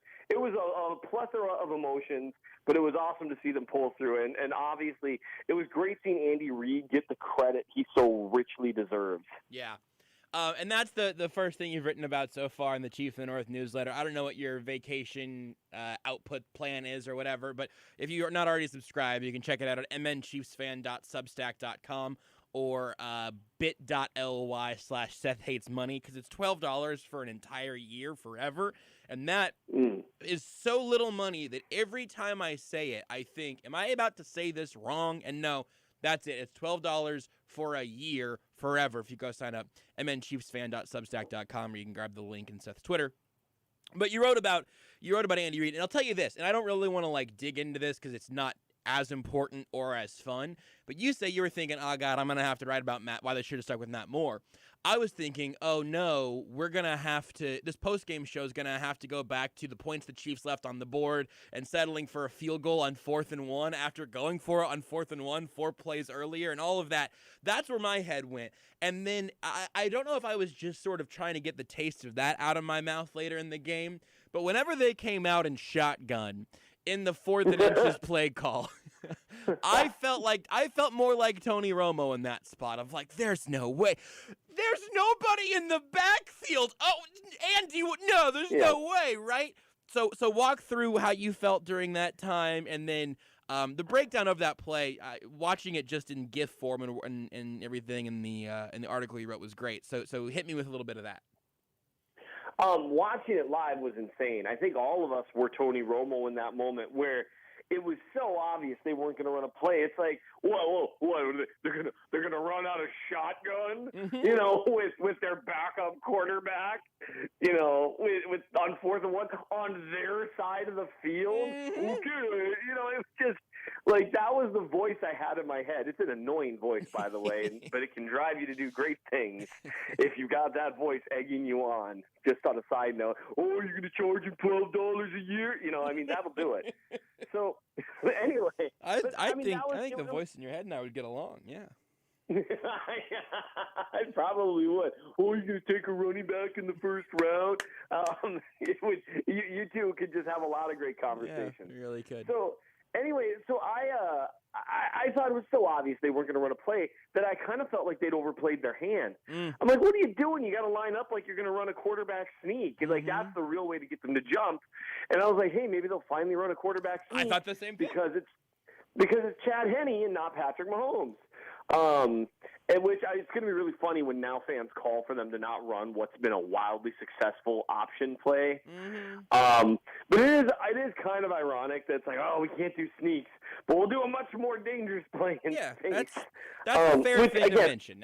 a plethora of emotions, but it was awesome to see them pull through. And obviously, it was great seeing Andy Reid get the credit he so richly deserves. Yeah. And that's the first thing you've written about so far in the Chief of the North newsletter. I don't know what your vacation output plan is or whatever, but if you are not already subscribed, you can check it out at mnchiefsfan.substack.com or bit.ly/SethHatesMoney, because it's $12 for an entire year forever. And that is so little money that every time I say it, I think, am I about to say this wrong? And no, that's it. It's $12 for a year forever if you go sign up. mnchiefsfan.substack.com, or you can grab the link in Seth's Twitter. But you wrote about Andy Reid, and I'll tell you this, and I don't really want to like dig into this because it's not as important or as fun. But you say you were thinking, oh God, I'm gonna have to write about Matt. Why they should have stuck with Matt Moore. I was thinking, oh no, we're gonna have to. This post-game show is gonna have to go back to the points the Chiefs left on the board and settling for a field goal on 4th and 1 after going for it on 4th and 1 4 plays earlier and all of that. That's where my head went. And then I don't know if I was just sort of trying to get the taste of that out of my mouth later in the game, but whenever they came out in shotgun in the 4th and inches play call, I felt more like Tony Romo in that spot of like, there's no way. There's nobody in the backfield. Oh, Andy, no, there's no way, right? So walk through how you felt during that time, and then the breakdown of that play. Watching it just in GIF form and everything in the article you wrote was great. So hit me with a little bit of that. Watching it live was insane. I think all of us were Tony Romo in that moment where it was so obvious they weren't going to run a play. It's like, whoa, they're gonna run out a shotgun, with their backup quarterback, with on 4th and 1 on their side of the field. Okay, it's just like that was the voice I had in my head. It's an annoying voice, by the way, but it can drive you to do great things if you got that voice egging you on. Just on a side note, you're going to charge him $12 a year? That'll do it. So, anyway. I think the voice in your head and I would get along, yeah. I probably would. You're going to take a running back in the first round? You two could just have a lot of great conversations. Yeah, you really could. So, anyway, I thought it was so obvious they weren't going to run a play that I kind of felt like they'd overplayed their hand. I'm like, what are you doing? You got to line up like you're going to run a quarterback sneak. Like, that's the real way to get them to jump. And I was like, hey, maybe they'll finally run a quarterback sneak. I thought the same thing. Because it's Chad Henne and not Patrick Mahomes. It's going to be really funny when now fans call for them to not run what's been a wildly successful option play. But it is kind of ironic that it's like, we can't do sneaks, but we'll do a much more dangerous play in space. That's a fair thing to mention.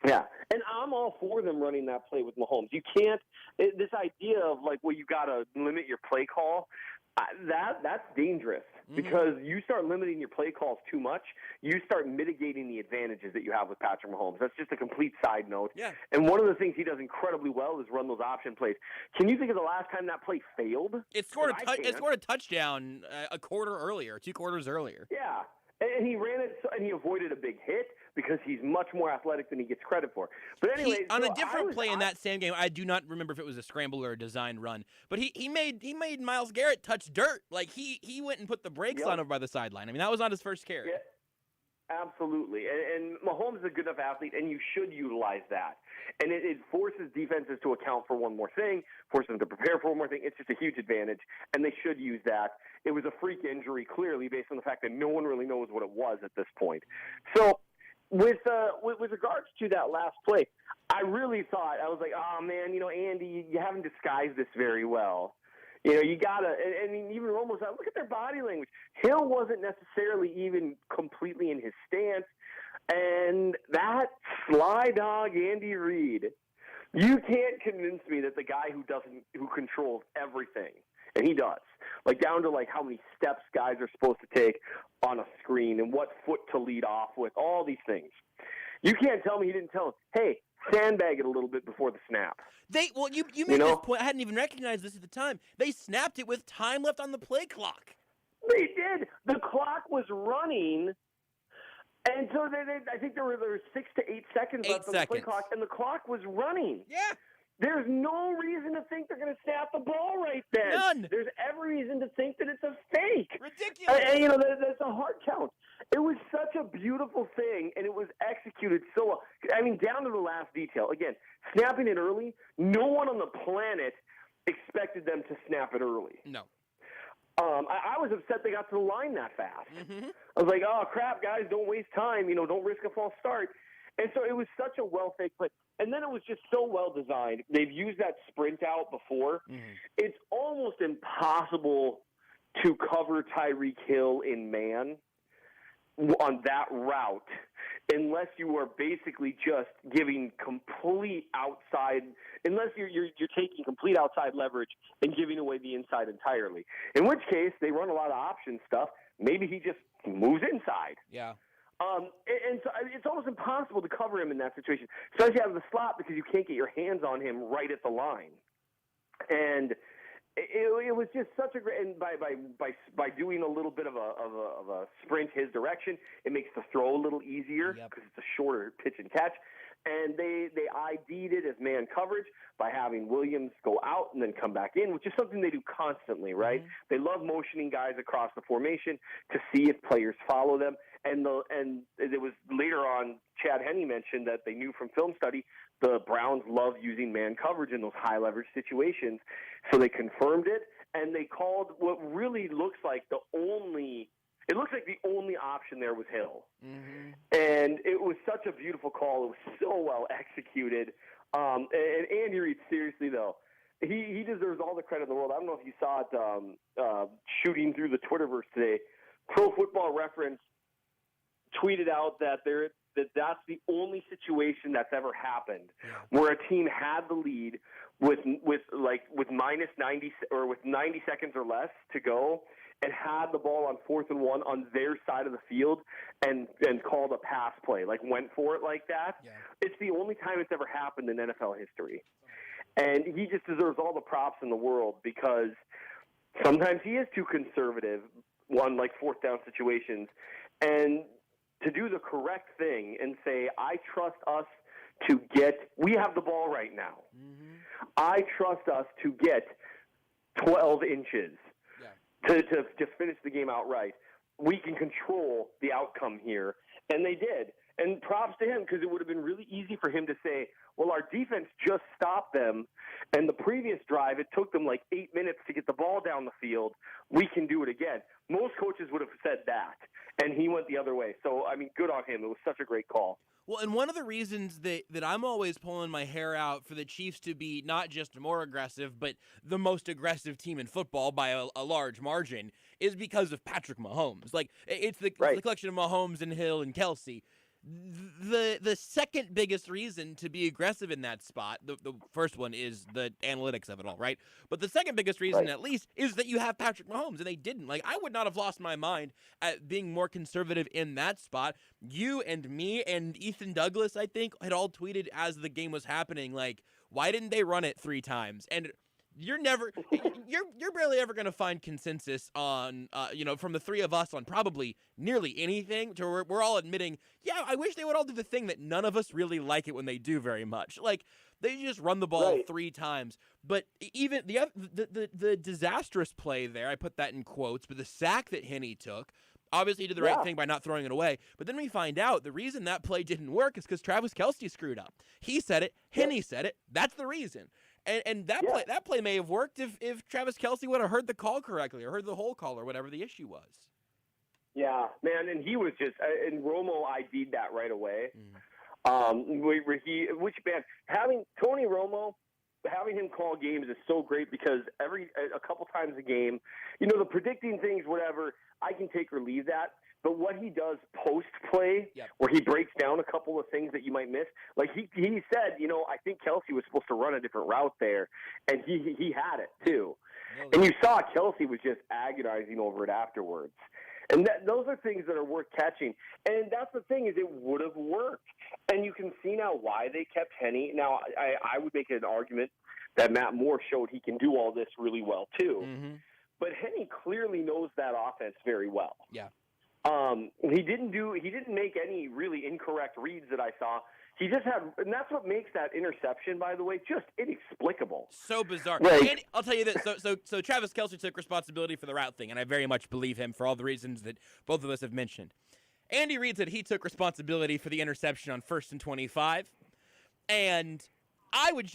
Yeah, and I'm all for them running that play with Mahomes. You can't this idea of like, you got to limit your play call. That's dangerous because you start limiting your play calls too much. You start mitigating the advantages that you have with Patrick Mahomes. That's just a complete side note. Yeah. And one of the things he does incredibly well is run those option plays. Can you think of the last time that play failed? It scored a touchdown a quarter earlier, 2 quarters earlier. Yeah. And he ran it, and he avoided a big hit because he's much more athletic than he gets credit for. But anyway, on a different play in that same game, I do not remember if it was a scramble or a design run, but he made Myles Garrett touch dirt. Like he went and put the brakes on over by the sideline. That was not his first carry. Yeah. Absolutely. And Mahomes is a good enough athlete, and you should utilize that. And it forces defenses to account for one more thing, forces them to prepare for one more thing. It's just a huge advantage, and they should use that. It was a freak injury, clearly, based on the fact that no one really knows what it was at this point. So with regards to that last play, I really thought, I was like, oh, man, Andy, you haven't disguised this very well. You gotta, and even Romo's like, look at their body language. Hill wasn't necessarily even completely in his stance, and that sly dog Andy Reid, you can't convince me that the guy who controls everything, and he does, like down to like how many steps guys are supposed to take on a screen and what foot to lead off with, all these things. You can't tell me he didn't tell him, hey, sandbag it a little bit before the snap. You made this point. I hadn't even recognized this at the time. They snapped it with time left on the play clock. They did. The clock was running, and so I think there were 6 to 8 seconds left on the play clock, and the clock was running. Yeah. There's no reason to think they're going to snap the ball right then. None. There's every reason to think that it's a fake. Ridiculous. That's a hard count. It was such a beautiful thing, and it was executed so well. Down to the last detail. Again, snapping it early, no one on the planet expected them to snap it early. No. I was upset they got to the line that fast. I was like, oh, crap, guys, don't waste time. Don't risk a false start. And so it was such a well-faked play. And then it was just so well-designed. They've used that sprint out before. It's almost impossible to cover Tyreek Hill in man on that route unless you are basically just giving complete outside, unless you're taking complete outside leverage and giving away the inside entirely. In which case, they run a lot of option stuff. Maybe he just moves inside. Yeah. And so it's almost impossible to cover him in that situation, especially out of the slot, because you can't get your hands on him right at the line. And it was just such a great. And by doing a little bit of a sprint his direction, it makes the throw a little easier because it's a shorter pitch and catch. And they ID'd it as man coverage by having Williams go out and then come back in, which is something they do constantly, right? Mm-hmm. They love motioning guys across the formation to see if players follow them. And it was later on, Chad Henne mentioned that they knew from film study the Browns love using man coverage in those high leverage situations. So they confirmed it, and they called what really looks like the only option there was Hill. Mm-hmm. And it was such a beautiful call. It was so well executed. And Andy Reid, seriously, though, he deserves all the credit in the world. I don't know if you saw it shooting through the Twitterverse today. Pro Football Reference tweeted out that that's the only situation that's ever happened where a team had the lead with minus 90 or with 90 seconds or less to go and had the ball on 4th and 1 on their side of the field and called a pass play, like went for it like that. Yeah. It's the only time it's ever happened in NFL history. And he just deserves all the props in the world because sometimes he is too conservative, like 4th down situations, and to do the correct thing and say, I trust us to we have the ball right now. Mm-hmm. I trust us to get 12 inches to just finish the game outright. We can control the outcome here. And they did. And props to him, because it would have been really easy for him to say, well, our defense just stopped them, and the previous drive, it took them like 8 minutes to get the ball down the field. We can do it again. Most coaches would have said that, and he went the other way. So, I mean, good on him. It was such a great call. Well, and one of the reasons that I'm always pulling my hair out for the Chiefs to be not just more aggressive, but the most aggressive team in football by a large margin is because of Patrick Mahomes. Like, it's the collection of Mahomes and Hill and Kelsey. The second biggest reason to be aggressive in that spot, the first one is the analytics of it all, right? But the second biggest reason, at least, is that you have Patrick Mahomes, and they didn't. Like, I would not have lost my mind at being more conservative in that spot. You and me and Ethan Douglas, I think, had all tweeted as the game was happening, like, why didn't they run it 3 times? And you're barely ever going to find consensus on, from the three of us on probably nearly anything. We're all admitting, yeah, I wish they would all do the thing that none of us really like it when they do very much. Like, they just run the ball 3 times. But even the disastrous play there, I put that in quotes, but the sack that Henne took, obviously he did the right thing by not throwing it away. But then we find out the reason that play didn't work is because Travis Kelce screwed up. He said it. Henne said it. That's the reason. And that play may have worked if Travis Kelce would have heard the call correctly or heard the whole call or whatever the issue was. Yeah, man, and he was just and Romo ID'd that right away. Having Tony Romo, having him call games is so great because a couple times a game, the predicting things, whatever, I can take or leave that. But what he does post-play, where he breaks down a couple of things that you might miss, like he said, I think Kelce was supposed to run a different route there, and he had it too. And you saw Kelce was just agonizing over it afterwards. And those are things that are worth catching. And that's the thing is it would have worked. And you can see now why they kept Henne. Now, I would make an argument that Matt Moore showed he can do all this really well too. Mm-hmm. But Henne clearly knows that offense very well. Yeah. He didn't make any really incorrect reads that I saw. He just had, and that's what makes that interception, by the way, just inexplicable. So bizarre. Like, and I'll tell you this. So Travis Kelce took responsibility for the route thing, and I very much believe him for all the reasons that both of us have mentioned. Andy Reid said he took responsibility for the interception on 1st and 25, and I would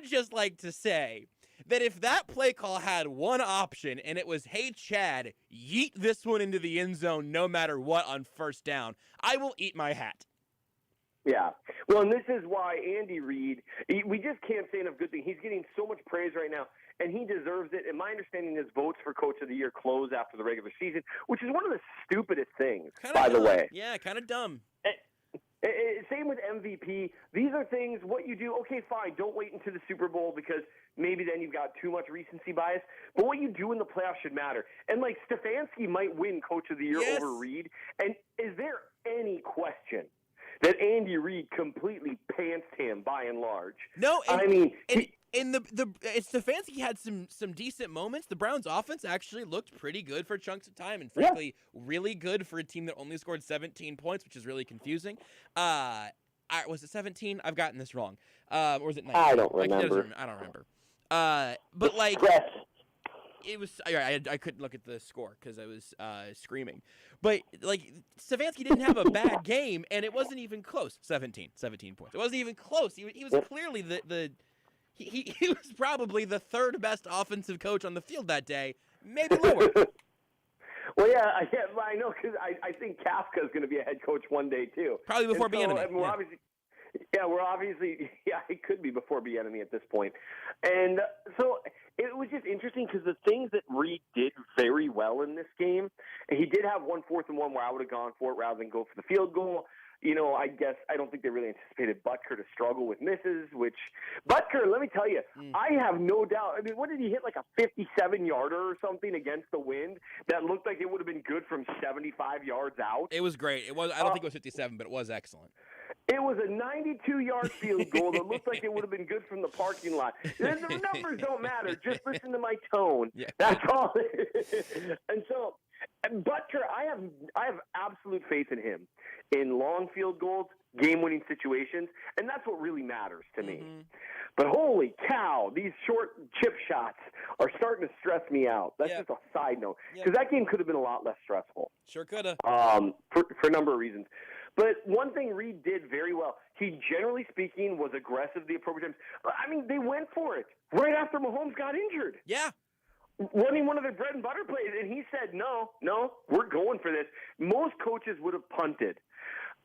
just like to say that if that play call had one option and it was, hey, Chad, yeet this one into the end zone no matter what on 1st down, I will eat my hat. Yeah. Well, and this is why Andy Reid, we just can't say enough good things. He's getting so much praise right now, and he deserves it. And my understanding is votes for Coach of the Year close after the regular season, which is one of the stupidest things, by the way. Yeah, kind of dumb. Same with MVP. These are things, what you do, okay, fine, don't wait until the Super Bowl because maybe then you've got too much recency bias. But what you do in the playoffs should matter. And, like, Stefanski might win Coach of the Year over Reed. And is there any question that Andy Reid completely pantsed him by and large? No, I mean, Stefanski had some decent moments. The Browns' offense actually looked pretty good for chunks of time, and frankly, really good for a team that only scored 17 points, which is really confusing. Was it 17? I've gotten this wrong. Or was it 19? I don't remember. I don't remember. But like, it was. I couldn't look at the score because I was screaming. But like, Stefanski didn't have a bad game, and it wasn't even close. 17 points. It wasn't even close. He was clearly He was probably the third best offensive coach on the field that day, maybe lower. Well, yeah, I know because I think Kafka is going to be a head coach one day too. Probably before Bieniemy. We're obviously, it could be before Bieniemy at this point. And so it was just interesting because the things that Reed did very well in this game, and he did have 1 4th and 1 where I would have gone for it rather than go for the field goal. You know, I guess I don't think they really anticipated Butker to struggle with misses, which Butker, let me tell you, I have no doubt. I mean, what did he hit, like a 57-yarder or something against the wind that looked like it would have been good from 75 yards out? It was great. It was. I don't think it was 57, but it was excellent. It was a 92-yard field goal that looked like it would have been good from the parking lot. The numbers don't matter. Just listen to my tone. Yeah. That's all. And so, Butker, I have absolute faith in him in long field goals, game-winning situations, and that's what really matters to me. But holy cow, these short chip shots are starting to stress me out. That's just a side note because that game could have been a lot less stressful. Sure could have. For a number of reasons. But one thing Reed did very well, he generally speaking was aggressive the appropriate times. I mean, they went for it right after Mahomes got injured. Yeah. Running one of their bread and butter plays, and he said, no, we're going for this. Most coaches would have punted.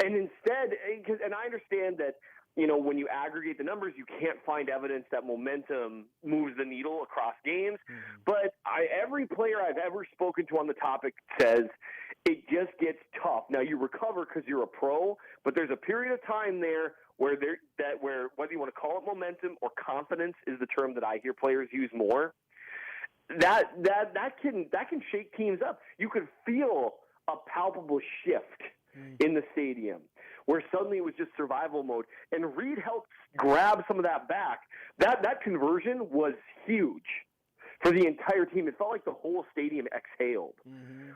And instead, and I understand that, you know, when you aggregate the numbers, you can't find evidence that momentum moves the needle across games. But every player I've ever spoken to on the topic says it just gets tough. Now, you recover because you're a pro, but there's a period of time there where whether you want to call it momentum or confidence is the term that I hear players use more. That can shake teams up. You could feel a palpable shift in the stadium where suddenly it was just survival mode. And Reed helped grab some of that back. That conversion was huge for the entire team. It felt like the whole stadium exhaled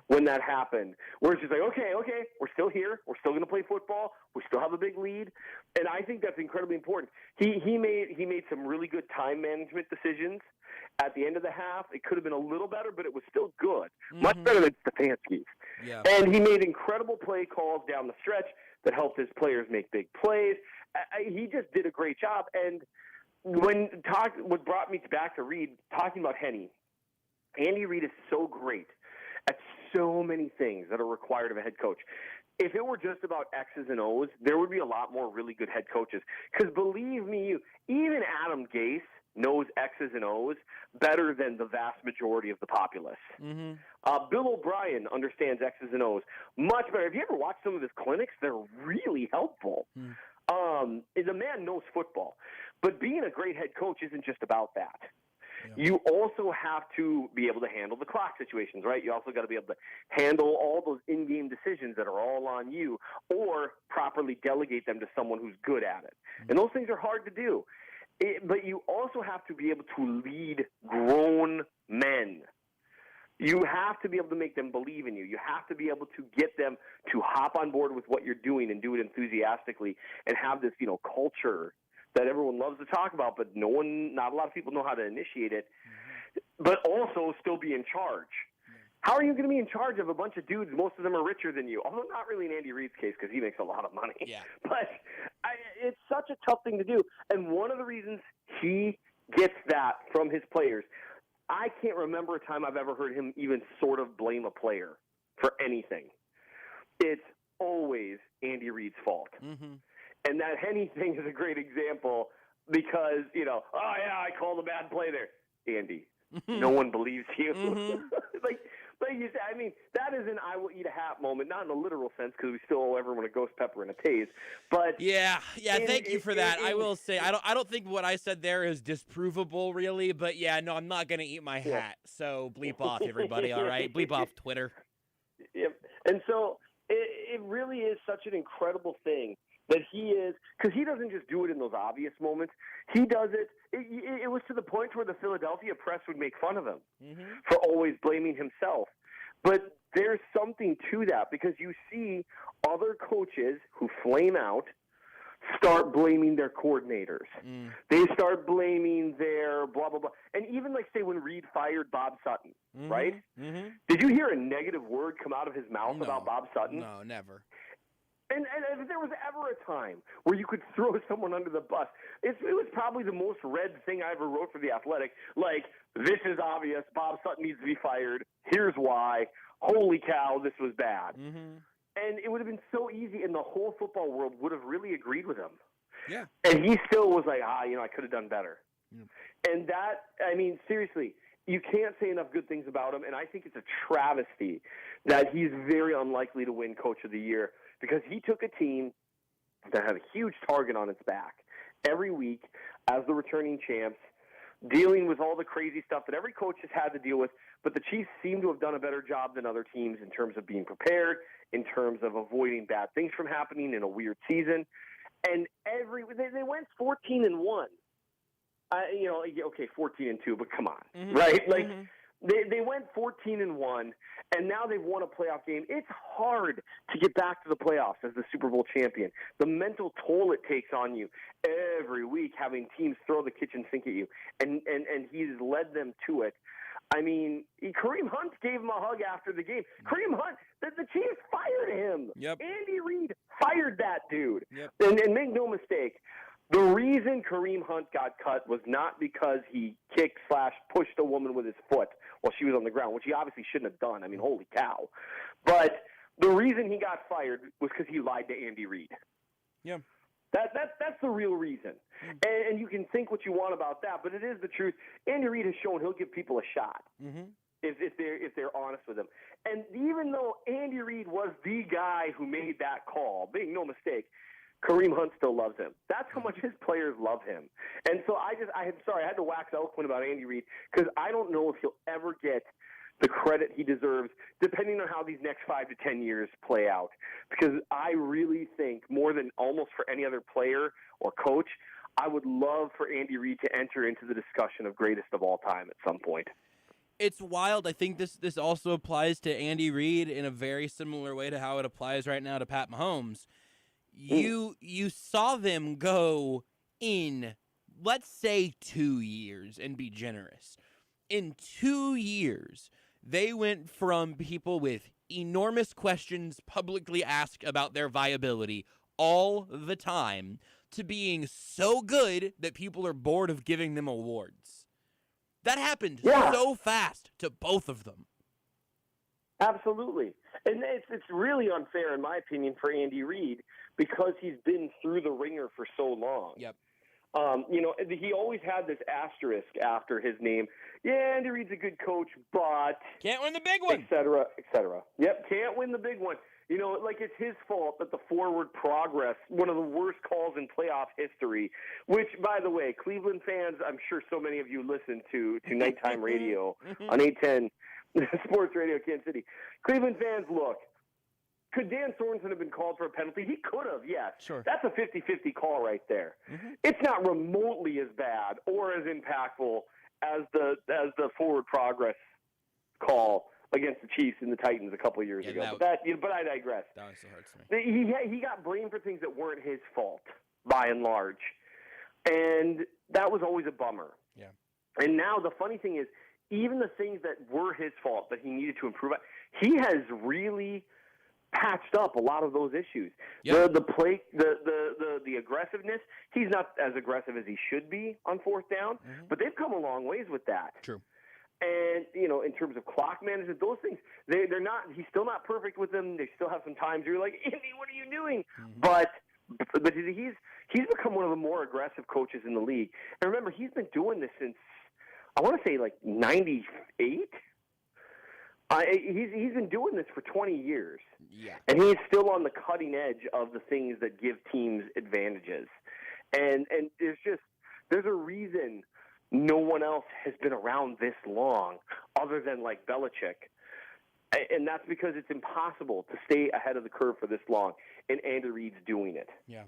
when that happened. Where it's just like, okay, we're still here. We're still going to play football. We still have a big lead. And I think that's incredibly important. He made some really good time management decisions at the end of the half. It could have been a little better, but it was still good. Much better than Stefanski's. Yeah. And he made incredible play calls down the stretch that helped his players make big plays. He just did a great job. And what brought me back to Reed, talking about Henny, Andy Reid is so great at so many things that are required of a head coach. If it were just about X's and O's, there would be a lot more really good head coaches. Because believe me, even Adam Gase knows X's and O's better than the vast majority of the populace. Bill O'Brien understands X's and O's much better. If you ever watched some of his clinics, they're really helpful. The man knows football. But being a great head coach isn't just about that. Yeah. You also have to be able to handle the clock situations, right? You also got to be able to handle all those in-game decisions that are all on you or properly delegate them to someone who's good at it. And those things are hard to do. But you also have to be able to lead grown men. You have to be able to make them believe in you. You have to be able to get them to hop on board with what you're doing and do it enthusiastically and have this, culture that everyone loves to talk about, but not a lot of people know how to initiate it, but also still be in charge. How are you going to be in charge of a bunch of dudes? Most of them are richer than you, although not really in Andy Reid's case because he makes a lot of money. Yeah. But it's such a tough thing to do. And one of the reasons he gets that from his players, I can't remember a time I've ever heard him even sort of blame a player for anything. It's always Andy Reid's fault. And that Henny thing is a great example because, I called a bad play there. Andy, no one believes you. Like you said, I mean, that is an I will eat a hat moment, not in a literal sense because we still owe everyone a ghost pepper and a tase. But yeah, thank you for that. I will say I don't think what I said there is disprovable really, but yeah, no, I'm not gonna eat my hat. So bleep off, everybody. All right, bleep off Twitter. Yep. And so it really is such an incredible thing that he is, because he doesn't just do it in those obvious moments. He does it. It was to the point where the Philadelphia press would make fun of him for always blaming himself. But there's something to that, because you see other coaches who flame out start blaming their coordinators. They start blaming their blah, blah, blah. And even, like, say, when Reed fired Bob Sutton, right? Did you hear a negative word come out of his mouth about Bob Sutton? No, never. And if there was ever a time where you could throw someone under the bus, it was probably the most read thing I ever wrote for The Athletic. Like, this is obvious. Bob Sutton needs to be fired. Here's why. Holy cow, this was bad. And it would have been so easy, and the whole football world would have really agreed with him. Yeah. And he still was like, I could have done better. And that, I mean, seriously, you can't say enough good things about him, and I think it's a travesty that he's very unlikely to win Coach of the Year, because he took a team that had a huge target on its back every week as the returning champs, dealing with all the crazy stuff that every coach has had to deal with. But the Chiefs seem to have done a better job than other teams in terms of being prepared, in terms of avoiding bad things from happening in a weird season. And they went 14-1. Okay, 14-2, but come on, right? Like, they went 14-1, and now they've won a playoff game. It's hard to get back to the playoffs as the Super Bowl champion. The mental toll it takes on you every week, having teams throw the kitchen sink at you, and he's led them to it. I mean, Kareem Hunt gave him a hug after the game. Kareem Hunt, the Chiefs fired him. Andy Reid fired that dude. And make no mistake, the reason Kareem Hunt got cut was not because he kicked/pushed a woman with his foot while she was on the ground, which he obviously shouldn't have done. I mean, holy cow. But the reason he got fired was because he lied to Andy Reid. Yeah. That's the real reason. And you can think what you want about that, but it is the truth. Andy Reid has shown he'll give people a shot if they're honest with him. And even though Andy Reid was the guy who made that call, being no mistake, Kareem Hunt still loves him. That's how much his players love him. And so I had to wax eloquent about Andy Reid, because I don't know if he'll ever get the credit he deserves, depending on how these next 5 to 10 years play out. Because I really think, more than almost for any other player or coach, I would love for Andy Reid to enter into the discussion of greatest of all time at some point. It's wild. I think this also applies to Andy Reid in a very similar way to how it applies right now to Pat Mahomes. You saw them go in, let's say, 2 years, and be generous. In 2 years, they went from people with enormous questions publicly asked about their viability all the time to being so good that people are bored of giving them awards. That happened so fast to both of them. Absolutely. And it's really unfair, in my opinion, for Andy Reid, because he's been through the ringer for so long. He always had this asterisk after his name. Yeah, Andy Reid's a good coach, but can't win the big one, et cetera, et cetera. Yep, can't win the big one. Like, it's his fault that the forward progress, one of the worst calls in playoff history, which, by the way, Cleveland fans, I'm sure so many of you listen to nighttime radio on 810 Sports Radio Kansas City. Cleveland fans, look, could Dan Sorensen have been called for a penalty? He could have, yes. Sure. That's a 50-50 call right there. It's not remotely as bad or as impactful as the forward progress call against the Chiefs and the Titans a couple of years ago. But I digress. That also hurts me. He got blamed for things that weren't his fault, by and large. And that was always a bummer. Yeah. And now the funny thing is, even the things that were his fault that he needed to improve on, he has really patched up a lot of those issues. Yep. The aggressiveness, he's not as aggressive as he should be on fourth down, but they've come a long ways with that. True. And, in terms of clock management, those things, they're not, he's still not perfect with them. They still have some times where you're like, Andy, what are you doing? But he's become one of the more aggressive coaches in the league. And remember, he's been doing this since, I want to say, like 98. He's been doing this for 20 years. Yeah. And he's still on the cutting edge of the things that give teams advantages. And there's a reason no one else has been around this long other than like Belichick. And that's because it's impossible to stay ahead of the curve for this long. And Andy Reid's doing it. Yeah.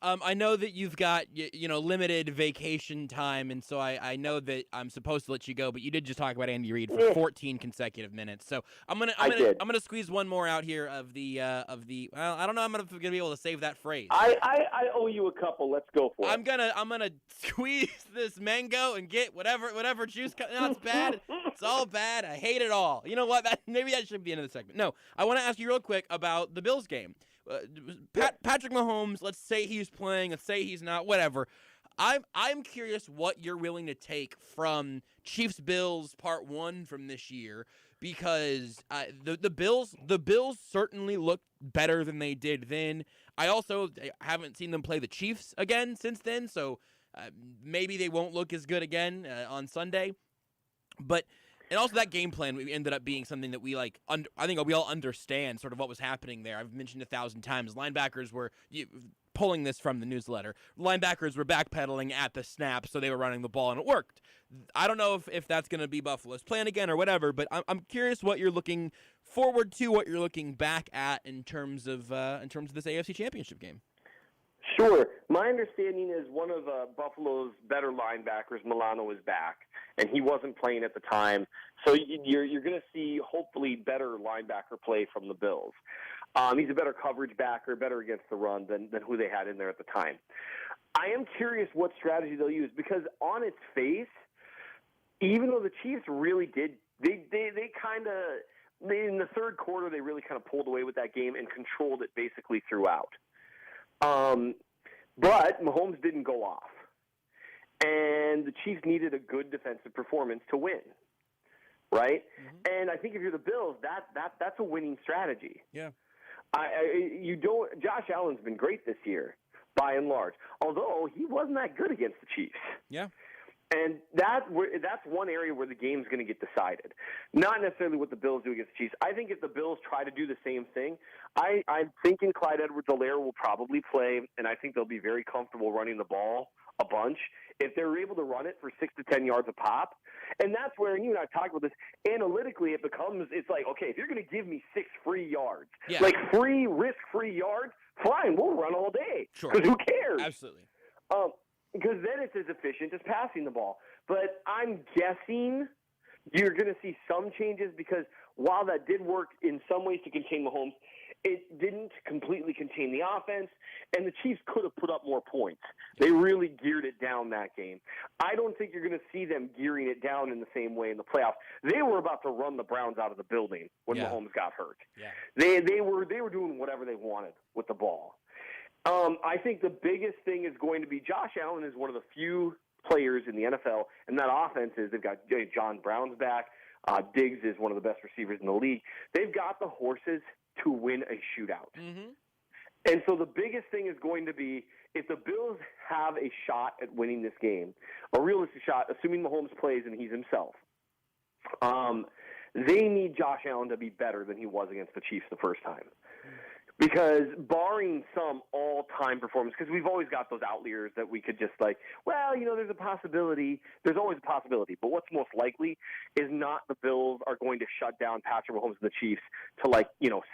I know that you've got limited vacation time, and so I know that I'm supposed to let you go. But you did just talk about Andy Reid for 14 consecutive minutes, so I'm gonna squeeze one more out here of the. Well, I don't know. I'm gonna be able to save that phrase. I owe you a couple. Let's go for it. I'm gonna squeeze this mango and get whatever juice. No, it's bad. It's all bad. I hate it all. You know what? Maybe that should be the end of the segment. No, I want to ask you real quick about the Bills game. Patrick Mahomes, let's say he's playing, let's say he's not, whatever. I'm curious what you're willing to take from Chiefs-Bills Part 1 from this year, because the Bills certainly look better than they did then. I also haven't seen them play the Chiefs again since then, so maybe they won't look as good again on Sunday. But and also that game plan ended up being something that we I think we all understand sort of what was happening there. I've mentioned 1,000 times. Linebackers were pulling this from the newsletter. Linebackers were backpedaling at the snap, so they were running the ball, and it worked. I don't know if that's going to be Buffalo's plan again or whatever, but I'm curious what you're looking forward to, what you're looking back at in terms of this AFC Championship game. Sure. My understanding is one of Buffalo's better linebackers, Milano, is back, and he wasn't playing at the time. So you're going to see, hopefully, better linebacker play from the Bills. He's a better coverage backer, better against the run than who they had in there at the time. I am curious what strategy they'll use, because on its face, even though the Chiefs really did, they kind of, in the third quarter, they really kind of pulled away with that game and controlled it basically throughout. But Mahomes didn't go off, and the Chiefs needed a good defensive performance to win, right? Mm-hmm. And I think if you're the Bills, that's a winning strategy. Yeah. Josh Allen's been great this year, by and large, although he wasn't that good against the Chiefs. Yeah. And that's one area where the game's going to get decided. Not necessarily what the Bills do against the Chiefs. I think if the Bills try to do the same thing, I'm thinking Clyde Edwards-Helaire will probably play, and I think they'll be very comfortable running the ball a bunch. If they're able to run it for 6 to 10 yards a pop, and that's where, and you and I talked about this, analytically it's like, okay, if you're going to give me 6 free yards, like risk-free yards, fine, we'll run all day. Sure. Because who cares? Absolutely. Because then it's as efficient as passing the ball. But I'm guessing you're going to see some changes, because while that did work in some ways to contain Mahomes, it didn't completely contain the offense, and the Chiefs could have put up more points. They really geared it down that game. I don't think you're going to see them gearing it down in the same way in the playoffs. They were about to run the Browns out of the building when Mahomes got hurt. Yeah. They were doing whatever they wanted with the ball. I think the biggest thing is going to be Josh Allen is one of the few players in the NFL, and that offense is they've got John Brown's back. Diggs is one of the best receivers in the league. They've got the horses to win a shootout. Mm-hmm. And so the biggest thing is going to be, if the Bills have a shot at winning this game, a realistic shot, assuming Mahomes plays and he's himself, they need Josh Allen to be better than he was against the Chiefs the first time. Because barring some all-time performance, because we've always got those outliers that we could just there's a possibility. There's always a possibility. But what's most likely is not the Bills are going to shut down Patrick Mahomes and the Chiefs to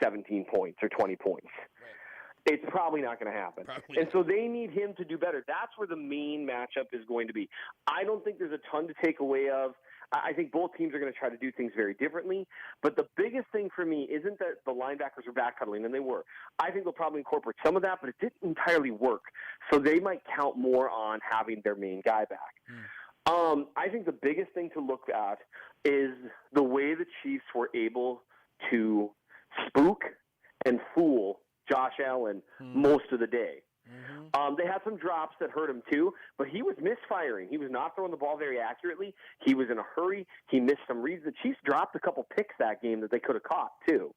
17 points or 20 points. Right. It's probably not going to happen. And so they need him to do better. That's where the main matchup is going to be. I don't think there's a ton to take away of. I think both teams are going to try to do things very differently. But the biggest thing for me isn't that the linebackers are backpedaling, and they were. I think they'll probably incorporate some of that, but it didn't entirely work. So they might count more on having their main guy back. I think the biggest thing to look at is the way the Chiefs were able to spook and fool Josh Allen most of the day. They had some drops that hurt him too, but he was misfiring. He was not throwing the ball very accurately. He was in a hurry. He missed some reads. The Chiefs dropped a couple picks that game that they could have caught too.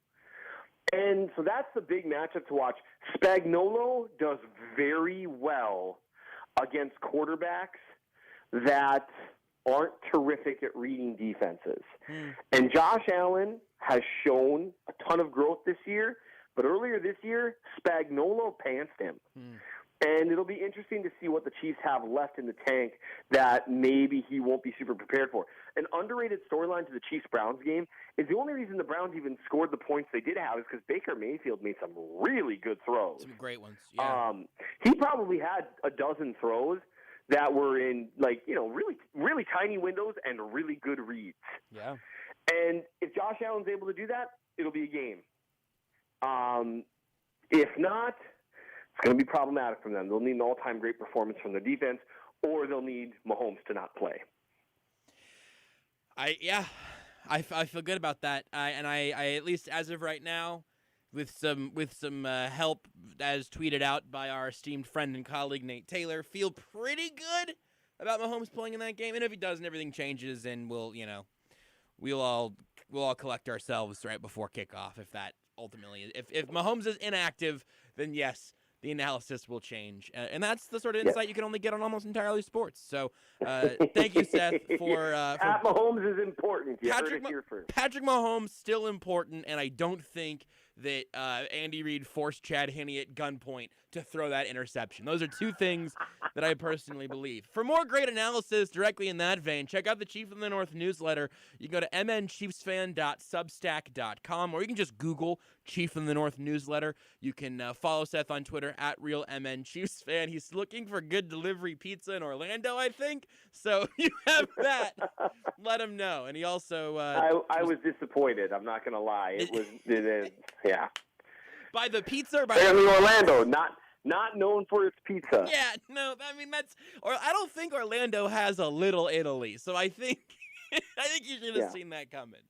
And so that's the big matchup to watch. Spagnuolo does very well against quarterbacks that aren't terrific at reading defenses. And Josh Allen has shown a ton of growth this year, but earlier this year, Spagnuolo pantsed him. And it'll be interesting to see what the Chiefs have left in the tank that maybe he won't be super prepared for. An underrated storyline to the Chiefs-Browns game is the only reason the Browns even scored the points they did have is because Baker Mayfield made some really good throws. Some great ones, yeah. He probably had a dozen throws that were in, really, really tiny windows and really good reads. Yeah. And if Josh Allen's able to do that, it'll be a game. If not, it's going to be problematic for them. They'll need an all-time great performance from their defense, or they'll need Mahomes to not play. I feel good about that. I at least as of right now, with some help as tweeted out by our esteemed friend and colleague Nate Taylor, feel pretty good about Mahomes playing in that game. And if he doesn't, everything changes, and we'll all collect ourselves right before kickoff. If that ultimately, if Mahomes is inactive, then yes, the analysis will change. And that's the sort of insight you can only get on Almost Entirely Sports. So thank you, Seth, for Pat Mahomes is important. You Patrick, heard it here first. Patrick Mahomes still important, and I don't think that Andy Reid forced Chad Henne at gunpoint to throw that interception. Those are two things that I personally believe. For more great analysis directly in that vein, check out the Chief of the North newsletter. You can go to mnchiefsfan.substack.com, or you can just Google Chief of the North newsletter. You can follow Seth on Twitter at RealMNChiefsFan. He's looking for good delivery pizza in Orlando, I think. So you have that. Let him know. And he also... I was disappointed. I'm not going to lie. Yeah. By the pizza or by Orlando, not known for its pizza. Yeah, no, I mean I don't think Orlando has a Little Italy, so I think you should have seen that coming.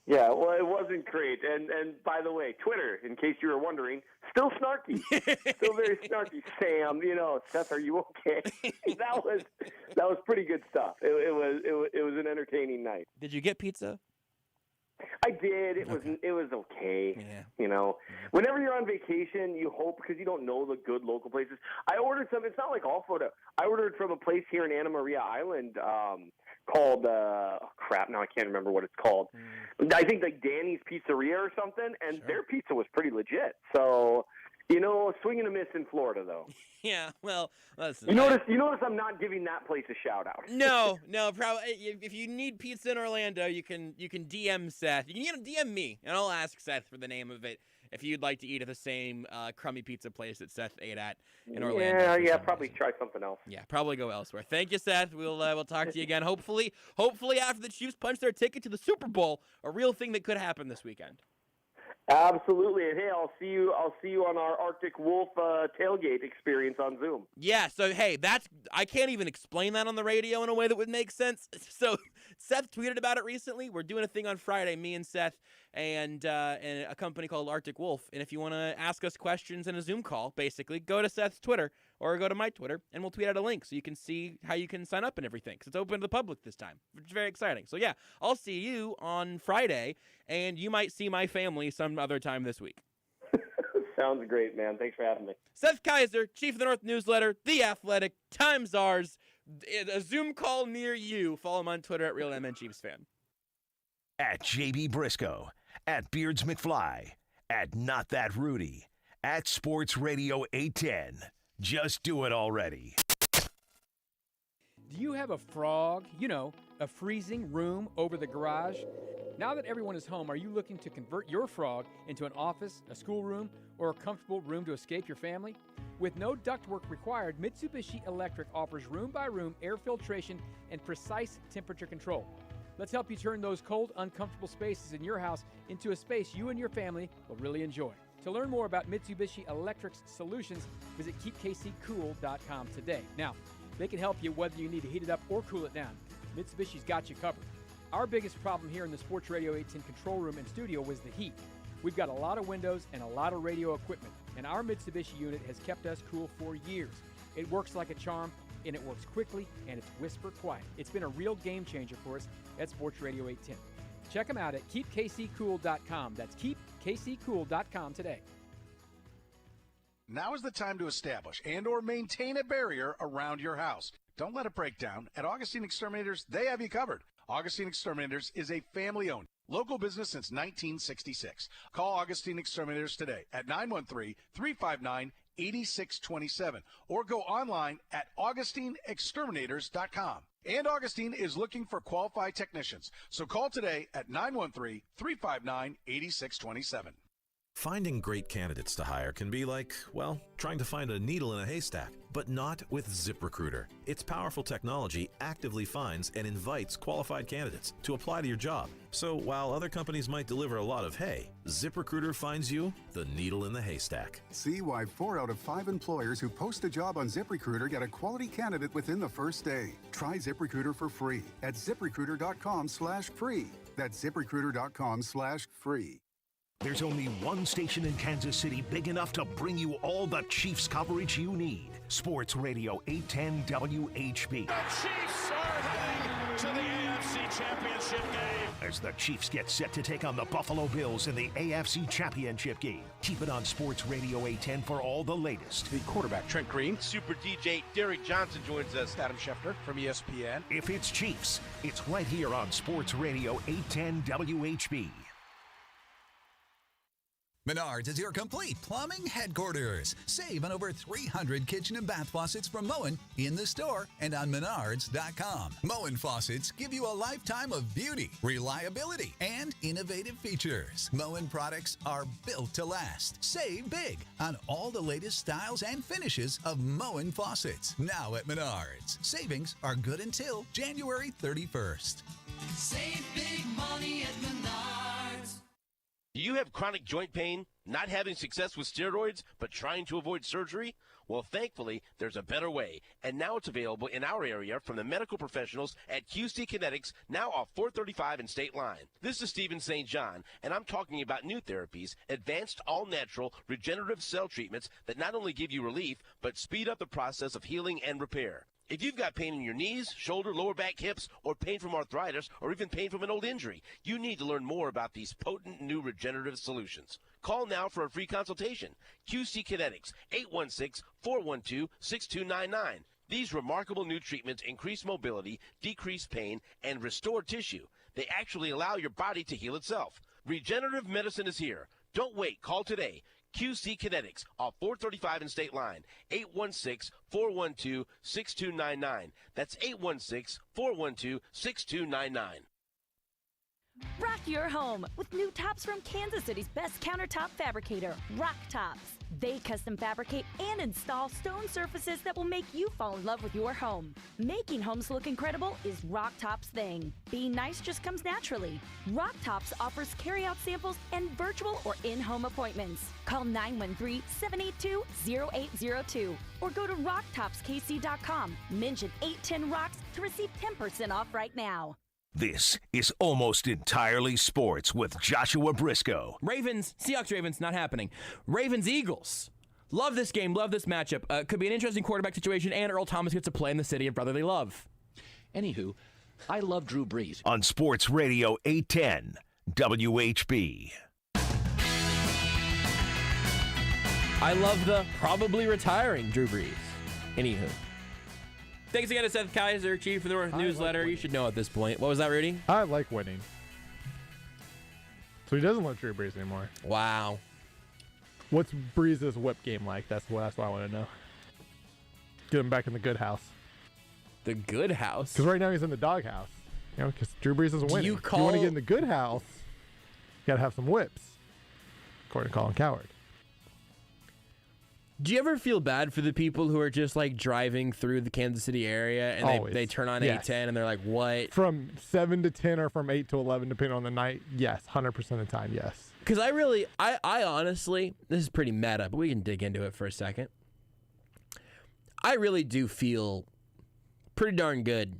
Yeah, well, it wasn't great. And by the way, Twitter, in case you were wondering, still snarky, still very snarky. Sam, Seth, are you okay? that was pretty good stuff. It was an entertaining night. Did you get pizza? I did. It was okay. Yeah. Whenever you're on vacation, you hope, because you don't know the good local places. I ordered some. It's not like all photo. I ordered from a place here in Anna Maria Island called now I can't remember what it's called. I think like Danny's Pizzeria or something, and their pizza was pretty legit. So, swing and a miss in Florida though. Yeah, well, listen. You notice I'm not giving that place a shout out. No, probably. If you need pizza in Orlando, you can DM Seth. You can DM me, and I'll ask Seth for the name of it if you'd like to eat at the same crummy pizza place that Seth ate at in Orlando. Yeah, probably try something else. Yeah, probably go elsewhere. Thank you, Seth. We'll talk to you again. Hopefully after the Chiefs punch their ticket to the Super Bowl, a real thing that could happen this weekend. Absolutely, and hey, I'll see you on our Arctic Wolf tailgate experience on Zoom. Yeah, so hey, I can't even explain that on the radio in a way that would make sense. So Seth tweeted about it recently. We're doing a thing on Friday, me and Seth and a company called Arctic Wolf. And if you want to ask us questions in a Zoom call, basically go to Seth's Twitter or go to my Twitter, and we'll tweet out a link so you can see how you can sign up and everything, because it's open to the public this time, which is very exciting. So yeah, I'll see you on Friday, and you might see my family some other time this week. Sounds great, man. Thanks for having me. Seth Keysor, Chief of the North newsletter, The Athletic, time's ours. A Zoom call near you. Follow him on Twitter at RealMNChiefsFan. At JB Brisco, at Beards McFly, at Not That Rudy, at Sports Radio 810. Just do it already. Do you have a frog? A freezing room over the garage? Now that everyone is home, are you looking to convert your frog into an office, a schoolroom, or a comfortable room to escape your family? With no ductwork required, Mitsubishi Electric offers room-by-room air filtration and precise temperature control. Let's help you turn those cold, uncomfortable spaces in your house into a space you and your family will really enjoy. To learn more about Mitsubishi Electric's solutions, visit keepkccool.com today. Now, they can help you whether you need to heat it up or cool it down. Mitsubishi's got you covered. Our biggest problem here in the Sports Radio 810 control room and studio was the heat. We've got a lot of windows and a lot of radio equipment, and our Mitsubishi unit has kept us cool for years. It works like a charm, and it works quickly, and it's whisper quiet. It's been a real game changer for us at Sports Radio 810. Check them out at keepkccool.com. That's keepkccool.com today. Now is the time to establish and/or maintain a barrier around your house. Don't let it break down. At Augustine Exterminators, they have you covered. Augustine Exterminators is a family-owned, local business since 1966. Call Augustine Exterminators today at 913-359-8627 or go online at AugustineExterminators.com. And Augustine is looking for qualified technicians. So call today at 913-359-8627. Finding great candidates to hire can be like, well, trying to find a needle in a haystack, but not with ZipRecruiter. Its powerful technology actively finds and invites qualified candidates to apply to your job. So while other companies might deliver a lot of hay, ZipRecruiter finds you the needle in the haystack. See why 4 out of 5 employers who post a job on ZipRecruiter get a quality candidate within the first day. Try ZipRecruiter for free at ZipRecruiter.com/free. That's ZipRecruiter.com/free. There's only one station in Kansas City big enough to bring you all the Chiefs coverage you need. Sports Radio 810 WHB. The Chiefs are heading to the AFC Championship Game. As the Chiefs get set to take on the Buffalo Bills in the AFC Championship Game. Keep it on Sports Radio 810 for all the latest. The quarterback, Trent Green. Super DJ Derek Johnson joins us. Adam Schefter from ESPN. If it's Chiefs, it's right here on Sports Radio 810 WHB. Menards is your complete plumbing headquarters. Save on over 300 kitchen and bath faucets from Moen in the store and on Menards.com. Moen faucets give you a lifetime of beauty, reliability, and innovative features. Moen products are built to last. Save big on all the latest styles and finishes of Moen faucets. Now at Menards. Savings are good until January 31st. Save big money at Menards. Do you have chronic joint pain, not having success with steroids, but trying to avoid surgery? Well, thankfully, there's a better way, and now it's available in our area from the medical professionals at QC Kinetics, now off 435 and State Line. This is Stephen St. John, and I'm talking about new therapies, advanced all-natural regenerative cell treatments that not only give you relief, but speed up the process of healing and repair. If you've got pain in your knees, shoulder, lower back, hips, or pain from arthritis, or even pain from an old injury, you need to learn more about these potent new regenerative solutions. Call now for a free consultation. QC Kinetics, 816-412-6299. These remarkable new treatments increase mobility, decrease pain, and restore tissue. They actually allow your body to heal itself. Regenerative medicine is here. Don't wait. Call today. QC Kinetics off 435 and State Line, 816-412-6299. That's 816-412-6299. Rock your home with new tops from Kansas City's best countertop fabricator, Rock Tops. They custom fabricate and install stone surfaces that will make you fall in love with your home. Making homes look incredible is Rock Tops' thing. Being nice just comes naturally. Rock Tops offers carry-out samples and virtual or in-home appointments. Call 913-782-0802 or go to rocktopskc.com. Mention 810 Rocks to receive 10% off right now. This is Almost Entirely Sports with Joshua Brisco. Seahawks-Ravens, not happening. Ravens-Eagles. Love this game, love this matchup. Could be an interesting quarterback situation, and Earl Thomas gets to play in the city of brotherly love. Anywho, I love Drew Brees. On Sports Radio 810 WHB. I love the probably retiring Drew Brees. Anywho. Thanks again to Seth Keysor, Chief of the North Newsletter. You should know at this point. What was that, Rudy? I like winning. So he doesn't love Drew Brees anymore. Wow. What's Brees' whip game like? That's what I want to know. Get him back in the good house. The good house? Because right now he's in the dog house. You know, because Drew Brees isn't winning. If you want to get in the good house, you got to have some whips, according to Colin Cowherd. Do you ever feel bad for the people who are just like driving through the Kansas City area and they turn on 810 and they're like, what? From 7 to 10 or from 8 to 11, depending on the night, yes. 100% of the time, yes. Because I honestly, this is pretty meta, but we can dig into it for a second. I really do feel pretty darn good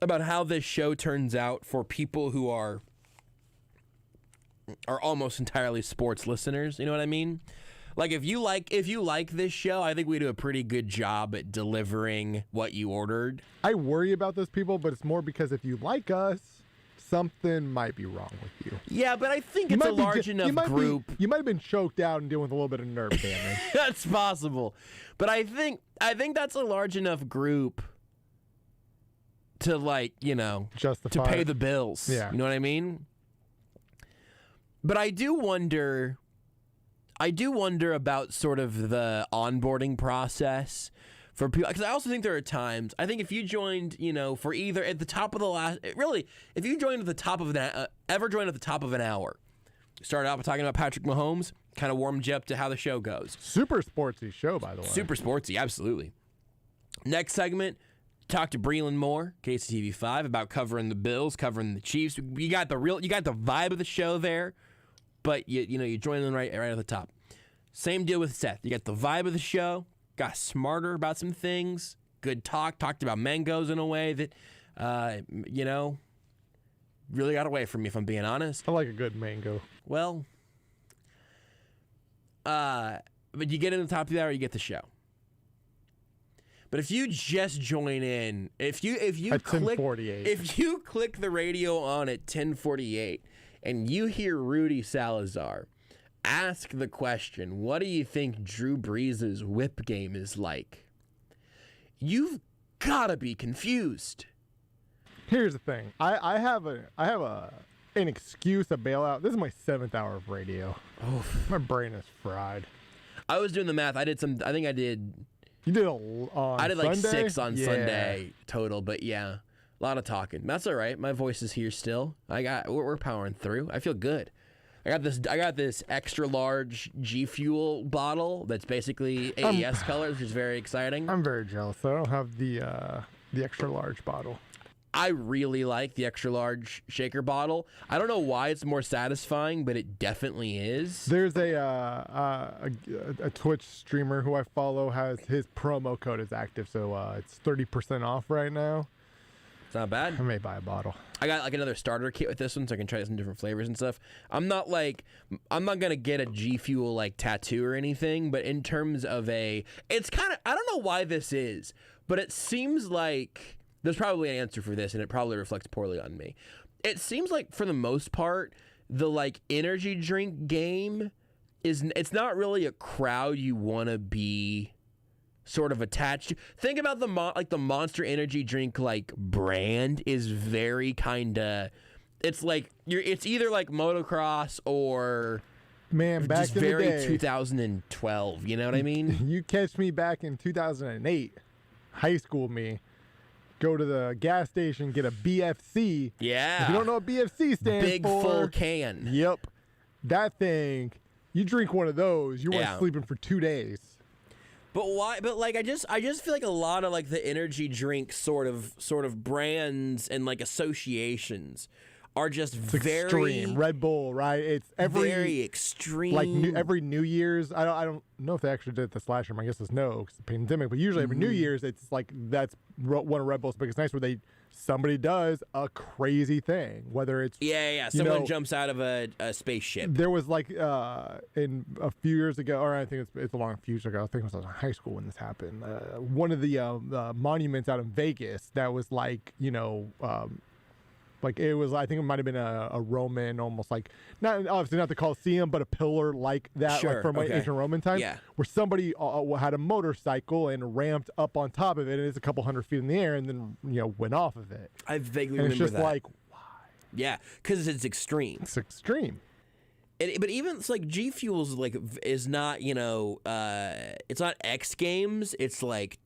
about how this show turns out for people who are almost entirely sports listeners. You know what I mean? Like if you like this show, I think we do a pretty good job at delivering what you ordered. I worry about those people, but it's more because if you like us, something might be wrong with you. Yeah, but I think it's a large enough group. You might have been choked out and dealing with a little bit of nerve damage. That's possible. But I think that's a large enough group to, like, you know, justify to pay the bills. Yeah. You know what I mean? But I do wonder about sort of the onboarding process for people, because I also think there are times, I think if you joined, you know, for either at the top of the last, really, if you joined at the top of ever joined at the top of an hour, started out by talking about Patrick Mahomes, kind of warmed you up to how the show goes. Super sportsy show, by the way. Super sportsy, absolutely. Next segment, talk to Breland Moore, KCTV5, about covering the Bills, covering the Chiefs. You got the vibe of the show there, but you join in right at the top. Same deal with Seth. You got the vibe of the show, got smarter about some things, good talked about mangoes in a way that, really got away from me, if I'm being honest. I like a good mango. Well, but you get in the top of the hour, you get the show. But if you just join in, if you click 10:48. if you click the radio on at 10:48 and you hear Rudy Salazar ask the question, what do you think Drew Brees' whip game is like? You've got to be confused. Here's the thing. I have an excuse, a bailout. This is my 7th hour of radio. Oh, my brain is fried. I was doing the math. You did on I did like Sunday? 6 on Sunday total, but yeah, a lot of talking. That's all right. My voice is here still. We're powering through. I feel good. I got this extra large G Fuel bottle that's basically AES colors, which is very exciting. I'm very jealous. I don't have the extra large bottle. I really like the extra large shaker bottle. I don't know why it's more satisfying, but it definitely is. There's a Twitch streamer who I follow, has his promo code is active, so it's 30% off right now. It's not bad. I may buy a bottle. I got like another starter kit with this one, so I can try some different flavors and stuff. I'm not gonna get a G Fuel like tattoo or anything, but in terms of it's kind of, I don't know why this is, but it seems like there's probably an answer for this, and it probably reflects poorly on me. It seems like for the most part, the like energy drink game it's not really a crowd you want to be sort of attached to. Think about the Monster Energy drink like brand is very kind of, it's like it's either like motocross or back just in very the day, 2012. You know what I mean? You catch me back in 2008, high school me. Go to the gas station, get a BFC. Yeah. If you don't know what BFC stands Big for. full can. Yep. That thing, you drink one of those, you weren't sleeping for 2 days. But why? But like, I just feel like a lot of like the energy drink sort of brands and like associations are just very extreme. Red Bull, right? It's very extreme. Like every New Year's, I don't know if they actually did this last year. My guess is no, because the pandemic. But usually every New Year's, it's like that's one of Red Bull's biggest nights where somebody does a crazy thing, whether it's someone jumps out of a spaceship. There was like in a few years ago, or I think it's a long few years ago. I think it was in high school when this happened. One of the monuments out in Vegas that was like like it was, I think it might have been a Roman, almost like obviously not the Colosseum, but a pillar like that, like from ancient Roman times, where somebody had a motorcycle and ramped up on top of it, and it's a couple hundred feet in the air, and then went off of it. I vaguely and remember it's just that. like, why? Yeah, because it's extreme. It's extreme. But even it's like G Fuel's like is not it's not X Games. It's like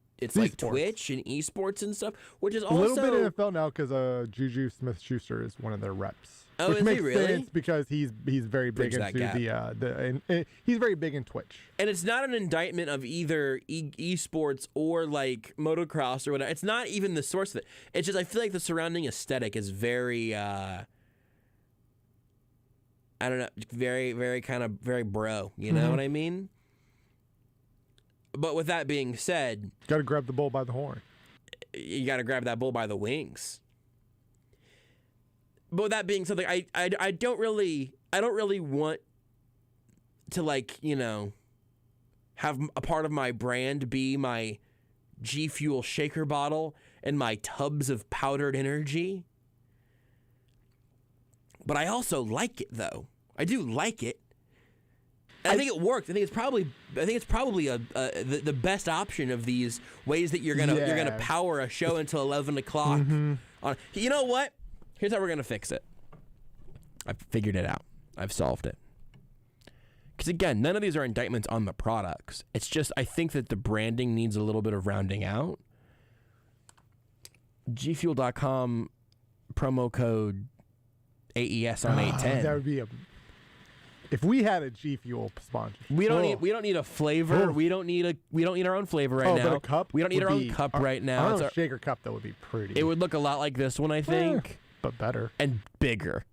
Twitch and esports and stuff, which is also a little bit NFL now because Juju Smith-Schuster is one of their reps. Oh, which is makes he really? sense because he's very big into he's very big in Twitch. And it's not an indictment of either esports or like motocross or whatever. It's not even the source of it. It's just I feel like the surrounding aesthetic is very I don't know, very very kind of very bro. You know what I mean? But with that being said, got to grab the bull by the horn. You got to grab that bull by the wings. But with that being said, like, I don't really want to like have a part of my brand be my G Fuel shaker bottle and my tubs of powdered energy. But I also like it, though. I do like it. And I think it works. I think it's probably the best option of these ways that you're gonna power a show until 11 o'clock. You know what? Here's how we're gonna fix it. I've figured it out. I've solved it. Because again, none of these are indictments on the products. It's just I think that the branding needs a little bit of rounding out. GFuel.com promo code AES on 810. That would be if we had a G Fuel sponsor. We don't need a flavor. We don't need our own flavor right now. But a cup. We don't need our own cup right now. I don't know, shaker cup that would be pretty. It would look a lot like this one, I think, but better and bigger.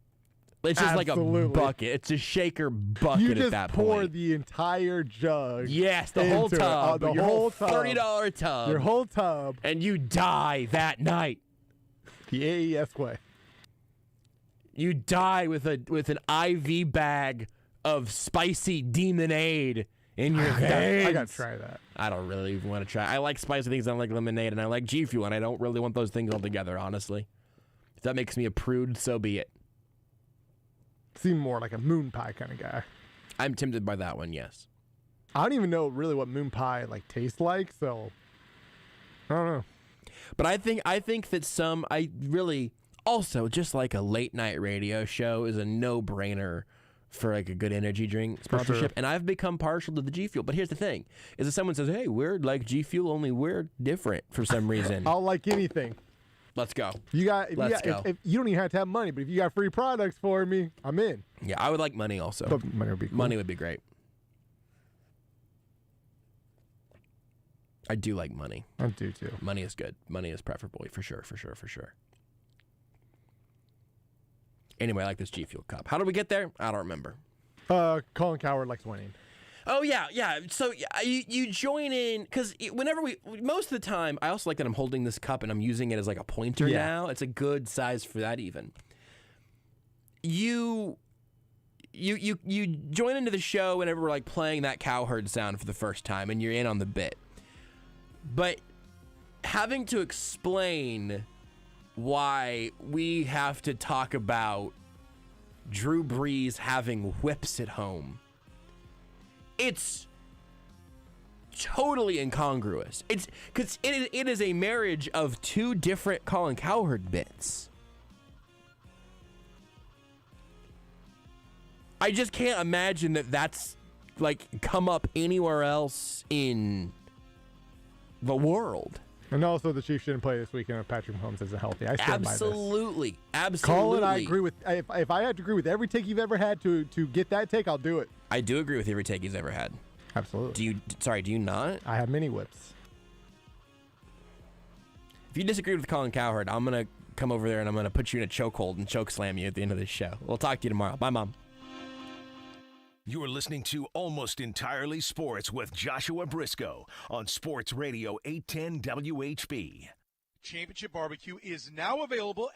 It's just like a bucket. It's a shaker bucket at that point. You just pour the entire jug. Yes, the whole tub. The whole tub. $30 tub. Your whole tub. And you die that night. The AES way. You die with an IV bag of spicy demonade in your veins. I gotta try that. I don't really even want to try. I like spicy things. I like lemonade, and I like G Fuel, and I don't really want those things all together, honestly. If that makes me a prude, so be it. Seem more like a moon pie kind of guy. I'm tempted by that one, yes. I don't even know really what moon pie tastes like, so I don't know. But I think that I really also just like a late night radio show is a no-brainer for a good energy drink sponsorship. Sure. And I've become partial to the G Fuel. But here's the thing: is if someone says, "Hey, we're like G Fuel, only we're different for some reason," I'll like anything. Let's go. If you don't even have to have money, but if you got free products for me, I'm in. Yeah, I would like money also. But money would be cool. Money would be great. I do like money. I do too. Money is good. Money is preferable for sure. Anyway, I like this G Fuel cup. How did we get there? I don't remember. Colin Cowherd likes winning. Oh, yeah. So you join in, because most of the time, I also like that I'm holding this cup and I'm using it as like a pointer now. It's a good size for that even. You join into the show whenever we're like playing that Cowherd sound for the first time and you're in on the bit. But having to explain why we have to talk about Drew Brees having whips at home, it's totally incongruous. It's because it is a marriage of two different Colin Cowherd bits. I just can't imagine that that's come up anywhere else in the world. And also, the Chiefs shouldn't play this weekend if Patrick Mahomes isn't healthy. I stand by this. Absolutely. Colin, I agree with. If I had to agree with every take you've ever had to get that take, I'll do it. I do agree with every take he's ever had. Absolutely. Do you not? I have many whips. If you disagree with Colin Cowherd, I'm gonna come over there and I'm gonna put you in a chokehold and choke slam you at the end of this show. We'll talk to you tomorrow. Bye, Mom. You are listening to Almost Entirely Sports with Joshua Brisco on Sports Radio 810 WHB. Championship Barbecue is now available